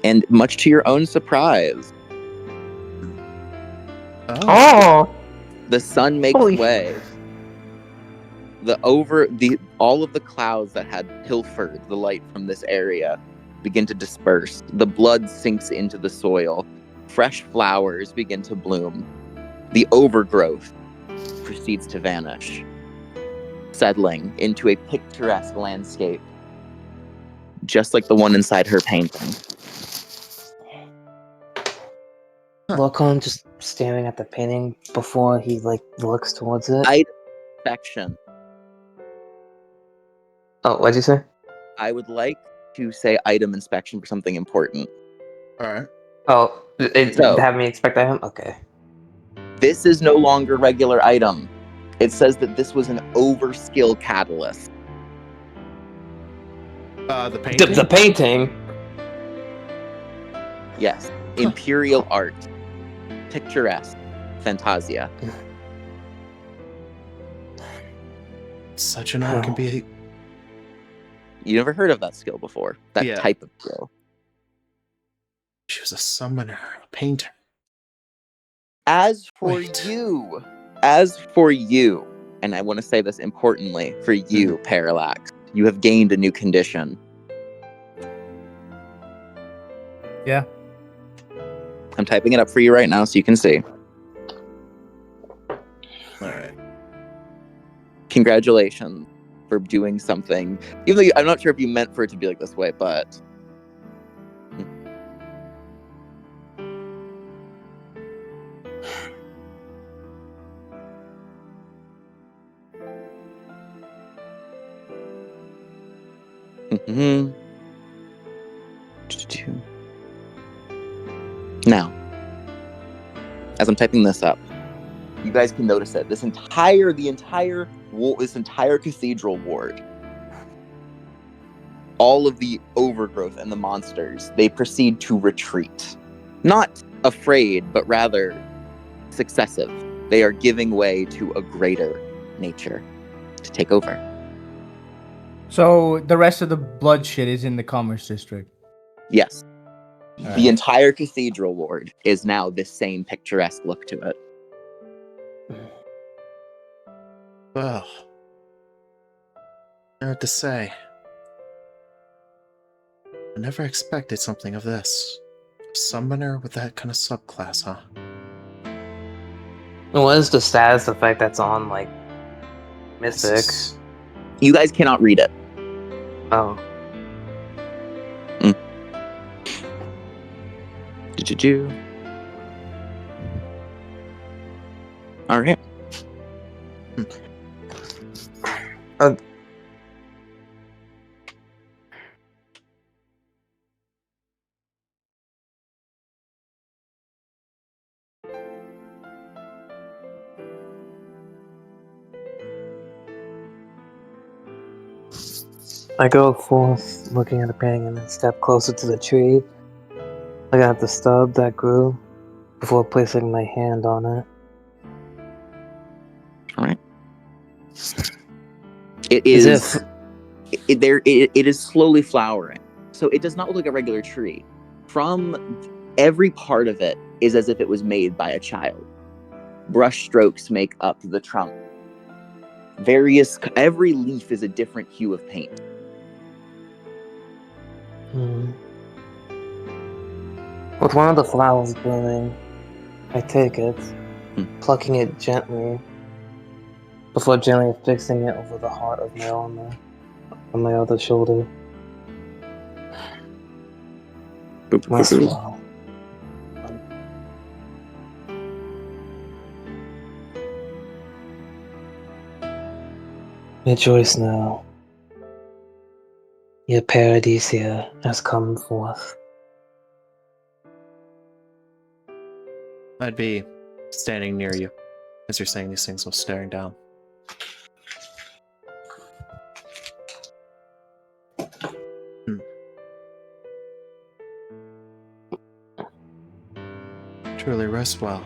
And much to your own surprise, Oh. the sun makes Holy- way. All of the clouds that had pilfered the light from this area begin to disperse. The blood sinks into the soil. Fresh flowers begin to bloom. The overgrowth proceeds to vanish, settling into a picturesque landscape, just like the one inside her painting. Lorcan just staring at the painting before he looks towards it. Inspection. Oh, what'd you say? I would like to say item inspection for something important. All right. Oh, So- have me expect him? Okay. This is no longer regular item. It says that this was an overskill catalyst. The painting. The painting. Yes. Imperial art. Picturesque. Fantasia. Such an art can be. You never heard of that skill before. That Yeah. type of skill. She was a summoner, a painter. As for Wait. you, and I want to say this importantly, for you, Parallax, you have gained a new condition. Yeah. I'm typing it up for you right now so you can see. All right. Congratulations for doing something. Even though I'm not sure if you meant for it to be like this way, but now, as I'm typing this up, you guys can notice it. This entire cathedral ward, all of the overgrowth and the monsters, they proceed to retreat. Not afraid, but rather successive. They are giving way to a greater nature to take over. So the rest of the blood shit is in the commerce district. Yes. Alright. The entire cathedral ward is now this same picturesque look to it. Well, I don't know what to say. I never expected something of this. A summoner with that kind of subclass, huh? What is the status effect that's on Mystic? This is- You guys cannot read it. Oh. Do-do-do. All right. I go forth, looking at the painting, and then step closer to the tree. Looking at the stub that grew before placing my hand on it. It Is is. it It is slowly flowering, so it does not look like a regular tree. From every part of it is as if it was made by a child. Brush strokes make up the trunk. Every leaf is a different hue of paint. With one of the flowers blooming, I take it, plucking it gently, before gently fixing it over the heart of my armor on my other shoulder. Rest well. Rejoice now. Your paradisia has come forth. I'd be standing near you as you're saying these things while staring down. Truly rest well.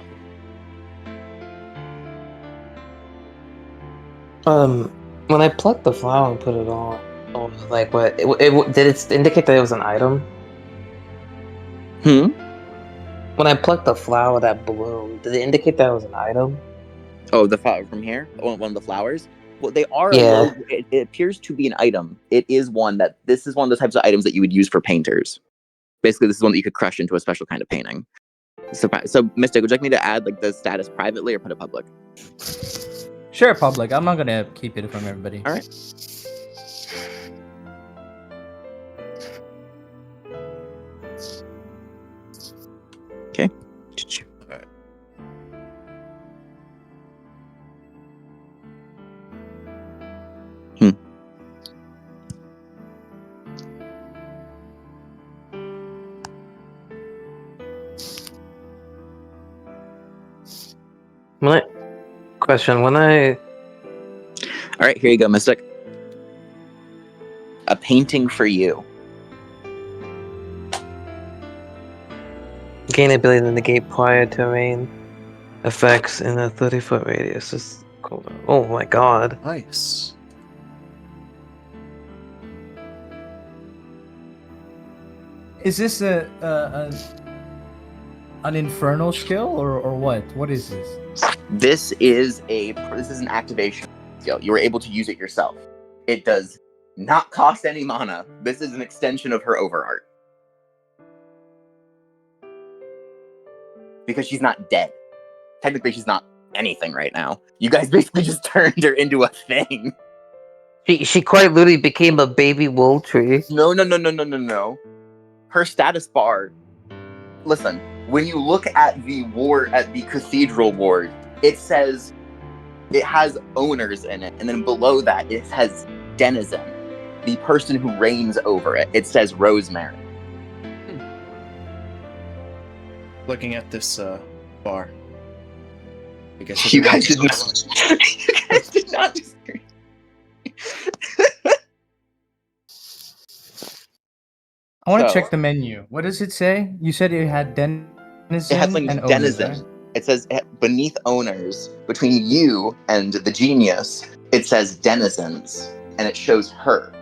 When I plucked the flower and put it on, like what? Did it indicate that it was an item? When I plucked the flower that bloomed, did it indicate that it was an item? Oh, the flower from here, one of the flowers. Well, they are. Yeah. It appears to be an item. It is one that. This is one of the types of items that you would use for painters. Basically, this is one that you could crush into a special kind of painting. So Mystic, would you like me to add like the status privately or put it public? Sure, public. I'm not gonna keep it from everybody. All right. Okay. All right. Question: All right, here you go, Mystic. A painting for you. gain ability to negate prior terrain effects in a 30-foot radius. Is cool. Oh my god! Nice. Is this an infernal skill or what? What is this? This is an activation skill. You were able to use it yourself. It does not cost any mana. This is an extension of her overart. Because she's not dead. Technically, she's not anything right now. You guys basically just turned her into a thing. She quite literally became a baby wool tree. No. Her status bar. Listen, when you look at the cathedral ward, it says it has owners in it, and then below that it has denizen, the person who reigns over it. It says Rosemary. Looking at this bar. I guess You guys did not. You guys did not disagree. I want to So- check the menu. What does it say? You said it had denizen It has like and denizen. owners, right? It says beneath owners, between you and the genius, it says denizens, and it shows her.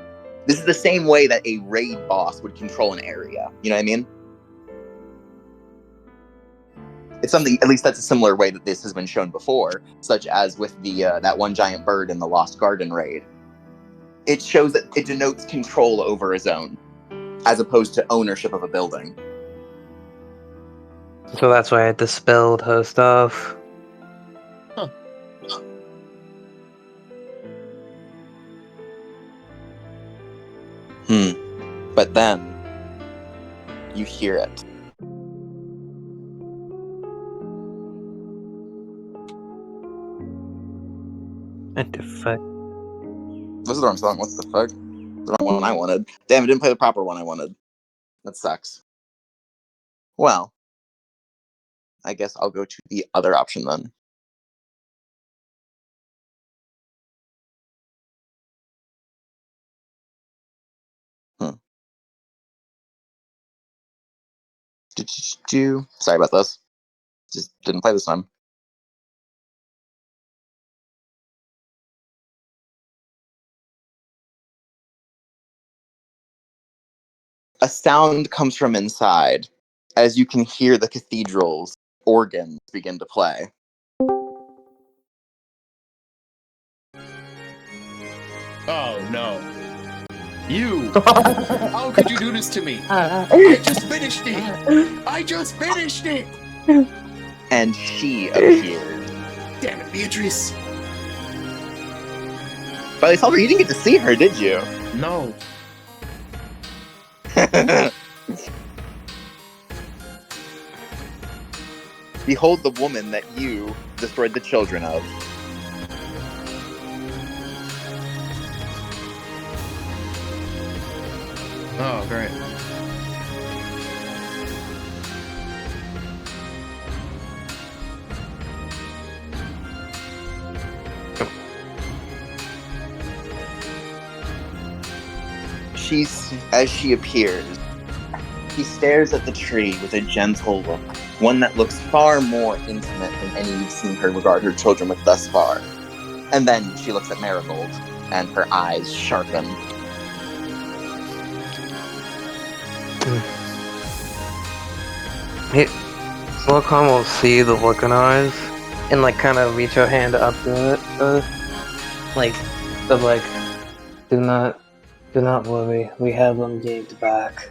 This is the same way that a raid boss would control an area. You know what I mean? It's something, at least that's a similar way that this has been shown before, such as with the that one giant bird in the Lost Garden raid. It shows that it denotes control over a zone, as opposed to ownership of a building. So that's why I dispelled her stuff. But then, you hear it. What the fuck? This is the wrong song. What the fuck? The wrong one I wanted. Damn, I didn't play the proper one I wanted. That sucks. Well, I guess I'll go to the other option then. Sorry about this. Just didn't play this time. A sound comes from inside as you can hear the cathedral's organs begin to play. Oh no. You! How could you do this to me? I just finished it! I just finished it! And she appeared. Damn it, Beatrice! But I told her you didn't get to see her, did you? No. Behold the woman that you destroyed the children of. Oh, great. As she appears, he stares at the tree with a gentle look, one that looks far more intimate than any you've seen her regard her children with thus far. And then she looks at Marigold, and her eyes sharpen. Lorcan will see the look in her eyes and like kind of reach her hand up to it, do not worry, we have them gained back.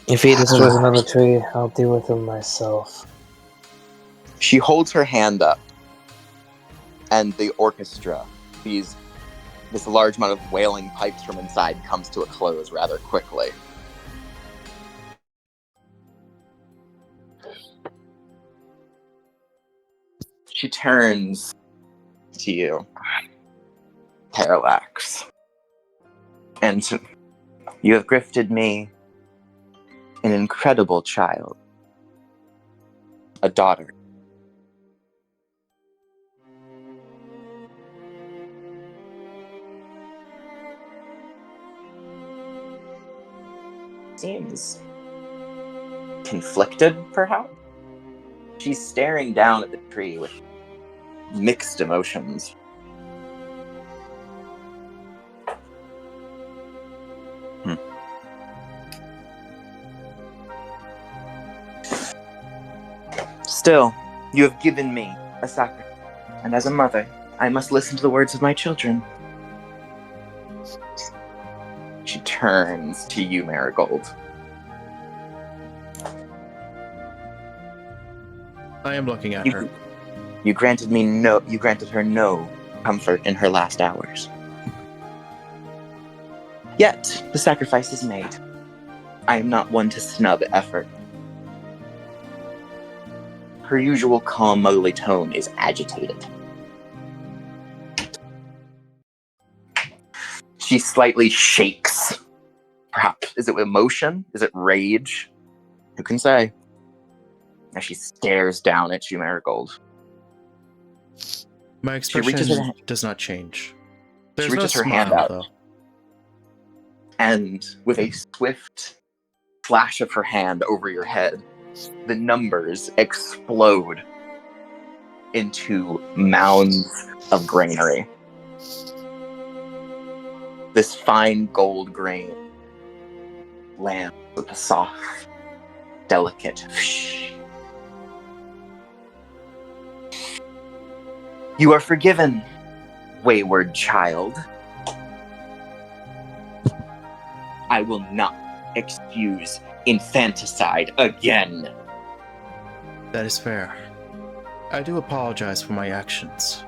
If he destroys another tree, I'll deal with him myself. She holds her hand up, and the orchestra, this large amount of wailing pipes from inside, comes to a close rather quickly. She turns to you, Parallax, and you have gifted me an incredible child, a daughter. Seems conflicted, perhaps? She's staring down at the tree with mixed emotions. Still, you have given me a sacrifice, and as a mother, I must listen to the words of my children. She turns to you, Marigold. I am looking at her. You granted her no comfort in her last hours. Yet, the sacrifice is made. I am not one to snub effort. Her usual calm, motherly tone is agitated. She slightly shakes. Perhaps, is it emotion? Is it rage? Who can say? As she stares down at you, Marigold. My expression does not change. There's she reaches no her hand smile, out. though. And with a swift flash of her hand over your head, the numbers explode into mounds of granary. This fine gold grain lands with a soft, delicate whoosh. You are forgiven, wayward child. I will not excuse infanticide again. That is fair. I do apologize for my actions.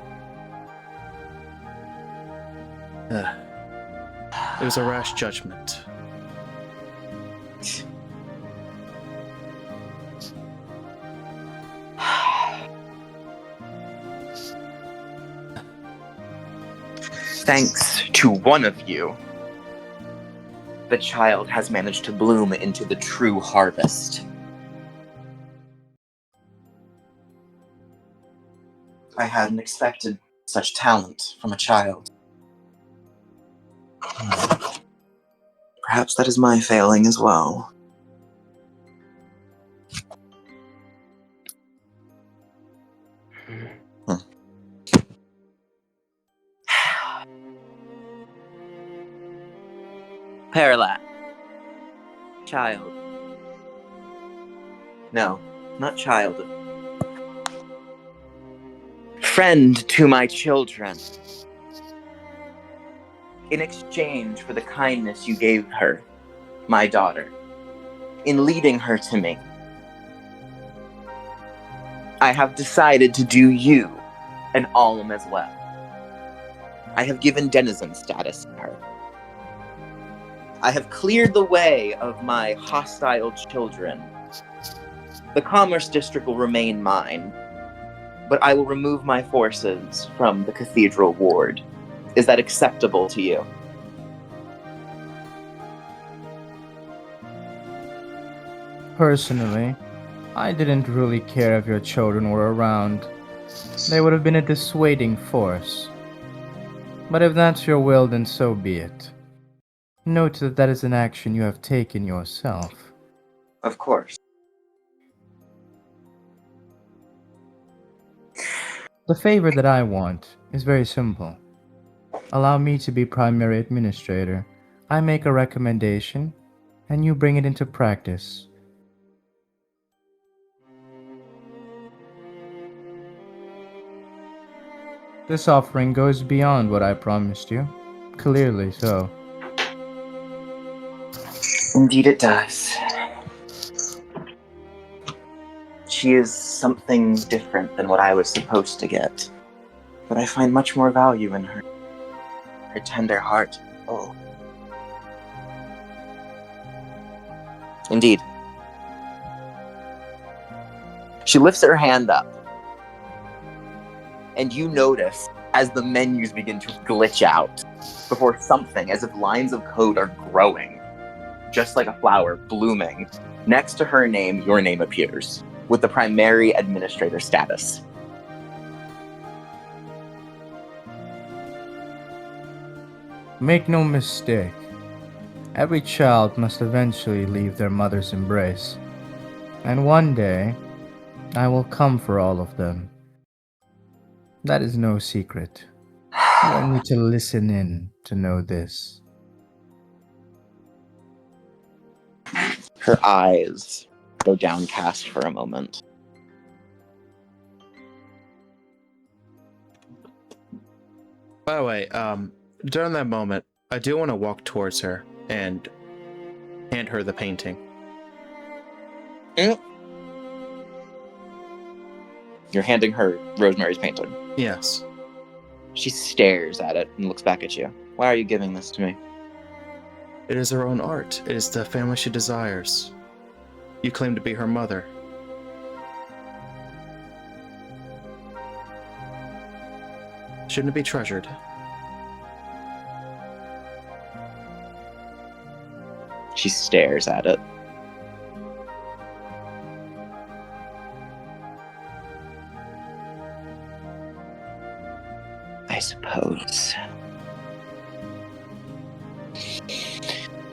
It was a rash judgment. Thanks to one of you, the child has managed to bloom into the true harvest. I hadn't expected such talent from a child. Perhaps that is my failing as well. Parallax. Child. No, not child. Friend to my children. In exchange for the kindness you gave her, my daughter, in leading her to me, I have decided to do you an alm as well. I have given denizen status to her. I have cleared the way of my hostile children. The Commerce District will remain mine, but I will remove my forces from the Cathedral Ward. Is that acceptable to you? Personally, I didn't really care if your children were around. They would have been a dissuading force. But if that's your will, then so be it. Note that that is an action you have taken yourself. Of course. The favor that I want is very simple. Allow me to be primary administrator. I make a recommendation, and you bring it into practice. This offering goes beyond what I promised you. Clearly so. Indeed it does. She is something different than what I was supposed to get. But I find much more value in her. Her tender heart. Oh. Indeed. She lifts her hand up. And you notice as the menus begin to glitch out before something, as if lines of code are growing, just like a flower blooming. Next to her name, your name appears, with the primary administrator status. Make no mistake. Every child must eventually leave their mother's embrace. And one day, I will come for all of them. That is no secret. You don't need to listen in to know this. Her eyes go downcast for a moment. By the way, during that moment, I do want to walk towards her and hand her the painting. You're handing her Rosemary's painting. Yes. She stares at it and looks back at you. Why are you giving this to me? It is her own art. It is the family she desires. You claim to be her mother. Shouldn't it be treasured? She stares at it. I suppose.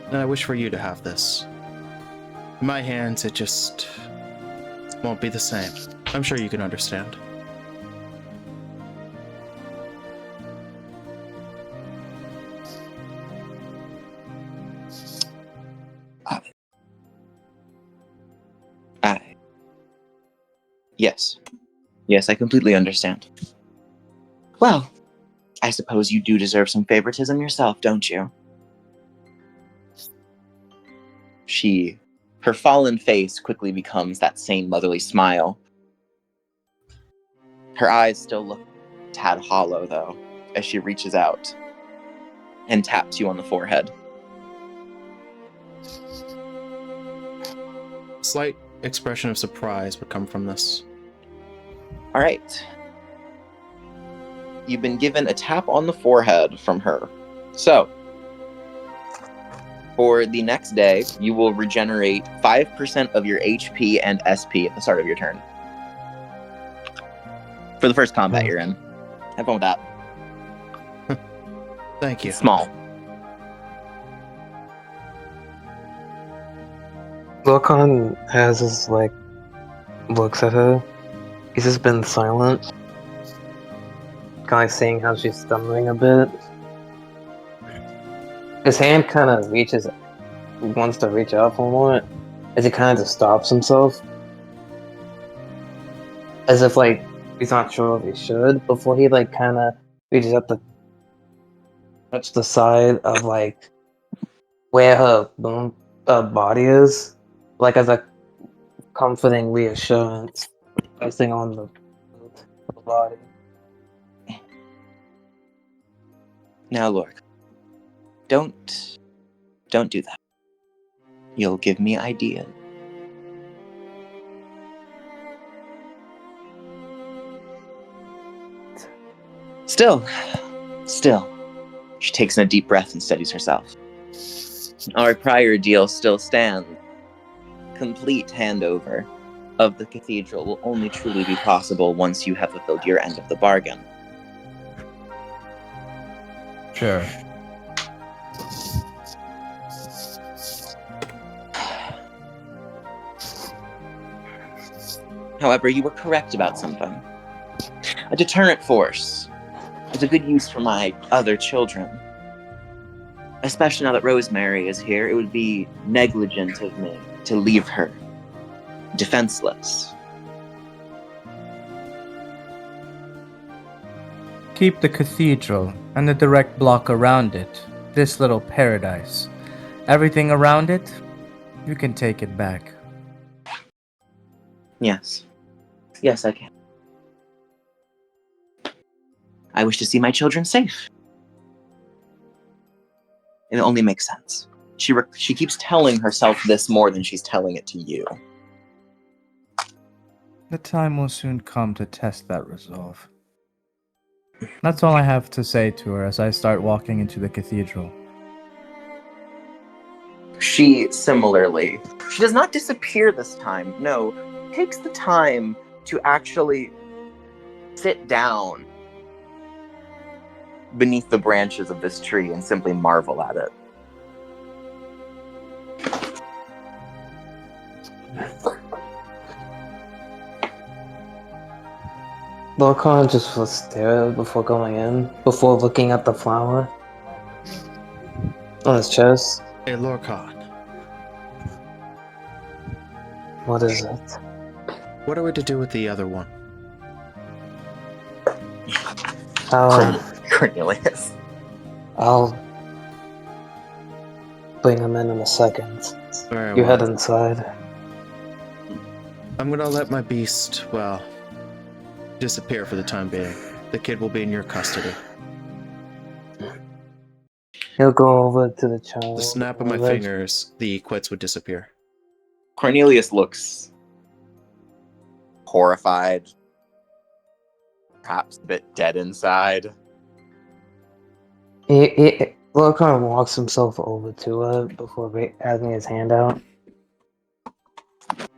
And I wish for you to have this. In my hands, it just won't be the same. I'm sure you can understand. Yes. Yes, I completely understand. Well, I suppose you do deserve some favoritism yourself, don't you? Her fallen face quickly becomes that same motherly smile. Her eyes still look a tad hollow, though, as she reaches out and taps you on the forehead. Slight expression of surprise would come from this. All right. You've been given a tap on the forehead from her. So, for the next day, you will regenerate 5% of your HP and SP at the start of your turn. For the first combat you're in. Have fun with that. Thank you. It's small. Lorcan has his, looks at her. He's just been silent. Kind of seeing how she's stumbling a bit. His hand kind of wants to reach out for a moment, as he kind of just stops himself, as if like he's not sure if he should. Before he like kind of reaches up to touch the side of like where her body is, like as a comforting reassurance, resting on the body. Now, Lork, don't do that. You'll give me ideas. Still. She takes in a deep breath and steadies herself. Our prior deal still stands. Complete handover of the cathedral will only truly be possible once you have fulfilled your end of the bargain. Sure. However, you were correct about something. A deterrent force is a good use for my other children. Especially now that Rosemary is here, it would be negligent of me to leave her defenseless. Keep the cathedral and the direct block around it, this little paradise. Everything around it, you can take it back. Yes, I can. I wish to see my children safe. And it only makes sense. She keeps telling herself this more than she's telling it to you. The time will soon come to test that resolve. That's all I have to say to her as I start walking into the cathedral. She similarly, she does not disappear this time. No, takes the time to actually sit down beneath the branches of this tree and simply marvel at it. Lorcan just will stare before going in, before looking at the flower on his chest. Hey, Lorcan, What is it? what are we to do with the other one? Cornelius. I'll bring him in a second. Very You well. head inside. I'm gonna let my beast, well, disappear for the time being. The kid will be in your custody. He'll go over to the child. The snap of my fingers, the quits would disappear. Cornelius looks horrified, perhaps a bit dead inside. Lorcan walks himself over to her before having his hand out.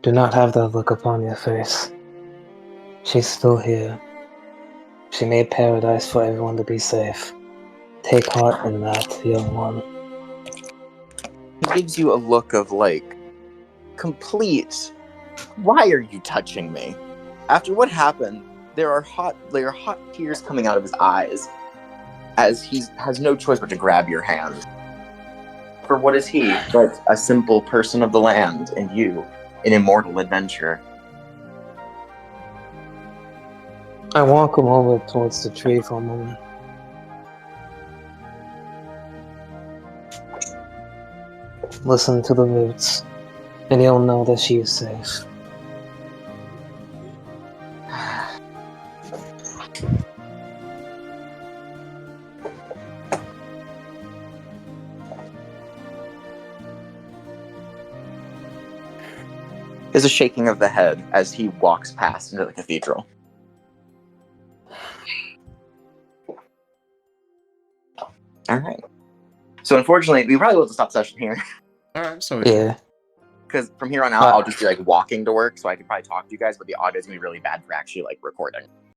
Do not have that look upon your face. She's still here. She made paradise for everyone to be safe. Take heart in that, young one. He gives you a look of like complete. Why are you touching me? After what happened, there are hot tears coming out of his eyes, as he has no choice but to grab your hand. For what is he but a simple person of the land, and you, an immortal adventurer? I walk him over towards the tree for a moment. Listen to the roots, and you'll know that she is safe. There's a shaking of the head as he walks past into the cathedral. All right. So unfortunately, we probably will have to stop session here. All right, so Yeah. Because from here on out, I'll just be like walking to work, so I could probably talk to you guys, but the audio is gonna be really bad for actually like recording.